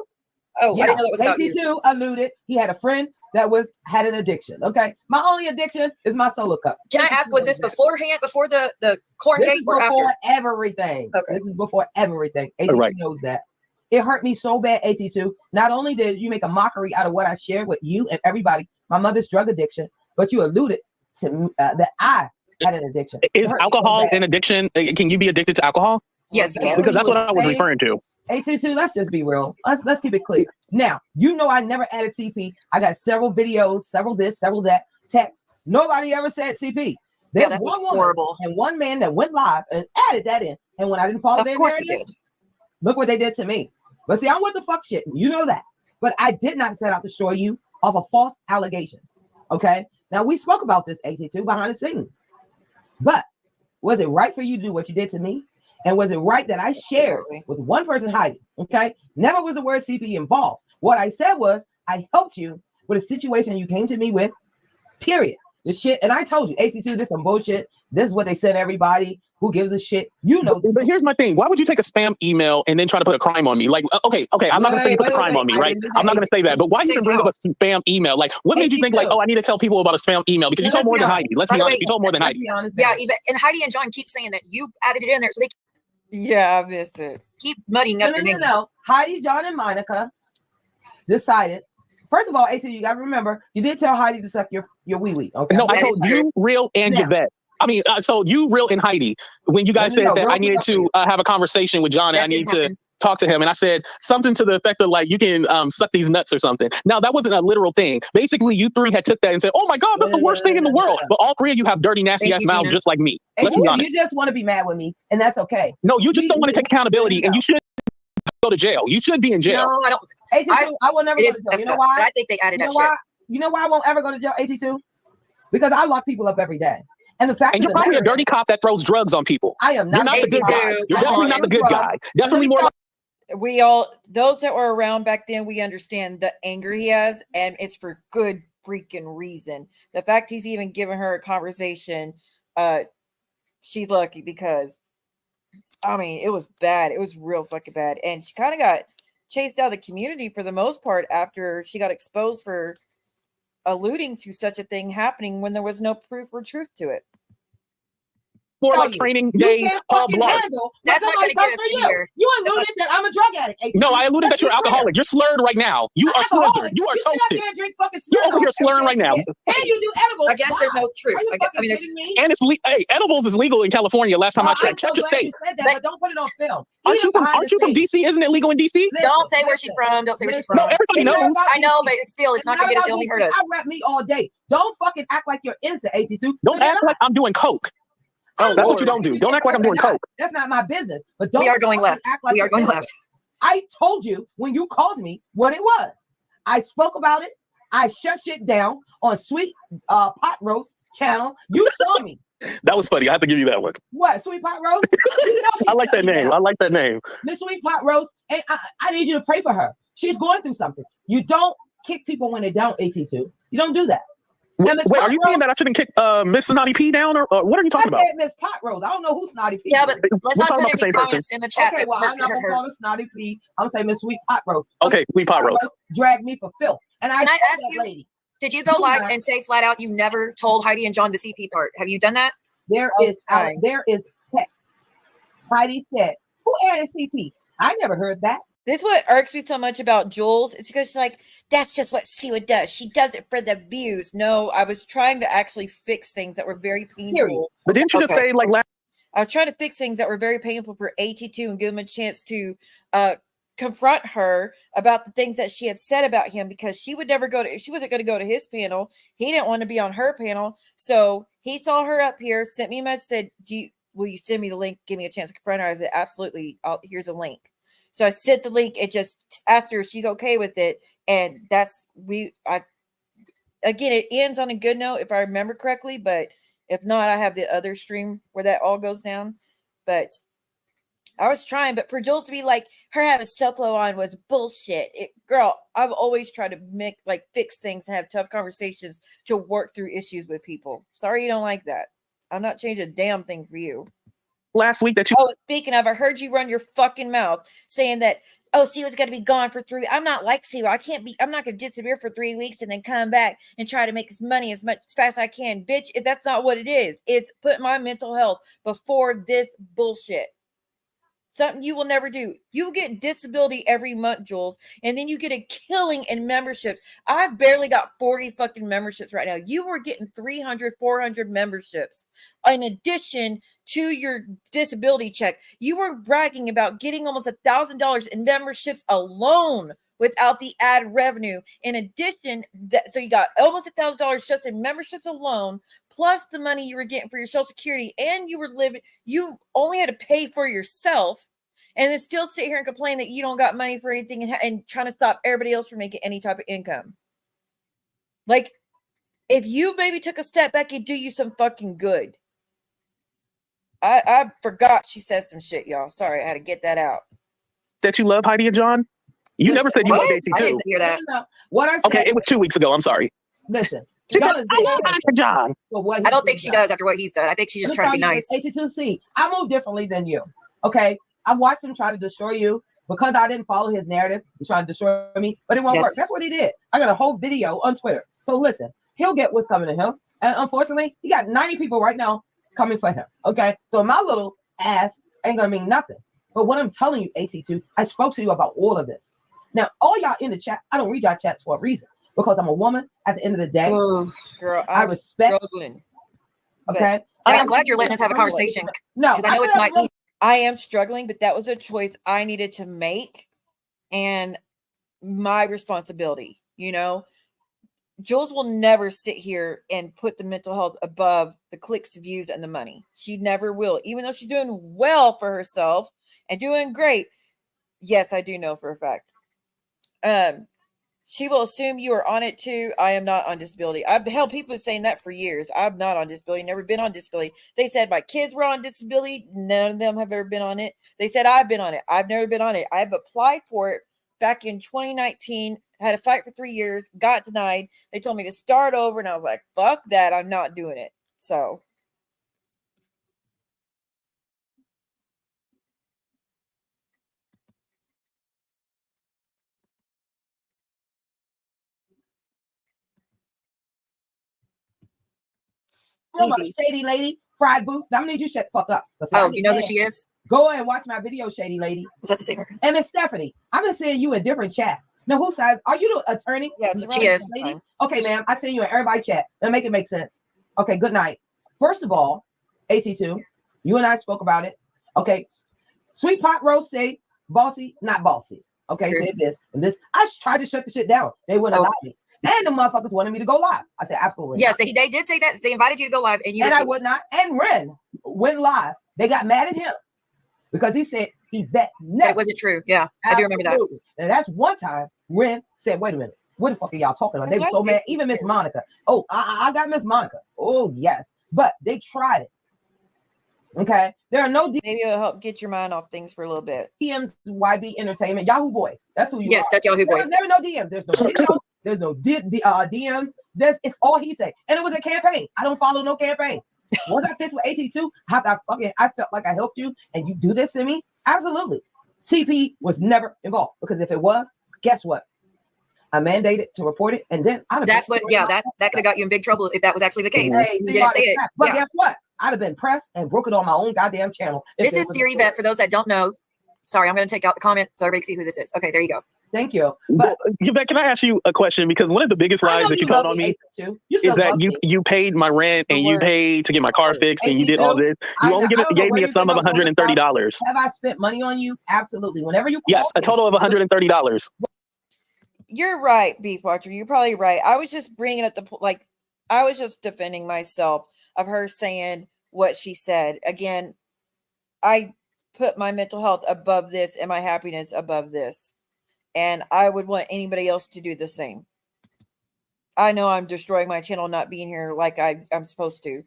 Oh, yeah. I didn't know that was about AT2 you. alluded. He had a friend that had an addiction. Okay. My only addiction is my solo cup. Can I ask, was this beforehand, before the corn This cake, is or before after? everything. Okay. This is before everything. AT2 knows that. It hurt me so bad, AT2. Not only did you make a mockery out of what I shared with you and everybody, my mother's drug addiction, but you alluded to that I had an addiction. Is alcohol an addiction? Can you be addicted to alcohol? Yes, you can. Because that's what I was referring to. AT2, let's just be real. Let's keep it clear. Now, you know I never added CP. I got several videos, several this, several that, text. Nobody ever said CP. There's that was one woman horrible. and one man that went live and added that in. And when I didn't follow Of their course he narrative, did. look what they did to me. But see, I'm with the fuck shit. You know that. But I did not set out to destroy you off of false allegations. Okay? Now, we spoke about this, AT2, behind the scenes. But was it right for you to do what you did to me? And was it right that I shared with one person, Heidi? Okay? Never was the word CP involved. What I said was, I helped you with a situation you came to me with, period. The shit, and I told you, AT2, this is some bullshit. This is what they sent everybody. Who gives a shit? You know. But here's my thing. Why would you take a spam email and then try to put a crime on me? Like, okay, I'm not gonna say you put a crime on me, right? I'm not gonna say that. But why even bring up a spam email? Like, what made you think like, oh, I need to tell people about a spam email? Because you told more than Heidi. Let's be honest. You told more than Heidi. Yeah, even and Heidi and John keep saying that you added it in there, so they I missed it. keep muddying up your name. No. Heidi, John, and Monica decided. First of all, AT, you gotta remember, you did tell Heidi to suck your wee-wee. Okay. No, I told you, Real, and Yvette. I mean, so you, Real, and Heidi, when you guys said that I needed to have a conversation with John and I need to talk to him, and I said something to the effect of like, you can suck these nuts or something. Now, that wasn't a literal thing. Basically, you three had took that and said, oh my God, that's the worst thing in the world. But all three of you have dirty, nasty ass mouths just like me. Let's be honest. You just want to be mad with me, and that's okay. No, you just don't want to take accountability, and you should go to jail. You should be in jail. No, I don't. AT2, I will never go to jail. You know why? I think they added that shit. You know why I won't ever go to jail, AT2? Because I lock people up every day. And the fact and you're probably a dirty cop that throws drugs on people. I am not. You're not the good guy. You're definitely not the good guy. Definitely more like. We all, those that were around back then, we understand the anger he has, and it's for good freaking reason. The fact he's even giving her a conversation, she's lucky because, I mean, it was bad. It was real fucking bad. And she kind of got chased out of the community for the most part after she got exposed for alluding to such a thing happening when there was no proof or truth to it. More like training day blood. That's not going to get us here. You alluded that I'm a drug addict. No, I alluded that you're alcoholic. You're slurred right now. You are slurred. You are toasted. You're over here slurring right now. And you do edibles. I guess there's no truth. I mean, and it's edibles is legal in California. Last time I checked, check your state. But don't put it on film. Aren't you from DC? Isn't it legal in DC? Don't say where she's from. Don't say where she's from. No, everybody knows. I know, but still, it's not going to get us. Only hurt us. I rap me all day. Don't fucking act like you're innocent, AT2. Don't act like I'm doing coke. Oh, that's what you don't do. Don't act like I'm doing coke. That's not my business. But don't. We are going left. Act like we are going left. I told you when you called me what it was. I spoke about it. I shut shit down on Sweet Pot Roast channel. You saw me. That was funny. I have to give you that one. What, Sweet Pot Roast? I like that name. I like that name. Miss Sweet Pot Roast. And I need you to pray for her. She's going through something. You don't kick people when they're down, AT2. You don't do that. Wait, are you saying that I shouldn't kick Miss Snotty P down, or what are you talking I about? said Miss Pot Rose. I don't know who's Snotty P. Yeah, but let's We're not talking put about the any same person. comments in the chat. Okay, that well, I'm not gonna hurt. call her Snotty P. I'm gonna say Miss Sweet Pot Rose. Okay, Sweet Pot Rose. Dragged me for filth, and I Can I told ask that you, lady. did you go live and say flat out you never told Heidi and John the CP part? Have you done that? There is text. Heidi said, "Who added CP?" I never heard that. This is what irks me so much about Jules. It's because she's like, that's just what Siwa does. She does it for the views. No, I was trying to actually fix things that were very painful. But didn't you just say like last? I was trying to fix things that were very painful for AT2 and give him a chance to confront her about the things that she had said about him, because she would never go to, she wasn't going to go to his panel. He didn't want to be on her panel. So he saw her up here, sent me a message, said, will you send me the link? Give me a chance to confront her. I said, absolutely. Here's a link. So I sent the link. It just asked her if she's okay with it. And again, it ends on a good note if I remember correctly, but if not, I have the other stream where that all goes down. But I was trying, but for Jules to be like, her having Self-Flow on was bullshit. Girl, I've always tried to fix things and have tough conversations to work through issues with people. Sorry you don't like that. I'm not changing a damn thing for you. Last week that you. Oh, speaking of, I heard you run your fucking mouth saying that, oh, Siwa's going to be gone for 3 weeks. I'm not like Siwa. I'm not going to disappear for 3 weeks and then come back and try to make this money as fast as I can. Bitch, that's not what it is. It's put my mental health before this bullshit. Something you will never do. You will get disability every month, Jules, and then you get a killing in memberships. I've barely got 40 fucking memberships right now. You were getting 300, 400 memberships. In addition to your disability check, you were bragging about getting almost $1,000 in memberships alone without the ad revenue. In addition, so you got almost $1,000 just in memberships alone, plus the money you were getting for your Social Security, and you only had to pay for yourself, and then still sit here and complain that you don't got money for anything and trying to stop everybody else from making any type of income. Like, if you maybe took a step back, it'd do you some fucking good. I forgot she said some shit, y'all. Sorry, I had to get that out. That you love Heidi and John? You never said you loved AT2. I didn't hear that. What I said. Okay, it was 2 weeks ago. I'm sorry. Listen. She said, I love Heidi and John. I don't think she does after what he's done. I think she's just trying to be nice. AT2C. I move differently than you. Okay? I watched him try to destroy you because I didn't follow his narrative. He's trying to destroy me, but it won't work. That's what he did. I got a whole video on Twitter. So listen, he'll get what's coming to him. And unfortunately, he got 90 people right now coming for him. Okay? So my little ass ain't going to mean nothing. But what I'm telling you, AT2, I spoke to you about all of this. Now, all y'all in the chat, I don't read y'all chats for a reason, because I'm a woman at the end of the day. Oh, girl, I respect. Struggling. Okay. I'm glad you're letting us have a conversation. No, because I know it's not easy. I am struggling, but that was a choice I needed to make and my responsibility. You know, Jules will never sit here and put the mental health above the clicks, views, and the money. She never will, even though she's doing well for herself and doing great. Yes, I do know for a fact. She will assume you are on it too. I am not on disability. I've held people saying that for years. I'm not on disability, never been on disability. They said my kids were on disability. None of them have ever been on it. They said I've been on it. I've never been on it. I've applied for it back in 2019, had a fight for 3 years, got denied. They told me to start over, and I was like, fuck that. I'm not doing it. So. Easy. Shady lady, fried boots. I'm gonna need you to shut the fuck up. Oh, you know who she is? Go and watch my video, shady lady. Was that the same? And Miss Stephanie, I've been seeing you in different chats. Now, who says, are you the attorney? Yeah, she is. Lady? Okay, ma'am, I see you in everybody's chat. Now make it make sense. Okay, good night. First of all, AT2, you and I spoke about it. Okay, Sweet Pot Rose say bossy, not bossy. Okay, say this and this. I tried to shut the shit down. They wouldn't allow me. And the motherfuckers wanted me to go live. I said, absolutely. Yes, they did say that. They invited you to go live. And I would not. And Ren went live. They got mad at him because he said he bet never. It wasn't true. Yeah, absolutely. I do remember that. And that's one time Ren said, wait a minute. What the fuck are y'all talking about? They were so mad. Even Miss Monica. Oh, I got Miss Monica. Oh, yes. But they tried it. Okay. There are no DMs. Maybe it'll help get your mind off things for a little bit. DMs, YB Entertainment, Yahoo Boy. That's who you are. Yes, that's Yahoo Boy. There's never no DMs. There's no video. There's no DMs. It's all he said. And it was a campaign. I don't follow no campaign. Was I pissed with AT2? I felt like I helped you and you do this to me? Absolutely. CP was never involved because if it was, guess what? I mandated to report it, and then that's what. Yeah, that could have got you in big trouble if that was actually the case. Hey, you didn't say it. But guess what? I'd have been pressed and broken on my own goddamn channel. This is Theory Vet. For those that don't know, sorry, I'm going to take out the comment so everybody can see who this is. Okay, there you go. Thank you. But Yvette, can I ask you a question? Because one of the biggest lies that you told on me is that you paid my rent and you paid to get my car fixed and you did all this. You only gave me a sum of $130. Have I spent money on you? Absolutely. Whenever you yes, a total of $130. You're right, Beef Watcher. You're probably right. I was just bringing up I was just defending myself of her saying what she said. Again, I put my mental health above this and my happiness above this. And I would want anybody else to do the same. I know I'm destroying my channel not being here like I'm supposed to.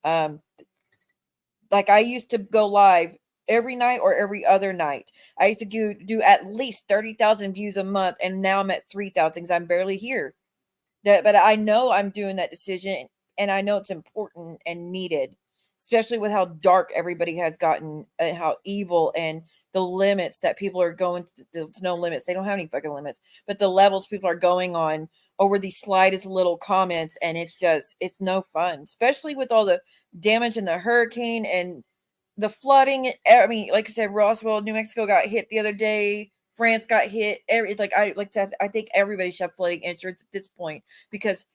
Like I used to go live every night or every other night. I used to do at least 30,000 views a month, and now I'm at 3,000 because I'm barely here. But I know I'm doing that decision, and I know it's important and needed, especially with how dark everybody has gotten and how evil and the limits that people are going to. There's no limits. They don't have any fucking limits, but the levels people are going on over these slightest little comments, and it's no fun, especially with all the damage in the hurricane and the flooding. I mean, like I said, Roswell, New Mexico got hit the other day. France got hit. I think everybody should have flooding insurance at this point because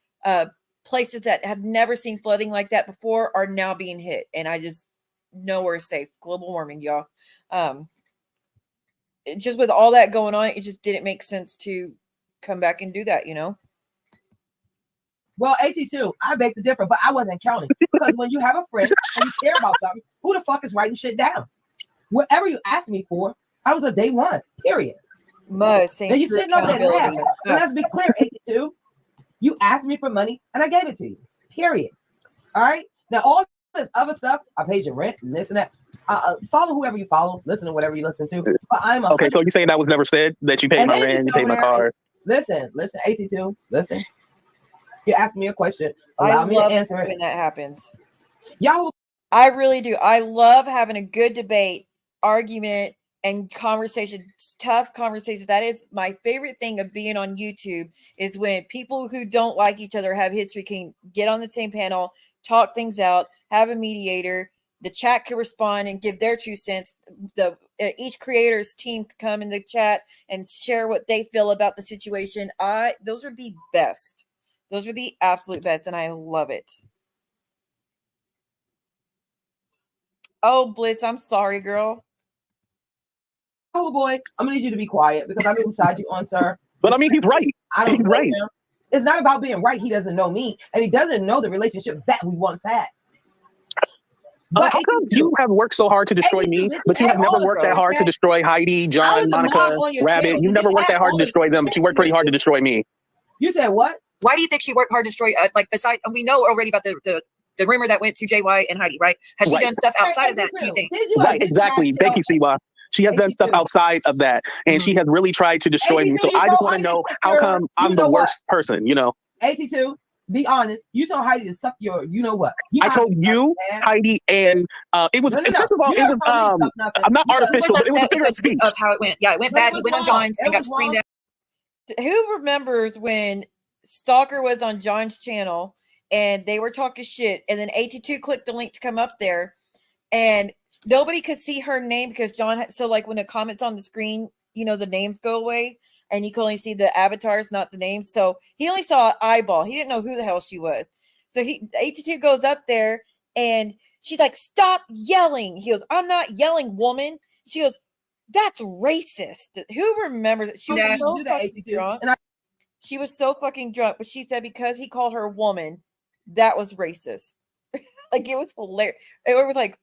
places that have never seen flooding like that before are now being hit, and I just nowhere safe. Global warming, y'all. Just with all that going on, it just didn't make sense to come back and do that, you know. Well, AT2, I beg to differ, but I wasn't counting because when you have a friend and you care about something, who the fuck is writing shit down? Whatever you asked me for, I was a day one, period. And you sitting up there laughing. Let's be clear, AT2. You asked me for money and I gave it to you, period. All right? Now, all this other stuff, I paid your rent and this and that. Follow whoever you follow, listen to whatever you listen to. But I'm okay, so you're saying that was never said, that you paid my rent, you paid my car? Listen, AT2, listen. You ask me a question, allow me to answer it. When that happens. Y'all, I really do. I love having a good debate, argument, and conversation, tough conversations. That is my favorite thing of being on YouTube, is when people who don't like each other, have history, can get on the same panel, talk things out, have a mediator. The chat can respond and give their 2 cents. Each creator's team can come in the chat and share what they feel about the situation. Those are the best. Those are the absolute best, and I love it. Oh, Blitz, I'm sorry, girl. Oh boy, I'm gonna need you to be quiet because I'm inside you on, sir. But I mean, he's right. He's right. Him. It's not about being right. He doesn't know me, and he doesn't know the relationship that we once had. But how come you have worked so hard to destroy me, but you have never worked that hard to destroy Heidi, John, Monica, Rabbit? You never worked that hard to destroy them, but you worked pretty hard to destroy me. You said what? Why do you think she worked hard to destroy? Besides, we know already about the rumor that went to JY and Heidi, right? Has she done stuff outside of that? Do you think? Right, exactly. Thank you, Siwa. She has done stuff outside of that, and she has really tried to destroy me. So I just want to know how come I'm the worst person, you know? AT2, be honest. You told Heidi to suck your, you know what? I told you, Heidi, and it was, first of all, it was, I'm not artificial, but it was a figure of speech. Of how it went. Yeah, it went bad. He went on John's and got screened out. Who remembers when Stalker was on John's channel and they were talking shit, and then AT2 clicked the link to come up there, and nobody could see her name because John had, so like when the comments on the screen, you know, the names go away and you can only see the avatars, not the names. So he only saw an eyeball. He didn't know who the hell she was. So AT2 goes up there and she's like, "Stop yelling." He goes, "I'm not yelling, woman." She goes, "That's racist." Who remembers it? She was so fucking drunk. She was so fucking drunk, but she said because he called her a woman, that was racist. Like, it was hilarious. It was like,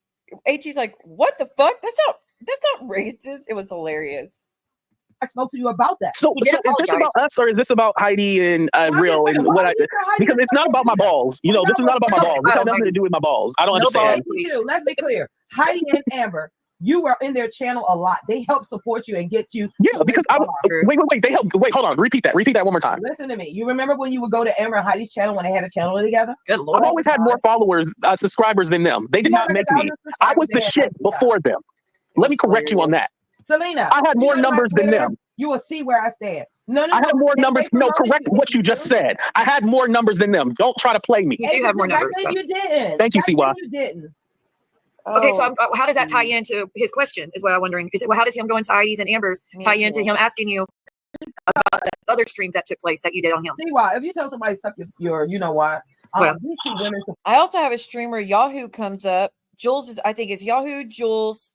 AT's like, "What the fuck? That's not racist." It was hilarious. I spoke to you about that. So is this about us, or is this about Heidi and Real and what I? Because it's not about my balls. You know, this is not about my balls. This has nothing to do with my balls. I don't understand. Let's be clear. Heidi and Amber you were in their channel a lot. They help support you and get you. Yeah, because wait. They help. Wait, hold on. Repeat that one more time. Listen to me. You remember when you would go to Amber and Heidi's channel when they had a channel together? Good Lord. I've always had more followers, subscribers than them. They did not make me. I was the shit before them. Let me correct you on that. Selena, I had more numbers than them. You will see where I stand. No. I had more numbers. No, correct what you just said. I had more numbers than them. Don't try to play me. You do have more numbers. You didn't. Thank you, Siwa. You didn't. Okay, so how does that tie into his question? Is what I'm wondering. How does him going to Heidi's and Amber's tie into him asking you about the other streams that took place that you did on him? See why? If you tell somebody suck your you know why? These two women. I also have a streamer. Yahoo comes up. Jules is. I think it's Yahoo. Jules,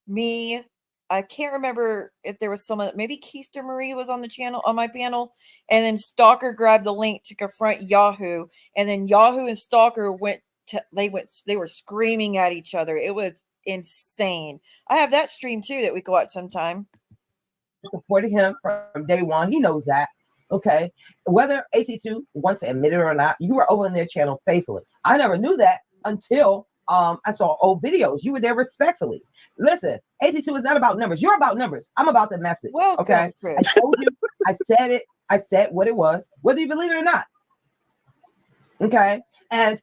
me. I can't remember if there was someone. Maybe Keister Marie was on the channel on my panel, and then Stalker grabbed the link to confront Yahoo, and then Yahoo and Stalker they were screaming at each other. It was insane. I have that stream too that we can watch sometime. Supporting him from day one. He knows that. Okay. Whether AT2 wants to admit it or not, you were over in their channel faithfully. I never knew that until I saw old videos. You were there respectfully. Listen, AT2 is not about numbers. You're about numbers. I'm about the message. Well, okay. Chris. I told you. I said it. I said what it was, whether you believe it or not. Okay. And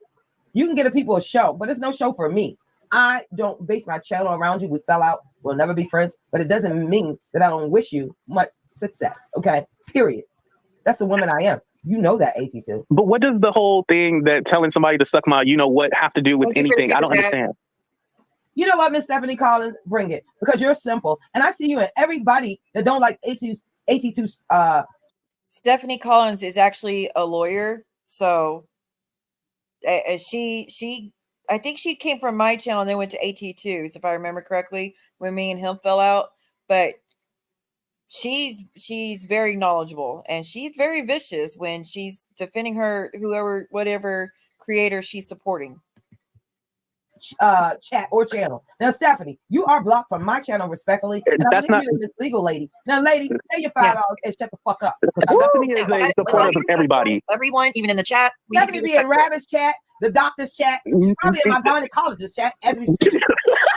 you can get a people a show, but it's no show for me. I don't base my channel around you. We fell out. We'll never be friends. But it doesn't mean that I don't wish you much success. Okay. Period. That's the woman I am. You know that, AT2. But what does the whole thing that telling somebody to suck my, have to do with anything? I don't understand. You know what, Miss Stephanie Collins? Bring it. Because you're simple. And I see you and everybody that don't like AT2's Stephanie Collins is actually a lawyer. So she I think she came from my channel and then went to AT2's, if I remember correctly, when me and him fell out. But she's very knowledgeable and she's very vicious when she's defending her whatever creator she's supporting. Chat or channel. Now, Stephanie, you are blocked from my channel respectfully. And that's not this legal lady. Now, lady, say your $5 and shut the fuck up. Stephanie is a supporter of everybody. Everyone, even in the chat. Stephanie be in Rabbit's chat, the doctor's chat. She's probably in my gynecologist chat as we speak. She's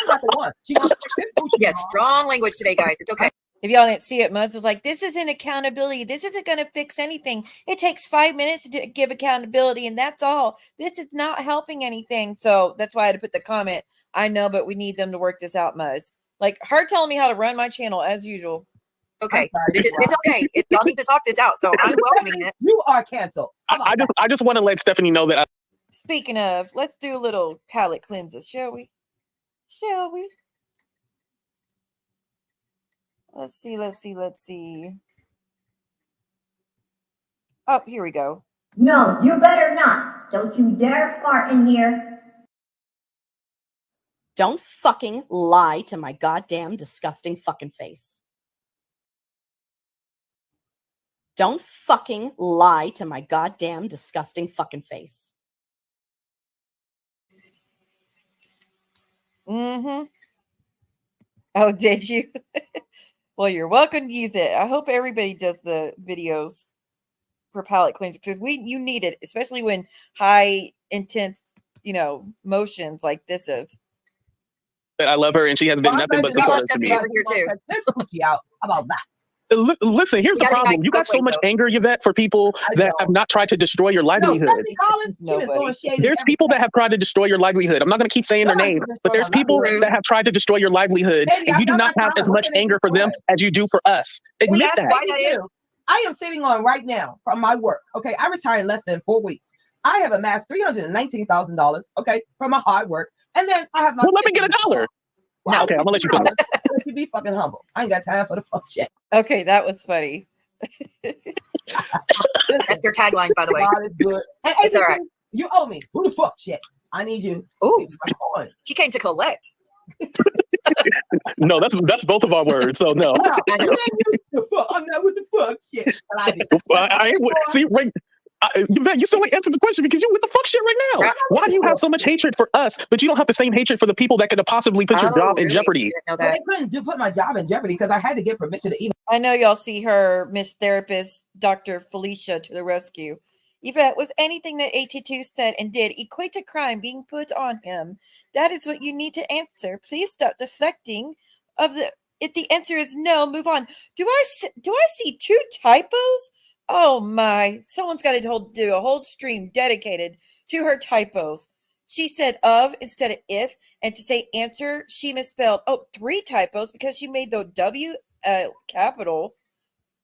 not the one. She wants to yes, strong language today, guys. It's okay. If y'all didn't see it, Muzz was like, this isn't accountability. This isn't going to fix anything. It takes 5 minutes to give accountability, and that's all. This is not helping anything. So that's why I had to put the comment. I know, but we need them to work this out, Muzz. Like, her telling me how to run my channel as usual. Okay. It's okay. Y'all need to talk this out, so I'm welcoming it. You are canceled. I just want to let Stephanie know that. Speaking of, let's do a little palate cleanser, shall we? Shall we? Let's see. Oh, here we go. No, you better not. Don't you dare fart in here. Don't fucking lie to my goddamn disgusting fucking face. Don't fucking lie to my goddamn disgusting fucking face. Mm-hmm. Oh, did you? Well, you're welcome to use it. I hope everybody does the videos for palate cleanser because you need it, especially when high intense, motions like this is. I love her, and she has been nothing but supportive to me. Over here too. Let's put you out. How about that? Listen, here's the problem. You got so much anger, Yvette, for people that have not tried to destroy your livelihood. There's people that have tried to destroy your livelihood. I'm not going to keep saying their name, but there's people that have tried to destroy your livelihood, and you do not have as much anger for them as you do for us. Admit that. I am sitting on right now from my work. Okay, I retired in less than 4 weeks. I have amassed $319,000. Okay, from my hard work, and then I have my. Well, let me get $1. Wow. Okay, I'm gonna let you finish. Let you be fucking humble. I ain't got time for the fuck shit. Okay, that was funny. That's their tagline, by the way. God is good. Hey, it's all right. You owe me. Who the fuck shit? I need you. Ooh, she came to collect. No, that's both of our words. So no. I'm not with the fuck shit. I ain't with. See, right. You still ain't answered the question because you with the fuck shit right now. Why do you have so much hatred for us, but you don't have the same hatred for the people that could possibly put your job in jeopardy? Well, they couldn't put my job in jeopardy because I had to get permission to even. I know y'all see her, Miss Therapist, Dr. Felicia, to the rescue. Yvette, was anything that AT2 said and did equate to crime being put on him? That is what you need to answer. Please stop deflecting. If the answer is no, move on. Do I see 2 typos? Oh my! Someone's got to do a whole stream dedicated to her typos. She said of instead of if, and to say answer, she misspelled. Oh, 3 typos because she made the W capital.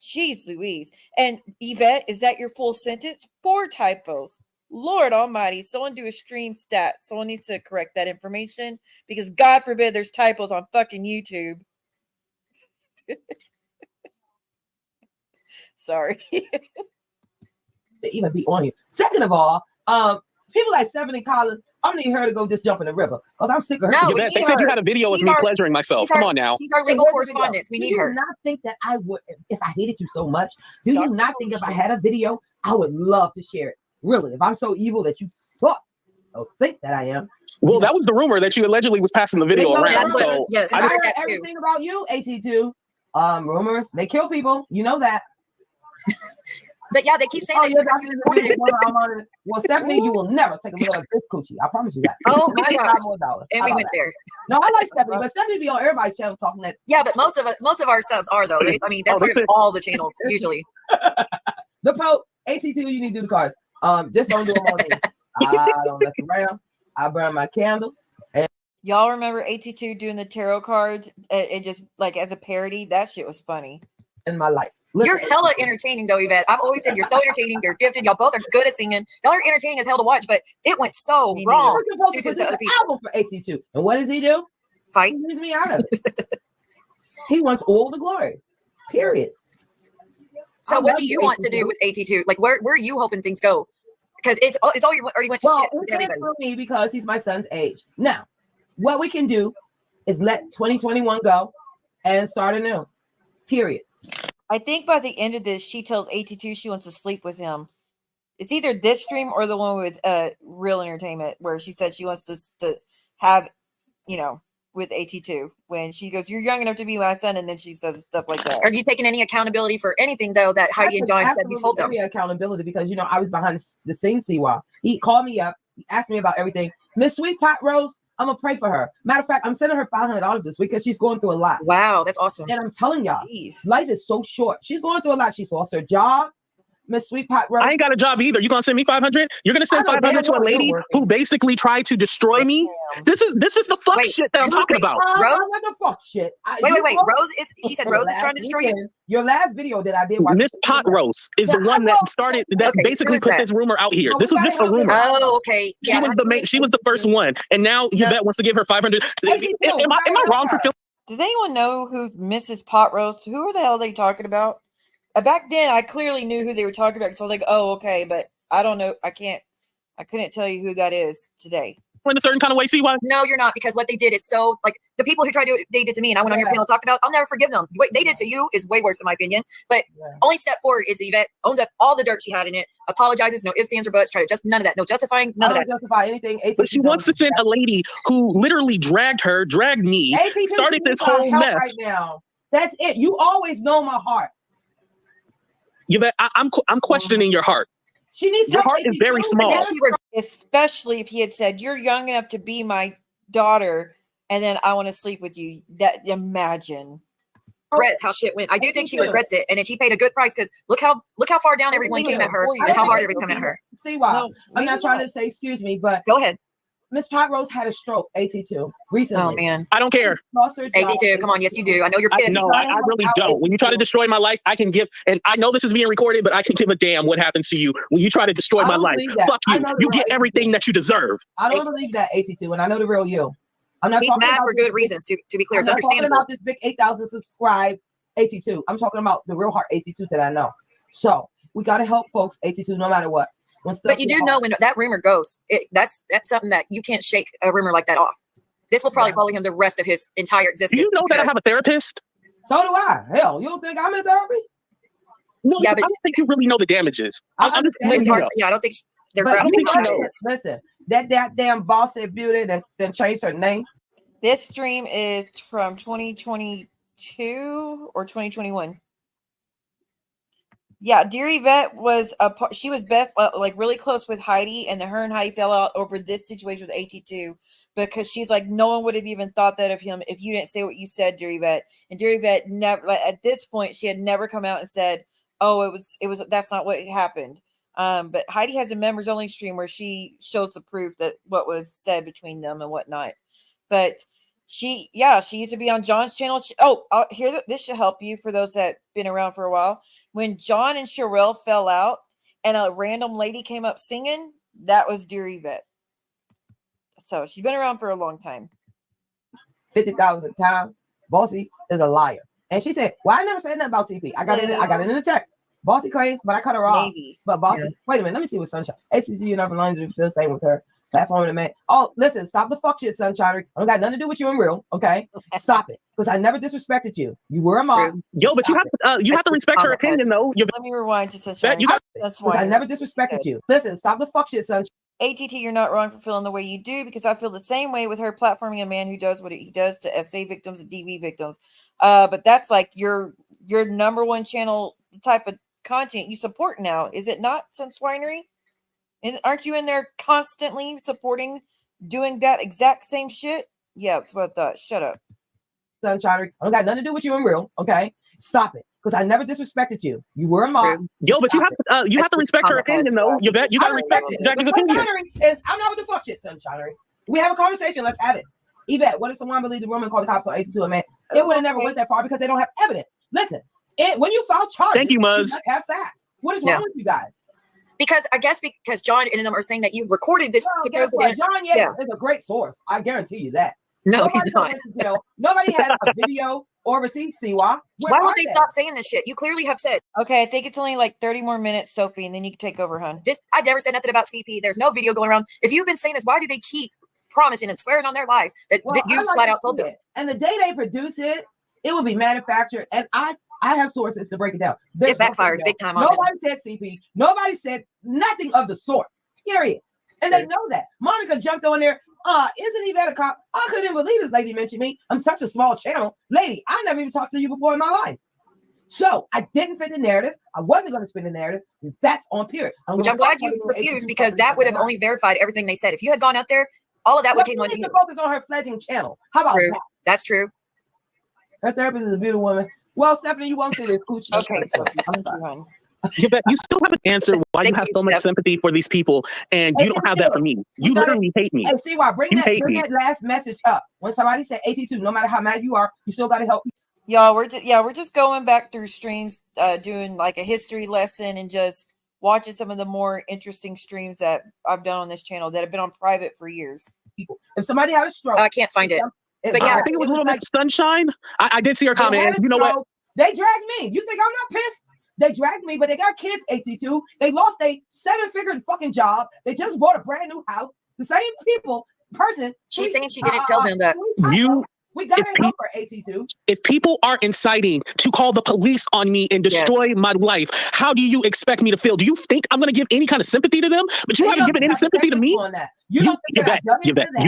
Jeez Louise. And Yvette, is that your full sentence? 4 typos. Lord almighty, someone do a stream stat. Someone needs to correct that information because God forbid there's typos on fucking YouTube. Sorry. To even be on here. Second of all, people like Stephanie Collins, I don't need her to go just jump in the river because I'm sick of her. No, Yvette, they said you had a video of me pleasuring myself. Come on now. She's our legal correspondent. We need her. Do you not think that I would, if I hated you so much, do you not think if I had a video, I would love to share it? Really, if I'm so evil that you thought or think that I am. Well, that was the rumor that you allegedly was passing the video around. So yes, I heard everything about you, AT2. Rumors, they kill people. You know that. But yeah, they keep saying well, Stephanie, you will never take a look at this coochie. I promise you that. Oh my God. And we went there. No, I like Stephanie, but Stephanie be on everybody's channel talking that. Yeah, but most of our subs are though. I mean, they're part of all the channels usually. The Pope, AT2, you need to do the cards. Just don't do them all day. I don't mess around. I burn my candles. Y'all remember AT2 doing the tarot cards and just like as a parody? That shit was funny. In my life. You're hella entertaining though, Yvette. I've always said you're so entertaining. You're gifted. Y'all both are good at singing. Y'all are entertaining as hell to watch, but it went so wrong. Due to other people. Album for AT2. And what does he do? Fight. He leaves me out of it. He wants all the glory. Period. So what do you want to do with AT2? Like where are you hoping things go? Because it's all you already went to shit with everybody. For me because he's my son's age. Now, what we can do is let 2021 go and start anew. Period. I think by the end of this, she tells AT2 she wants to sleep with him. It's either this stream or the one with Real Entertainment where she said she wants to have, with AT2 when she goes, "You're young enough to be my son," and then she says stuff like that. Are you taking any accountability for anything though that Heidi and John said you told them? Every accountability because I was behind the scenes. CWA. He called me up, he asked me about everything. Miss Sweet Pot Rose, I'm gonna pray for her. Matter of fact, I'm sending her $500 this week because she's going through a lot. Wow, that's awesome. And I'm telling y'all, life is so short. She's going through a lot. She's lost her job. Miss Sweet Pot Rose. I ain't got a job either. You gonna send me 500? You're gonna send 500 to a lady who basically tried to destroy me? This is the fuck shit that I'm talking about. Rose, what the fuck shit? Wait. She said Rose is trying to destroy you. Your last video that I did. Miss Pot Roast is the one that started that basically put this rumor out here. This was just a rumor. Oh, okay. She was the main. She was the first one, and now Yvette wants to give her 500. Am I wrong for feeling? Does anyone know who's Mrs. Pot Roast? Who the hell are they talking about? Back then, I clearly knew who they were talking about because I was like, "Oh, okay," but I don't know. I couldn't tell you who that is today. In a certain kind of way, see why? No, you're not, because what they did is so like the people who tried to do what they did to me, and I went on your panel and talked about. I'll never forgive them. What they did to you is way worse, in my opinion. But only step forward is Yvette owns up all the dirt she had in it, apologizes, no ifs, ands, or buts. Try to just none of that, no justifying, none of that. Justify anything. But she wants to send a lady who literally dragged me, started this whole mess. Right now, that's it. You always know my heart. Yvette, I'm questioning your heart. She needs your heart is very small. Especially if he had said, "You're young enough to be my daughter," and then I want to sleep with you. That imagine. Regrets how shit went. I do think she regrets it, and then she paid a good price because look how far down everyone came at her and how hard everyone's coming at her. See why? No, I'm not trying to say excuse me, but go ahead. Miss Pot Rose had a stroke, AT2, recently. Oh, man. I don't care. AT2, come on. Yes, you do. I know you're pissed. No, I really don't. When you try to destroy my life, I can give, and I know this is being recorded, but I can give a damn what happens to you when you try to destroy my life. Fuck you. You get everything that you deserve. I don't believe that, AT2, and I know the real you. I'm not He's mad for good reasons, to be clear. It's understandable. I'm not talking about this big 8,000 subscribe AT2. I'm talking about the real heart AT2 that I know. So we got to help folks, AT2, no matter what. But you do know when that rumor goes, that's something that you can't shake a rumor like that off. This will probably follow him the rest of his entire existence. Do you know that I have a therapist? So do I. Hell, you don't think I'm in therapy? No, yeah, but I don't think you really know the damages. I'm just letting you know. Yeah, I don't think they're. But listen, that damn boss said beauty then changed her name. This stream is from 2022 or 2021. Yeah, Dear Yvette was she was best like really close with Heidi, and her and Heidi fell out over this situation with AT2 because she's like, no one would have even thought that of him if you didn't say what you said, Dear Yvette. And Dear Yvette never, like, at this point, she had never come out and said, oh, it was that's not what happened. But Heidi has a members only stream where she shows the proof that what was said between them and whatnot. But she used to be on John's channel. Here, this should help you for those that been around for a while. When John and Sherelle fell out and a random lady came up singing, that was Dear Yvette. So she's been around for a long time. 50,000 times. Bossy is a liar. And she said, well, I never said nothing about CP. I got it in the text. Bossy claims, but I cut her off. Maybe. But Bossy, wait a minute, let me see what Sunshine. ACC, you're not for feel the same with her. Platform the man. Oh, listen, stop the fuck shit, Sunshine. I don't got nothing to do with you in real, okay? Stop it. Because I never disrespected you. You were a mom. Yo, but you have to respect her opinion, though. Let me rewind to Sunshine. Because I never disrespected you. Listen, stop the fuck shit, Sunshine. ATT, you're not wrong for feeling the way you do, because I feel the same way with her platforming a man who does what he does to SA victims and DV victims. But that's like your number one channel, the type of content you support now, is it not, Sunswinery? And aren't you in there constantly supporting doing that exact same shit? Yeah, that's what I thought. Shut up. Sunshine, I don't got nothing to do with you in real, okay? Stop it. Because I never disrespected you. You were a mom. Yo, but you have to respect her opinion, though. You gotta respect Jackie's opinion. I'm not with the fuck shit, Sunshine. We have a conversation. Let's have it. Yvette, what if someone believed the woman called the cops on 82 a man? It would have never went that far because they don't have evidence. Listen, when you file charges, thank you, Muzz. You must have facts. What is wrong with you guys? Because I guess because John and them are saying that you recorded this. Guess what? John Yates is a great source. I guarantee you that. No, he's not. Nobody has a video or receipt. Siwa. Why would they stop saying this shit? You clearly have said. Okay, I think it's only like 30 more minutes, Sophie, and then you can take over, hon. I never said nothing about CP. There's no video going around. If you've been saying this, why do they keep promising and swearing on their lives that you flat out told them? And the day they produce it, it will be manufactured. And I have sources to break it down. It backfired big time on Nobody said CP. Nobody said nothing of the sort. Period. And they know that. Monica jumped on there. Isn't Yvette a cop? I couldn't believe this lady mentioned me. I'm such a small channel. Lady, I never even talked to you before in my life. So I didn't fit the narrative. I wasn't going to spin the narrative. That's on period. Which I'm glad you refused, because that would have only verified everything they said. If you had gone out there, all of that would came on you. Focus on her fledgling channel. How about that? That's true. Her therapist is a beautiful woman. Well, Stephanie, you won't say this. Okay, so You still haven't answered why you have so much sympathy for these people, and you don't have that for me. You literally hate me. Hey, see why? Bring that last message up. When somebody said AT2, no matter how mad you are, you still got to help. Y'all, we're just going back through streams, doing like a history lesson and just watching some of the more interesting streams that I've done on this channel that have been on private for years. If somebody had a stroke, I can't find it. But yeah, I think it was Little Miss Sunshine. I did see her comment. You know what? They dragged me. You think I'm not pissed? They dragged me, but they got kids, AT2. They lost a 7-figure fucking job. They just bought a brand new house. The same person. She's saying she didn't tell them that. We got to help her, AT2. If people are inciting to call the police on me and destroy my life, how do you expect me to feel? Do you think I'm going to give any kind of sympathy to them? But you haven't given any sympathy to me? You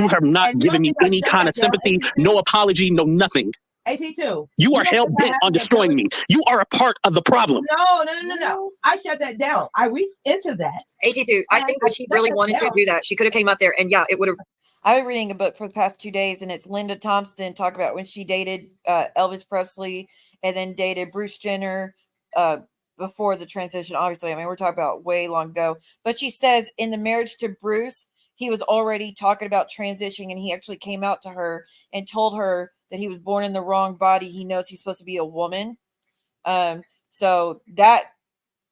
have not given me any kind of sympathy, no apology, no nothing. AT2. You are hell bent on destroying me. You are a part of the problem. No. I shut that down. I reached into that. AT2, I think if she really wanted to do that, she could have came up there and it would have. I've been reading a book for the past 2 days, and it's Linda Thompson talking about when she dated Elvis Presley and then dated Bruce Jenner before the transition. Obviously, I mean, we're talking about way long ago. But she says in the marriage to Bruce, he was already talking about transitioning, and he actually came out to her and told her that he was born in the wrong body. He knows he's supposed to be a woman. So that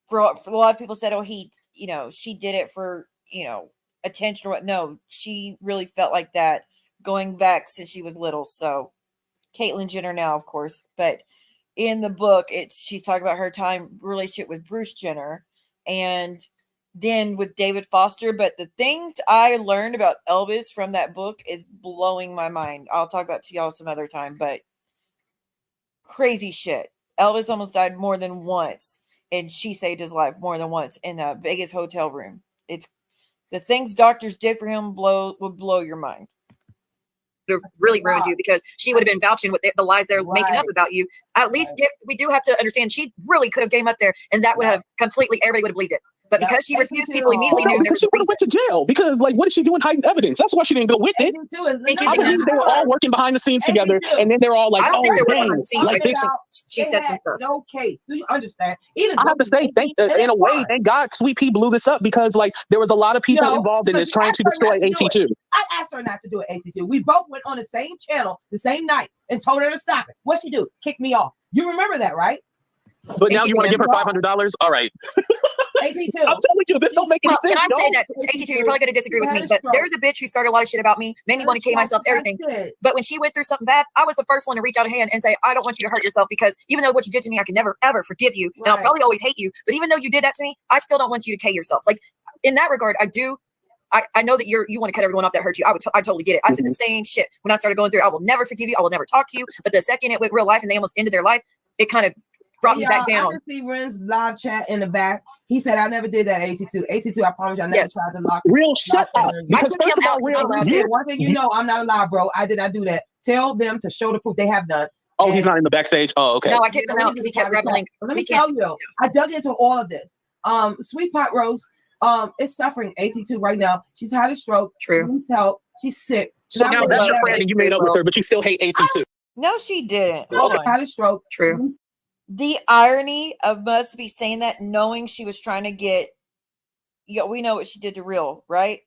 for a lot of people said, oh, she did it for, attention or what. No, she really felt like that going back since she was little. So Caitlyn Jenner now, of course, but in the book, she's talking about her relationship with Bruce Jenner and then with David Foster. But the things I learned about Elvis from that book is blowing my mind. I'll talk about to y'all some other time, but crazy shit. Elvis almost died more than once, and she saved his life more than once in a Vegas hotel room. It's the things doctors did for him would blow your mind. have really ruined you because she would have been vouching with the lies they're making up about you. At least we do have to understand she really could have came up there and that would have completely, everybody would have believed it. But because she refused, people immediately knew because she would have went to jail. Because like, what is she doing hiding evidence? That's why she didn't go with it. I believe they were all working behind the scenes together, and then they're all like, "Oh, dang!" Like this. She said some stuff. No case. Do you understand? I have to say, in a way, thank God, Sweet Pea blew this up because like there was a lot of people involved in this trying to destroy AT2. I asked her not to do it. AT2. We both went on the same channel the same night and told her to stop it. What'd she do? Kick me off. You remember that, right? But now you want to give her $500? All right. AT2. I'm telling you, this don't make any sense. Can I say that to AT2? You're probably going to disagree with me, but there's a bitch who started a lot of shit about me, made me want to kill myself, everything. But when she went through something bad, I was the first one to reach out a hand and say, I don't want you to hurt yourself because even though what you did to me, I can never, ever forgive you. And I'll probably always hate you. But even though you did that to me, I still don't want you to kill yourself. Like in that regard, I know that you want to cut everyone off that hurt you. I totally get it. I said the same shit when I started going through. I will never forgive you. I will never talk to you. But the second it went real life and they almost ended their life, it kind of brought me back down. I can see Ren's live chat in the back. He said, I never did that, AT2. AT2, I promise you, I never tried to lock Real shut up. Because first of all, one thing you know, I'm not alive, bro. I did not do that. Tell them to show the proof they have done. Oh, he's not in the backstage? Oh, okay. No, I kicked him out because he kept grabbing link. Let me tell you, I dug into all of this. Sweet Pot Roast is suffering AT2 right now. She's had a stroke. True. She needs help. She's sick. So now that's your friend and you made up with her, but you still hate AT2. No, she didn't. Hold on. Had a stroke. True. The irony of must be saying that, knowing she was trying to get, we know what she did to Real, right?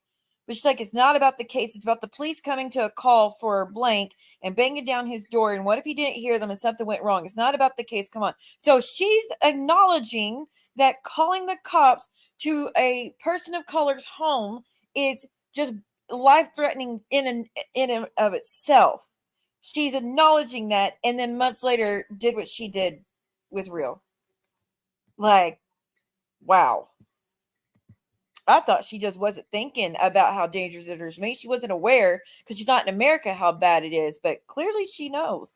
But she's like, it's not about the case. It's about the police coming to a call for blank and banging down his door. And what if he didn't hear them and something went wrong? It's not about the case. Come on. So she's acknowledging that calling the cops to a person of color's home is just life-threatening in and of itself. She's acknowledging that, and then months later did what she did with Real. Like, wow. I thought she just wasn't thinking about how dangerous it is. Maybe she wasn't aware because she's not in America how bad it is, but clearly she knows.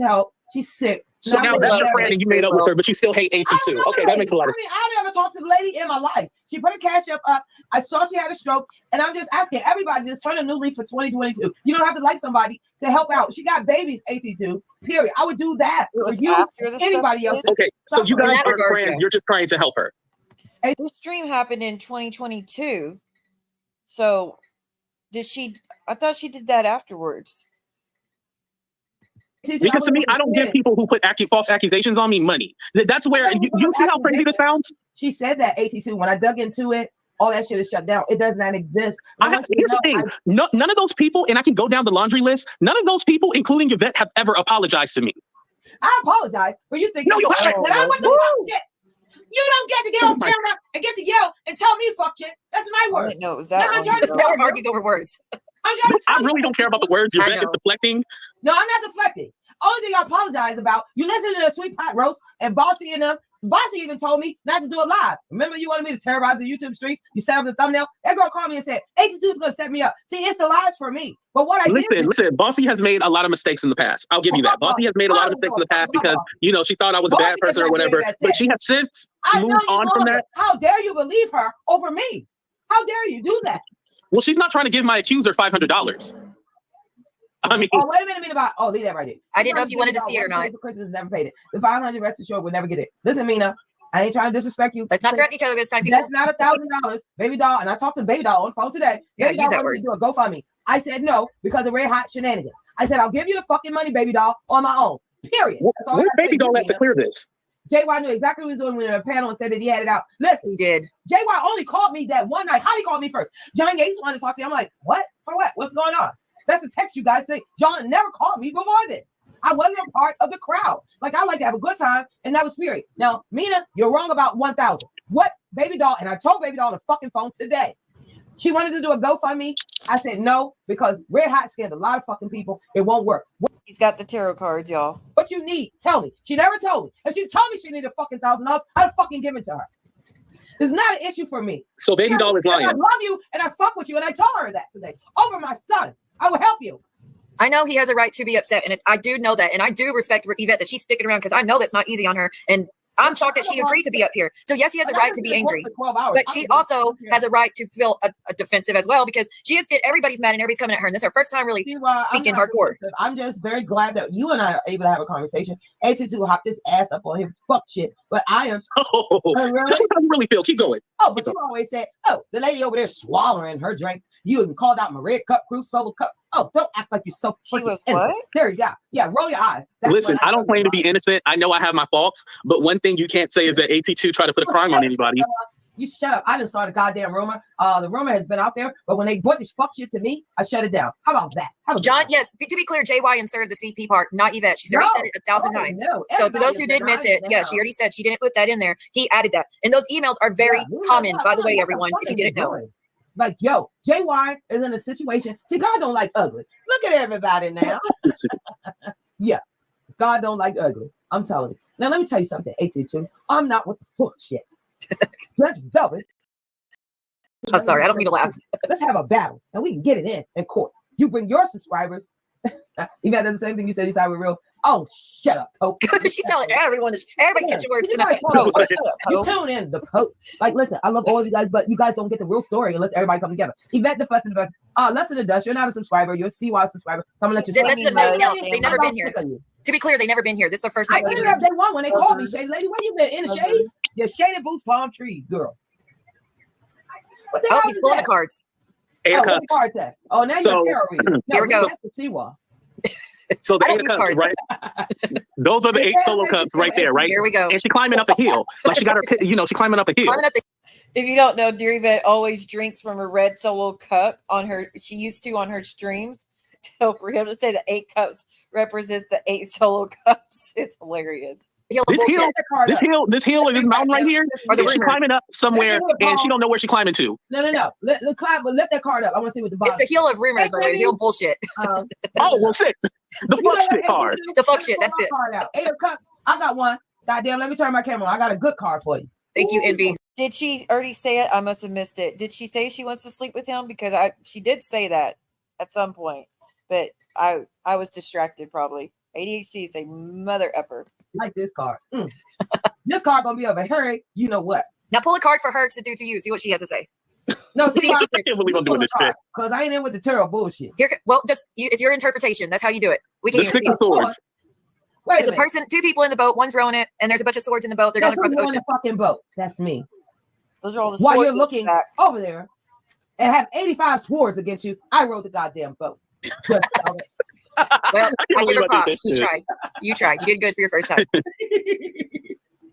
Help. She's sick. So now that's your friend and you made up with her, but you still hate AT2. Okay, that makes a lot of sense. I never talked to the lady in my life. She put a CashApp up. I saw she had a stroke, and I'm just asking everybody to turn a new leaf for 2022. You don't have to like somebody to help out. She got babies, AT2. Period. I would do that for you, anybody else. Okay, so you guys are friends. You're just trying to help her. This stream happened in 2022. So did she? I thought she did that afterwards. Because to me, I don't give people who put false accusations on me money. That's where you see how crazy this sounds. She said that AT2. When I dug into it, all that shit is shut down. It does not exist. Here's the thing. None of those people, and I can go down the laundry list. None of those people, including Yvette, have ever apologized to me. I apologize for you thinking. No, you haven't. That I wasn't talking shit. You don't get to get on camera and get to yell and tell me fuck shit. That's my word. No, it was that. I'm trying to never argued over words. I really don't care about the words. Yvette is deflecting. No, I'm not deflecting. Only thing I apologize about, you listen to the Sweet Pot Roast and Bossy and them. Bossy even told me not to do it live. Remember, you wanted me to terrorize the YouTube streets? You set up the thumbnail. That girl called me and said, AT2 is going to set me up. See, it's the lies for me. But what I listen, Bossy has made a lot of mistakes in the past. I'll give you that. Bossy has made a lot of mistakes in the past because, she thought I was a bad person or whatever. But she has since moved on from that. How dare you believe her over me? How dare you do that? Well, she's not trying to give my accuser $500. I mean, wait a minute, leave that right there. I didn't know if you wanted to see it or not. Christmas never paid it. The 500 rest assured will never get it. Listen, Mina, I ain't trying to disrespect you. Let's not threaten each other this time, people. That's not $1,000, baby doll. And I talked to baby doll on the phone today. Baby doll wanted me to do a GoFundMe. I said no because of red hot shenanigans. I said I'll give you the fucking money, baby doll, on my own. Period. Where's baby doll at to clear this? JY knew exactly what he was doing when he was on a panel and said that he had it out. Listen, he did. JY only called me that one night. How did he call me first? John Yates wanted to talk to me. I'm like, what? For what? What's going on? That's a text you guys say. John never called me before then. I wasn't a part of the crowd. Like, I like to have a good time, and that was period. Now, Mina, you're wrong about 1,000. What? Baby doll, and I told baby doll on the fucking phone today. She wanted to do a GoFundMe. I said no, because Red Hot scared a lot of fucking people. It won't work. He's got the tarot cards, y'all. What you need? Tell me. She never told me. If she told me she needed fucking $1,000, I'd fucking give it to her. It's not an issue for me. So baby doll is lying. I love you, and I fuck with you, and I told her that today. Over my son. I will help you. I know he has a right to be upset, and I do know that, and I do respect Yvette that she's sticking around because I know that's not easy on her, and I'm shocked that she agreed to be up here. So yes, he has a right to be angry, but she also has a right to feel a defensive as well because everybody's mad and everybody's coming at her, and this is her first time really speaking hardcore. I'm just very glad that you and I are able to have a conversation. A22 hopped his ass up on him, fuck shit. But I am. Oh, tell me how you really feel. Keep going. Oh, but you always said, oh, the lady over there swallowing her drink. You even called out my red cup, cruise solo cup. Oh, don't act like you're so freaking innocent. There you go. Yeah, roll your eyes. Listen, I don't claim to be innocent. I know I have my faults, but one thing you can't say is that AT2 tried to put a crime on anybody. You shut up. I didn't start a goddamn rumor. The rumor has been out there, but when they brought this fuck shit to me, I shut it down. How about that? John, yes, to be clear, JY inserted the CP part, not Yvette. She's already said it 1,000 times. No. So to those who did miss it, yeah, she already said she didn't put that in there. He added that. And those emails are very common, by the way, everyone, if you didn't know. Like, yo, JY is in a situation. See, God don't like ugly. Look at everybody now. Yeah, God don't like ugly. I'm telling you. Now, let me tell you something, AT2. I'm not with the fuck shit. Let's go. I'm sorry, I don't mean to laugh. Let's have a battle, and we can get it in court. You bring your subscribers. You got the same thing you said you side with real. Oh, shut up, Pope. She's telling everybody catch your words tonight. You tune in the Pope. Like, listen, I love all of you guys, but you guys don't get the real story unless everybody come together. Yvette the Futz and the Futz. Less than the dust. You're not a subscriber. You're a CY subscriber. So I'm gonna let you know. They've never been here. To be clear, they never been here. This is the first night. I ended up day one when they called me, Shady Lady. Where you been? In the shade? Your shaded boots, palm trees, girl. What the hell he's pulling the cards. What the cards at? Oh, now you're a terrorist. Here we go. So the 8 of cups, right? Those are the 8 solo cups right there, right? Here we go. And she's climbing up a hill. Like she got her, she's climbing up a hill. If you don't know, Dear Yvette always drinks from a red solo cup she used to on her streams. So for him to say the 8 cups represents the 8 solo cups, it's hilarious. This hill, or this mountain right here, she's climbing up somewhere, and she don't know where she's climbing to. No. Let that card up. I want to see what the bottom. It's the hill of rumors, by the way. The hill of bullshit. Oh, well, shit. The fuck shit card. The fuck shit, that's it. 8 of cups. I got one. Goddamn, let me turn my camera on. I got a good card for you. Thank you, Envy. Did she already say it? I must have missed it. Did she say she wants to sleep with him? Because she did say that at some point, but I was distracted probably. ADHD is a mother effer. Like this card. This card gonna be of a hurry. You know what? Now pull a card for her to do to you. See what she has to say. No, see, I can't believe I'm doing this shit. Because I ain't in with the terrible bullshit. It's your interpretation. That's how you do it. We can stick to swords. Wait, it's a person, 2 people in the boat. One's rowing it, and there's a bunch of swords in the boat. They're going across the ocean. The fucking boat. That's me. Those are all the While swords. you're looking over there and have 85 swords against you, I rode the goddamn boat. Well, I give her props. You tried. You did good for your first time.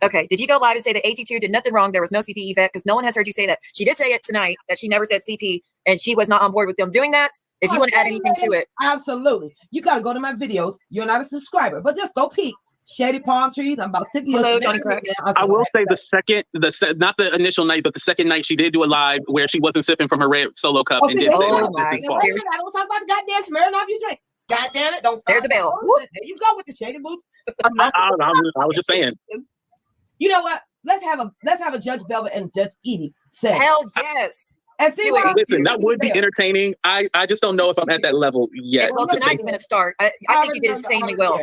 Okay. Did you go live and say that AT2 did nothing wrong? There was no CP Yvette because no one has heard you say that. She did say it tonight that she never said CP and she was not on board with them doing that. If you want to add anything to it. Absolutely. You got to go to my videos. You're not a subscriber, but just go peek. Shady palm trees. I'm about 60 years old. Johnny Crack. I will say not the initial night, but the second night she did do a live where she wasn't sipping from her red solo cup and did say I don't talk about the goddamn smelling off your drink. God damn it! Don't start. There's the bell. There you go with the shady boost. I was just saying. You know what? Let's have a Judge Velvet and Judge Edie say. Hell yes. And see listen, that would be entertaining. I just don't know if I'm at that level yet. Well, tonight's gonna start. I think you did insanely well.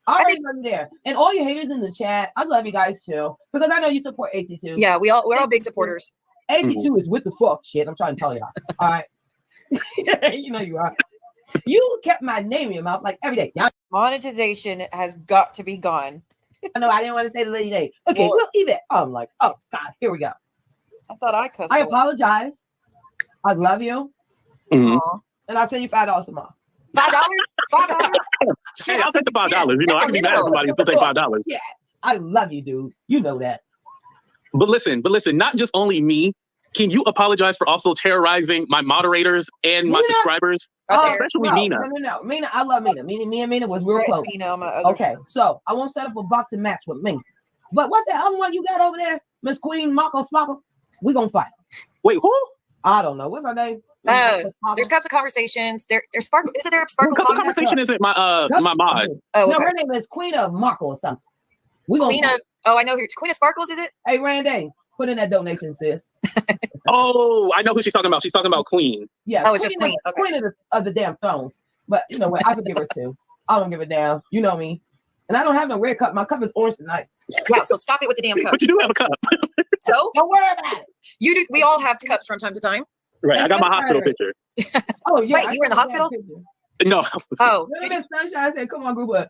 All right, I'm there. And all your haters in the chat, I love you guys too. Because I know you support AT2. Yeah, we're all big supporters. AT2 is with the fuck shit. I'm trying to tell y'all. All right. You know you are. You kept my name in your mouth like every day. Monetization has got to be gone. I know I didn't want to say the lady name. Okay, well, Yvette. I'm like, oh God, here we go. I thought I cussed. I apologize. I love you. Mm-hmm. And I'll send you $5 tomorrow. $5? Hey, I'll take the $5. You know, I can be mad at somebody who take $5. Yes, I love you, dude. You know that. But listen, not just only me. Can you apologize for also terrorizing my moderators and my subscribers? Especially Mina. No. Mina, I love Mina. Me and Mina was real close. Okay, so I won't set up a boxing match with Mina. But what's that other one you got over there? Miss Queen Marco Sparkle? We gonna fight. Wait, who? I don't know. What's her name? There's Cups of Conversations. There's Sparkle. Isn't there a Sparkle? Cups of Conversation isn't my mod. Oh, no, her name is Queen of Marco or something. I know who. Queen of Sparkles, is it? Hey, Randy, put in that donation, sis. Oh, I know who she's talking about. She's talking about Queen. Yeah. Oh, it's just Queen. Queen of the damn phones. But you know what? I forgive her too. I don't give a damn. You know me. And I don't have no red cup. My cup is orange tonight. Yeah, so stop it with the damn cup. But you do have a cup. So don't worry about it. You do. We all have cups from time to time. Right. I got my hospital picture. Oh yeah. Wait, you were in the hospital? No. Oh. Sunshine said, "Come on, group up.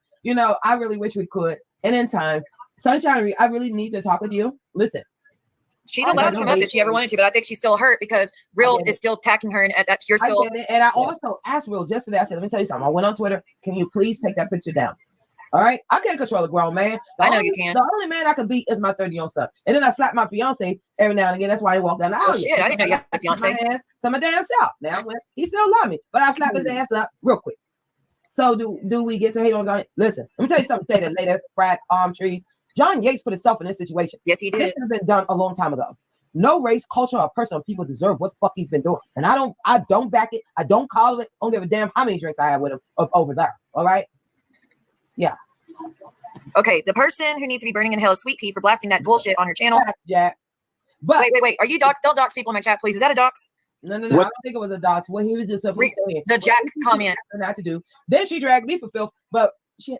I really wish we could. And in time, Sunshine, I really need to talk with you. Listen." She's allowed to come up if she ever wanted to, but I think she's still hurt because Real is still attacking her, and that you're still. And I also asked Real yesterday. I said, "Let me tell you something. I went on Twitter. Can you please take that picture down?" All right, I can't control a grown man. I know you can. The only man I can beat is my 30-year-old son, and then I slap my fiance every now and again. That's why he walked down the aisle. Oh shit! I didn't know you had a fiance. So my damn self. Now he still love me, but I slap his ass up real quick. So do we get to hate on John? Listen, let me tell you something. Later, frat arm trees. John Yates put himself in this situation. Yes, he did. This should have been done a long time ago. No race, culture, or person or people deserve what the fuck he's been doing. And I don't back it. I don't call it. I don't give a damn how many drinks I have with him over there. All right? Yeah. Okay, the person who needs to be burning in hell is Sweet Pea for blasting that bullshit on her channel. Yeah. But wait. Are you docs? Don't dox people in my chat, please. Is that a dox? No. I don't think it was a dox. What he was just saying. The Jack comment. Not to do. Then she dragged me for filth, but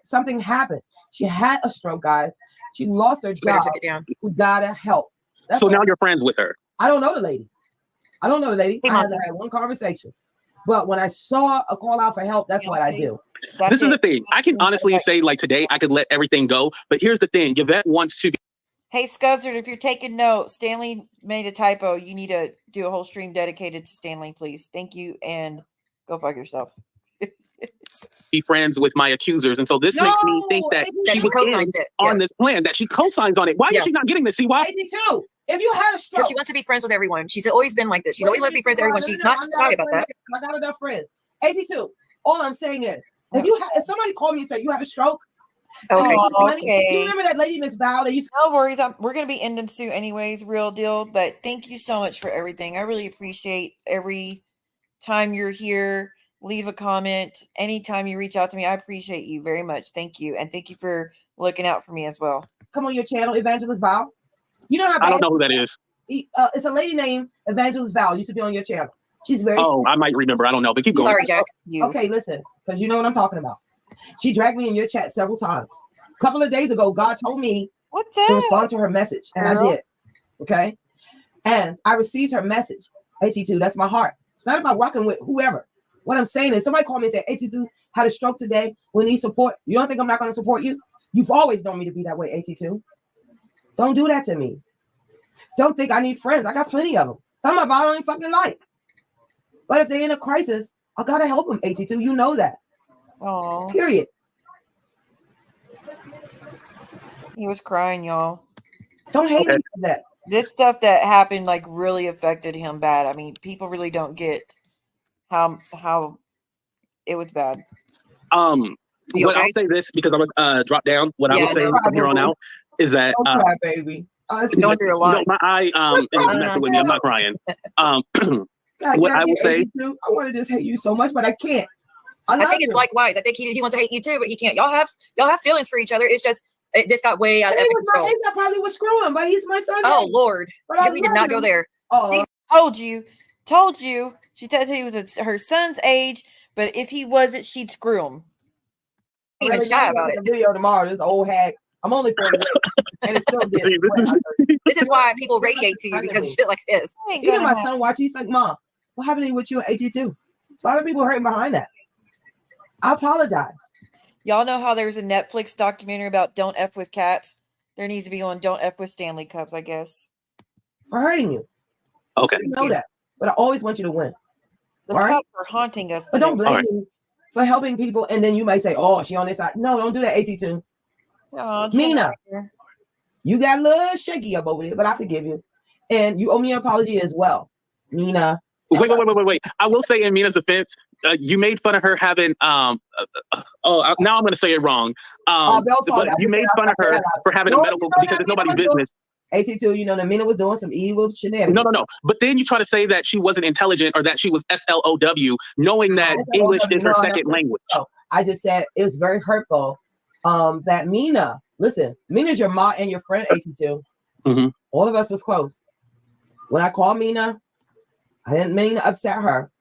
something happened. She had a stroke, guys. She lost her job. Took it down. We gotta help. So now you're friends with her. I don't know the lady. I Hey, I haven't had one conversation. But when I saw a call out for help, that's what I do. This is the thing. I can honestly say, like today, I could let everything go. But here's the thing. Yvette wants to be. Hey, Scuzzard, if you're taking notes, Stanley made a typo. You need to do a whole stream dedicated to Stanley, please. Thank you, and go fuck yourself. Be friends with my accusers, and so this makes me think that she was on this plan, that she co-signs on it. Why is she not getting this? See why? 82. If you had a stroke, because she wants to be friends with everyone. She's always been like this. She's always loved to be friends with everyone. She's not shy about that. I got enough friends. 82. All I'm saying is, if somebody called me and said you had a stroke, okay. You remember that lady, Miss Val? No worries. We're gonna be ending soon, anyways. Real deal. But thank you so much for everything. I really appreciate every time you're here. Leave a comment anytime you reach out to me. I appreciate you very much. Thank you, and thank you for looking out for me as well. Come on your channel, Evangelist Val. You know how I don't know who that is. It's a lady named Evangelist Val. Used to be on your channel. She's very. Oh, I might remember. I don't know, but keep going. Sorry, Jack. Okay, listen, because you know what I'm talking about. She dragged me in your chat several times. A couple of days ago, God told me to respond to her message, and I did. Okay, and I received her message. 82. That's my heart. It's not about rocking with whoever. What I'm saying is, somebody called me and said, 82 had a stroke today. We need support. You don't think I'm not going to support you? You've always known me to be that way, 82. Don't do that to me. Don't think I need friends. I got plenty of them. Some of them I don't even fucking like. But if they're in a crisis, I got to help them, 82. You know that. Oh. Period. He was crying, y'all. Don't hate me for that. This stuff that happened like really affected him bad. I mean, people really don't get how it was bad. What I'll say this because I'm gonna drop down. What I will say from here on out is that don't cry, baby. It's going through a lot. No, my eye is messing with me. I'm not crying. What I will say, I want to just hate you so much, but I can't. I think it's likewise. I think he wants to hate you too, but he can't. Y'all have feelings for each other. It's just this got way out of control. I probably was screwing, but he's my son. Oh Lord, we did not go there. See, told you. She said he was her son's age, but if he wasn't, she'd screw him. Even shy about it. Video tomorrow. This old hag. I'm only 48, and it's still this is why people radiate to you because of shit like this. Even my son watch. He's like, "Mom, what happened with you at 82?" A lot of people hurting behind that. I apologize. Y'all know how there's a Netflix documentary about don't F with cats? There needs to be one don't F with Stanley Cups, I guess. For hurting you. Okay. You know that. But I always want you to win. The cups are haunting us. But don't blame me for helping people. And then you might say, oh, she on this side. No, don't do that, 82. Oh, Mina, you got a little shaky up over there, but I forgive you. And you owe me an apology as well. Mina. Wait. I will say in Mina's defense, you made fun of her having now I'm going to say it wrong. But you made fun of her for having a medical because it's nobody's business. 82, you know, that Mina was doing some evil shenanigans. No. But then you try to say that she wasn't intelligent or that she was SLOW, knowing that English is her second language. I just said it was very hurtful. That Mina, listen, Mina's your ma and your friend, 82. Mm-hmm. All of us was close. When I called Mina, I didn't mean to upset her,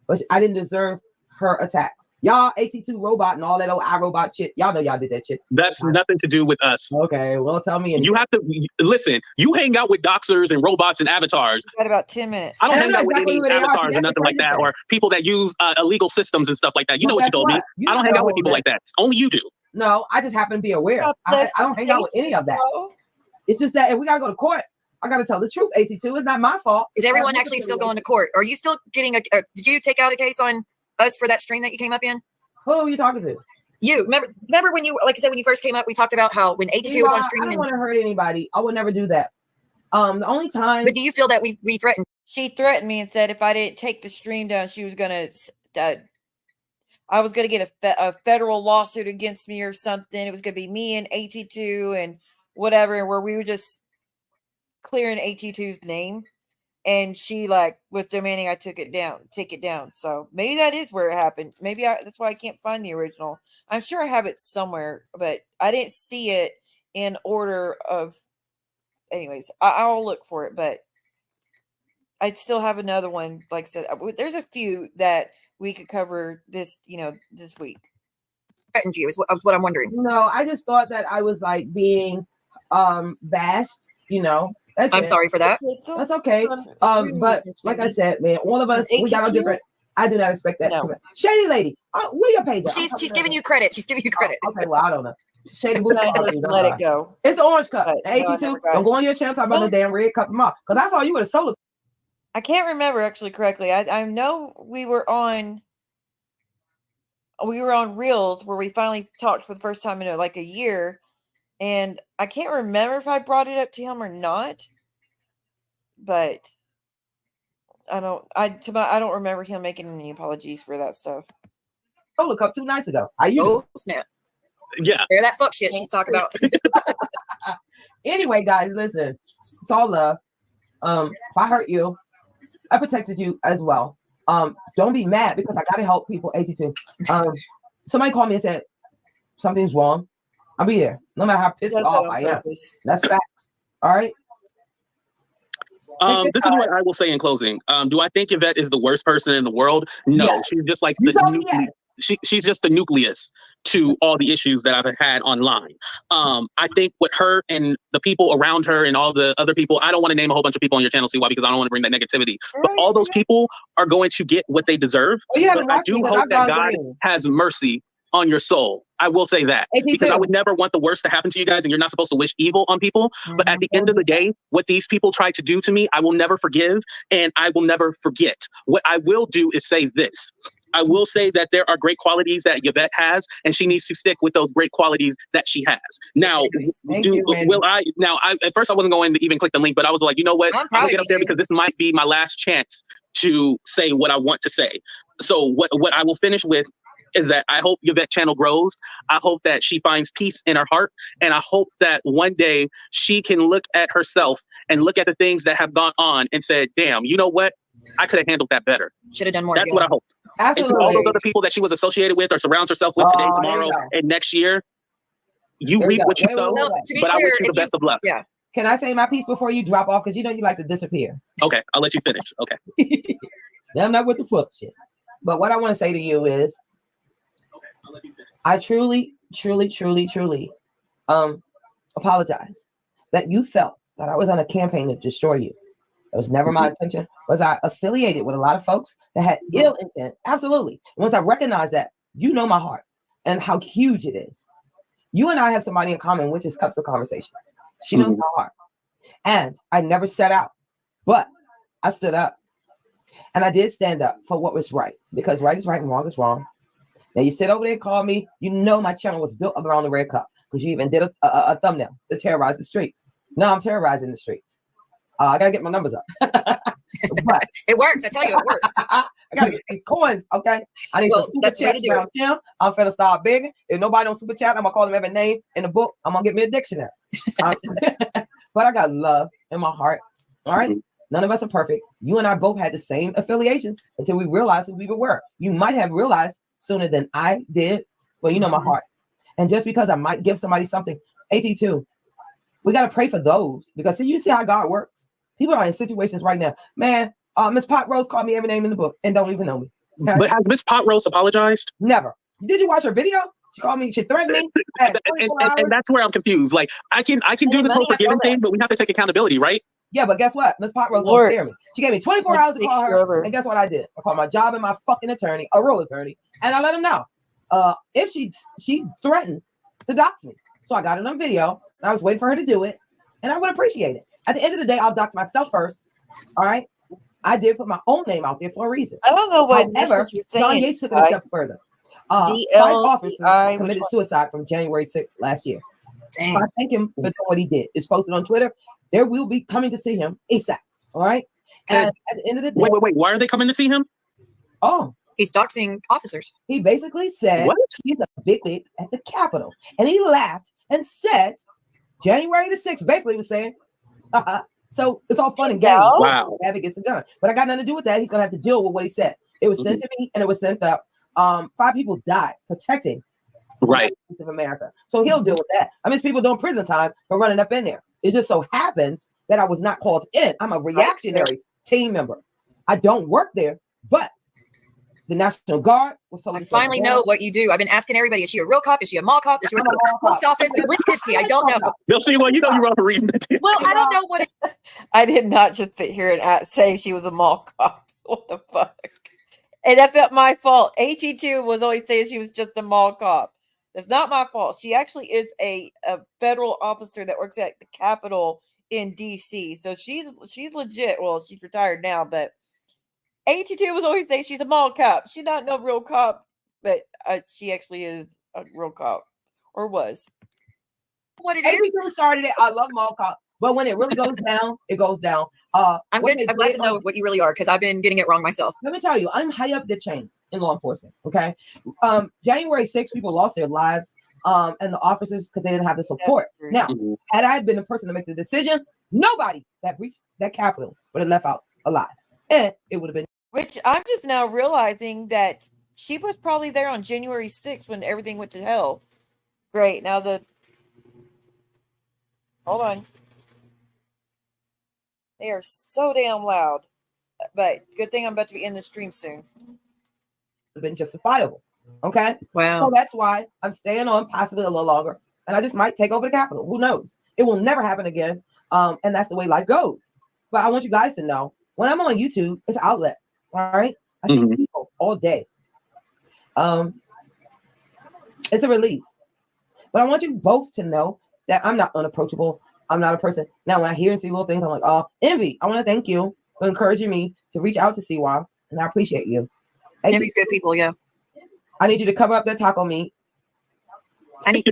but I didn't deserve her attacks. Y'all, AT2 robot and all that old iRobot shit. Y'all know y'all did that shit. That's nothing to do with us. Okay, well, tell me. You have to listen. You hang out with doxers and robots and avatars. Got about 10 minutes. I don't hang out with any avatars or nothing like that, or people that use illegal systems and stuff like that. You know what you told me. I don't hang out with people like that. Only you do. No, I just happen to be aware. I don't hang out with any of that. It's just that if we gotta go to court, I gotta tell the truth. AT2, it's not my fault. Is everyone actually still going to court? Are you still getting did you take out a case on us for that stream that you came up in? Who are you talking to? You remember when you, like I said, when you first came up, we talked about how when AT2 was on stream. I don't want to hurt anybody. I would never do that. The only time. But do you feel that we threatened? She threatened me and said if I didn't take the stream down, she was gonna. I was gonna get a federal lawsuit against me or something. It was gonna be me and AT2 and whatever, where we were just clearing AT2's name, and she was demanding I take it down. So maybe that is where it happened. Maybe that's why I can't find the original. I'm sure I have it somewhere, but I didn't see it in order of. Anyways, I'll look for it, but I'd still have another one. Like I said, there's a few that we could cover this week. Threatened you is what I'm wondering. No, I just thought that I was being bashed. I'm sorry for that. That's okay. But like I said, man, all of us, we got our different. I do not expect that. No. Shady lady, where your page? She's giving you credit. She's giving you credit. Okay, well, I don't know. Shady, let it go. It's the orange cup. AT2, don't go on your channel talk about the damn red cup tomorrow. Because I saw you with a solo. I can't remember actually correctly. I know we were on Reels where we finally talked for the first time in a year. And I can't remember if I brought it up to him or not, but I don't remember him making any apologies for that stuff. Solo cup 2 nights ago. How you doing? Snap. Yeah. They're that fuck shit she's talking about. Anyway, guys, listen. It's all love. If I hurt you, I protected you as well. Don't be mad because I gotta help people. AT2. Somebody called me and said something's wrong. I'll be there, no matter how pissed off I am. That's facts. All right. This is what I will say in closing. Do I think Yvette is the worst person in the world? No, yeah. She's just like she's just the nucleus to all the issues that I've had online. I think with her and the people around her and all the other people, I don't want to name a whole bunch of people on your channel, because I don't want to bring that negativity. But all those people are going to get what they deserve. But I do hope that God has mercy on your soul. I will say that because I would never want the worst to happen to you guys, and you're not supposed to wish evil on people. But at the end of the day, what these people tried to do to me, I will never forgive, and I will never forget. What I will do is say this. I will say that there are great qualities that Yvette has, and she needs to stick with those great qualities that she has. Now, at first I wasn't going to even click the link, but I was like, you know what? I'm gonna get up there because this might be my last chance to say what I want to say. So what I will finish with is that I hope Yvette channel grows. I hope that she finds peace in her heart. And I hope that one day she can look at herself and look at the things that have gone on and said, damn, you know what? I could have handled that better. Should have done more. That's what I hope. Absolutely. And to all those other people that she was associated with or surrounds herself with today, tomorrow, and next year, you reap what you sow. But I wish you the best of luck. Yeah. Can I say my piece before you drop off? Because you like to disappear. Okay, I'll let you finish. Okay. I'm not with the fuck shit. But what I want to say to you is, I truly apologize that you felt that I was on a campaign to destroy you. It was never my intention. Was I affiliated with a lot of folks that had ill intent? Absolutely. Once I recognized that, you know my heart and how huge it is. You and I have somebody in common, which is Cups of Conversation. She knows my heart. And I never set out, but I stood up. And I did stand up for what was right, because right is right and wrong is wrong. Now you sit over there and call me. You know my channel was built up around the red cup because you even did a thumbnail to terrorize the streets. No, I'm terrorizing the streets. I gotta get my numbers up. But it works. I tell you, it works. I gotta get these coins. Okay, I need some super chats around him. I'm finna start begging. If nobody don't super chat, I'm gonna call them every name in the book. I'm gonna get me a dictionary. But I got love in my heart. All right. None of us are perfect. You and I both had the same affiliations until we realized who we were. You might have realized sooner than I did, but you know my heart. And just because I might give somebody something, AT2, we got to pray for those, because you see how God works. People are in situations right now. Man, Miss Pot Rose called me every name in the book and don't even know me. Okay? But has Miss Pot Roast apologized? Never. Did you watch her video? She called me. She threatened me. And that's where I'm confused. Like I can do this whole forgiving thing, but we have to take accountability, right? Yeah, but guess what? Miss Pot Rose don't scare me. She gave me 24 hours to call her, and guess what I did? I called my job and my fucking attorney, a real attorney, and I let him know if she threatened to dox me. So I got it on video, and I was waiting for her to do it, and I would appreciate it. At the end of the day, I'll dox myself first. All right. I did put my own name out there for a reason. I don't know what However, John Yates took it a step further. 5 officers committed suicide from January 6th last year. Damn. So I thank him for doing what he did. It's posted on Twitter. There will be coming to see him ASAP. All right. And at the end of the day, wait. Why are they coming to see him? Oh, he's doxing officers. He basically said he's a big wig at the Capitol, and he laughed and said January the 6th. Basically, was saying, so it's all fun and games. Wow. Rabbit gets a gun, but I got nothing to do with that. He's gonna have to deal with what he said. It was sent to me, and it was sent up. 5 people died protecting right of America. So he'll deal with that. I mean, people doing prison time for running up in there. It just so happens that I was not called in. I'm a reactionary team member. I don't work there, but the National Guard was told. I finally know what you do. I've been asking everybody: is she a real cop? Is she a mall cop? Is she a post office? Which is she? I don't know. They'll see. Well, you know you're wrong for reading it. Well, I don't know what. I did not just sit here and say she was a mall cop. What the fuck? And that's not my fault. AT2 was always saying she was just a mall cop. That's not my fault. She actually is a federal officer that works at the Capitol in DC. So she's legit. Well, she's retired now, but AT2 was always saying she's a mall cop. She's not no real cop, but she actually is a real cop, or was. What it is? AT2 started it. I love mall cop, but when it really goes down, it goes down. I'm glad to know what you really are, because I've been getting it wrong myself. Let me tell you, I'm high up the chain in law enforcement. Okay, January 6th, people lost their lives, and the officers because they didn't have the support. Now, had I been the person to make the decision, nobody that reached that Capitol would have left out alive, and it would have been. Which I'm just now realizing that she was probably there on January 6th when everything went to hell. Great. Now hold on. They are so damn loud. But good thing I'm about to be in the stream soon. Been justifiable. Okay. Wow. So that's why I'm staying on possibly a little longer. And I just might take over the Capitol. Who knows? It will never happen again. And that's the way life goes. But I want you guys to know when I'm on YouTube, it's an outlet. All right. I see people all day. It's a release. But I want you both to know that I'm not unapproachable. I'm not a person. Now, when I hear and see little things, I'm like, oh, Envy, I want to thank you for encouraging me to reach out to CWA, and I appreciate you. Envy's good people, yeah. I need you to cover up that taco meat. I need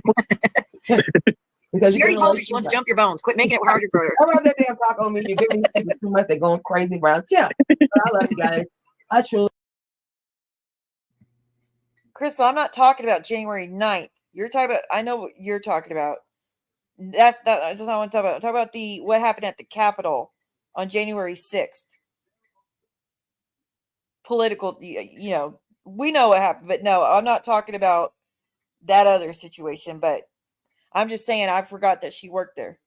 because she already told you she wants to jump your bones. Quit making it harder for her. Cover up that damn taco meat. You're giving me too much. They're going crazy around. Yeah. I love you guys. I truly. Crystal, I'm not talking about January 9th. You're talking about, I know what you're talking about. That's not what I'm talking about. I'm talking about what happened at the Capitol on January 6th. Political, we know what happened, but no, I'm not talking about that other situation, but I'm just saying I forgot that she worked there.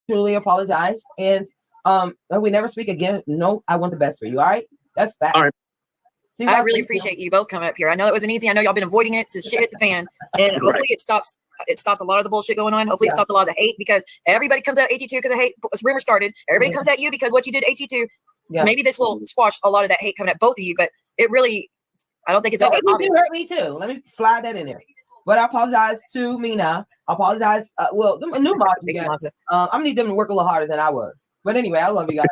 Truly apologize. And if we never speak again, no, I want the best for you. All right? That's fact. All right. I really appreciate you both coming up here. I know it wasn't easy. I know y'all been avoiding it since shit hit the fan. And hopefully it stops a lot of the bullshit going on. Hopefully it stops a lot of the hate, because everybody comes at AT2 because of hate. Rumor started. Everybody comes at you because what you did AT2. Yeah. Maybe this will squash a lot of that hate coming at both of you, but it really, I don't think it's obvious. You hurt me too. Let me slide that in there. But I apologize to Mina. I apologize. The new mods again. I'm gonna need them to work a little harder than I was. But anyway, I love you guys.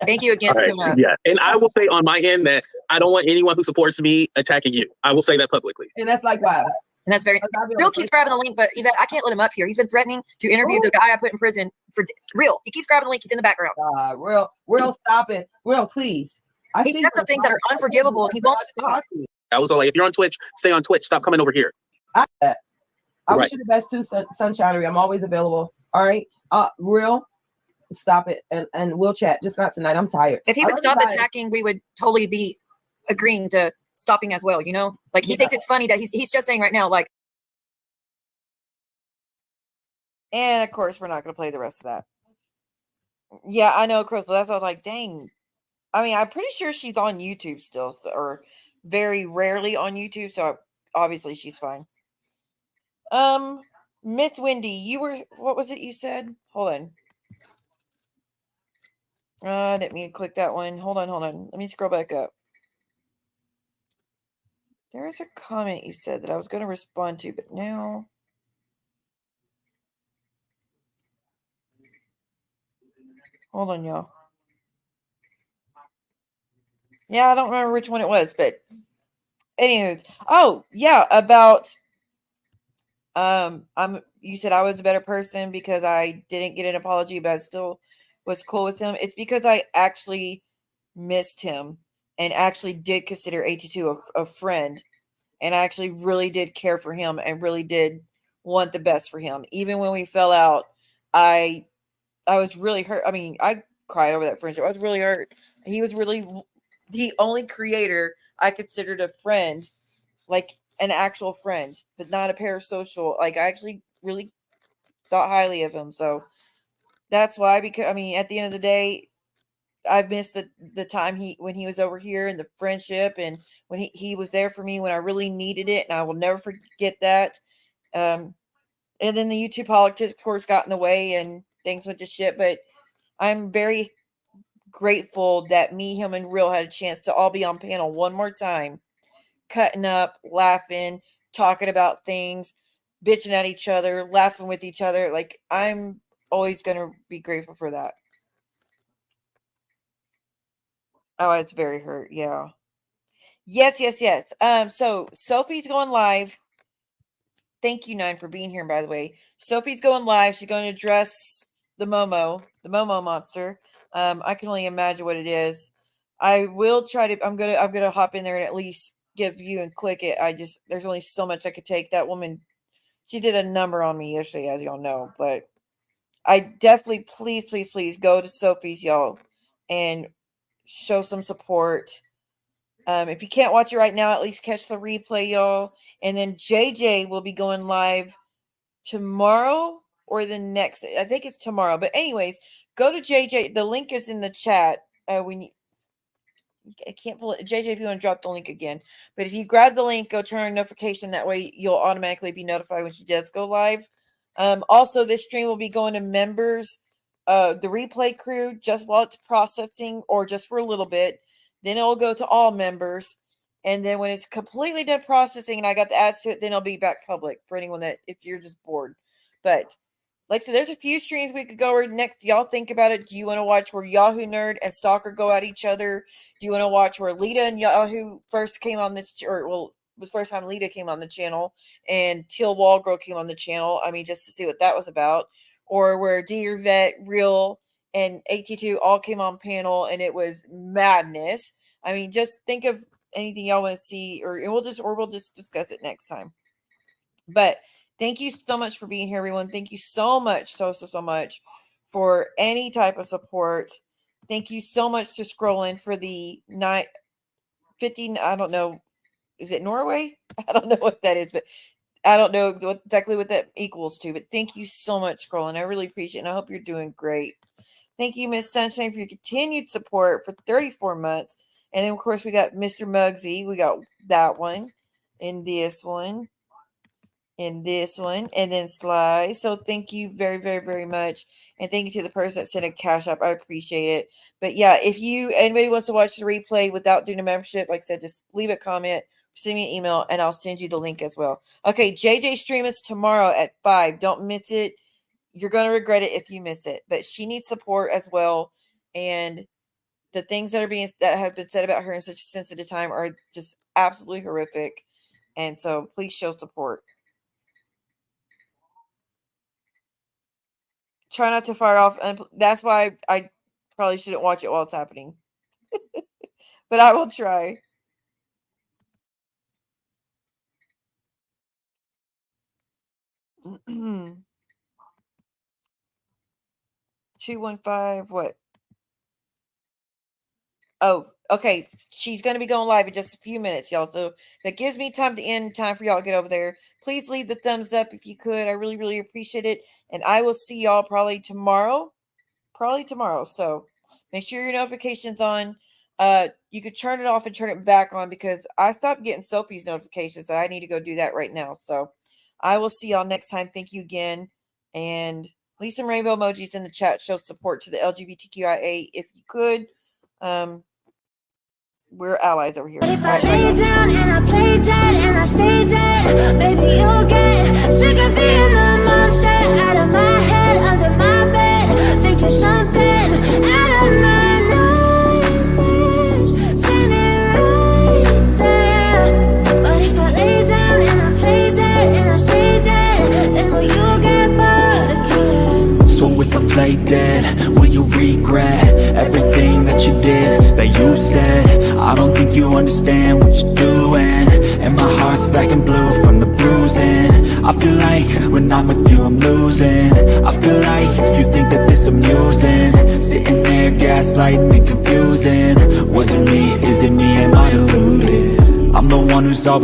Thank you again for coming up. Yeah, and I will say on my end that I don't want anyone who supports me attacking you. I will say that publicly. And that's likewise. And that's very. Real keeps grabbing the link, but Yvette, I can't let him up here. He's been threatening to interview the guy I put in prison for Real. He keeps grabbing the link. He's in the background. Real, stop it. Real, please. He says some things that are unforgivable, and he won't stop. That was all. If you're on Twitch, stay on Twitch. Stop coming over here. I wish you the best too, Sunshinery. I'm always available. All right. Real. Stop it, and we'll chat. Just not tonight. I'm tired. If he would stop attacking, we would totally be agreeing to stopping as well. Like he thinks it's funny that he's just saying right now, like. And of course, we're not going to play the rest of that. Yeah, I know, Crystal. That's why I was like, dang. I mean, I'm pretty sure she's on YouTube still, or very rarely on YouTube. So obviously she's fine. Miss Wendy, what was it you said? Hold on. I didn't mean to click that one. Hold on. Let me scroll back up. There's a comment you said that I was going to respond to, but now. Hold on, y'all. Yeah, I don't remember which one it was, but anywho. Oh, yeah, about you said I was a better person because I didn't get an apology, but I still was cool with him. It's because I actually missed him and actually did consider AT2 a friend, and I actually really did care for him and really did want the best for him. Even when we fell out, I was really hurt. I mean, I cried over that friendship. I was really hurt. He was really the only creator I considered a friend, like an actual friend, but not a parasocial. Like, I actually really thought highly of him. So that's why, because I mean, at the end of the day, I've missed the time when he was over here and the friendship, and when he was there for me when I really needed it, and I will never forget that. And then the YouTube politics, of course, got in the way and things went to shit. But I'm very grateful that me, him, and Real had a chance to all be on panel one more time, cutting up, laughing, talking about things, bitching at each other, laughing with each other. Like, I'm always going to be grateful for that. Oh, it's very hurt. Yeah. Yes. So Sophie's going live. Thank you, Nine, for being here, by the way. Sophie's going live. She's going to address the Momo monster. I can only imagine what it is. I will try to. I'm gonna hop in there and at least give you and click it. There's only so much I could take. That woman, she did a number on me yesterday, as y'all know. But I definitely, please go to Sophie's, y'all, and show some support. If you can't watch it right now, at least catch the replay, y'all. And then JJ will be going live tomorrow or the next. I think it's tomorrow. But anyways, go to JJ. The link is in the chat. I can't pull it. JJ, if you want to drop the link again. But if you grab the link, go turn on notification. That way you'll automatically be notified when she does go live. Also, this stream will be going to members, the replay crew, just while it's processing or just for a little bit. Then it will go to all members. And then when it's completely done processing and I got the ads to it, then it'll be back public for anyone that, if you're just bored. But like I said, there's a few streams we could go over next. Y'all think about it. Do you want to watch where Yahoo Nerd and Stalker go at each other? Do you want to watch where Lita and Yahoo first came on this, or well, it was the first time Lita came on the channel and Teal Walgirl came on the channel? I mean, just to see what that was about. Or where Dear Vet, Real, and AT2 all came on panel and it was madness. I mean, just think of anything y'all want to see, or we'll just discuss it next time. But thank you so much for being here, everyone. Thank you so much, so much for any type of support. Thank you so much to scrolling for the 50. I don't know. Is it Norway? I don't know what that is, but I don't know exactly what that equals to. But thank you so much, scrolling. I really appreciate it. And I hope you're doing great. Thank you, Miss Sunshine, for your continued support for 34 months. And then, of course, we got Mr. Muggsy. We got that one and this one. In this one, and then Sly. So thank you very, very, very much. And thank you to the person that sent a cash app. I appreciate it. But yeah, if anybody wants to watch the replay without doing a membership, like I said, just leave a comment, send me an email, and I'll send you the link as well. Okay, JJ stream is tomorrow at 5. Don't miss it. You're going to regret it if you miss it. But she needs support as well. And the things that have been said about her in such a sensitive time are just absolutely horrific. And so please show support. Try not to fire off, and that's why I probably shouldn't watch it while it's happening. But I will try. $215. What? Oh, okay. She's going to be going live in just a few minutes, y'all. So that gives me time to end, time for y'all to get over there. Please leave the thumbs up if you could. I really, really appreciate it. And I will see y'all probably tomorrow. So make sure your notifications on. You could turn it off and turn it back on because I stopped getting Sophie's notifications. So I need to go do that right now. So I will see y'all next time. Thank you again. And leave some rainbow emojis in the chat. Show support to the LGBTQIA if you could. We're allies over here. If I lay down and I play dead and I stay dead, baby, you'll get sick of being the monster out of my head, under my bed, thinking something out of my nightmares, standing right there. But if I lay down and I play dead and I stay dead, then will you get bored of killing? So if I play dead, will you regret everything that you did, that you said? I don't think you understand what you're doing, and my heart's black and blue from the bruising. I feel like when I'm with you I'm losing. I feel like you think that this amusing, sitting there gaslighting and confusing. Was it me? Is it me? Am I deluded? I'm the one who's always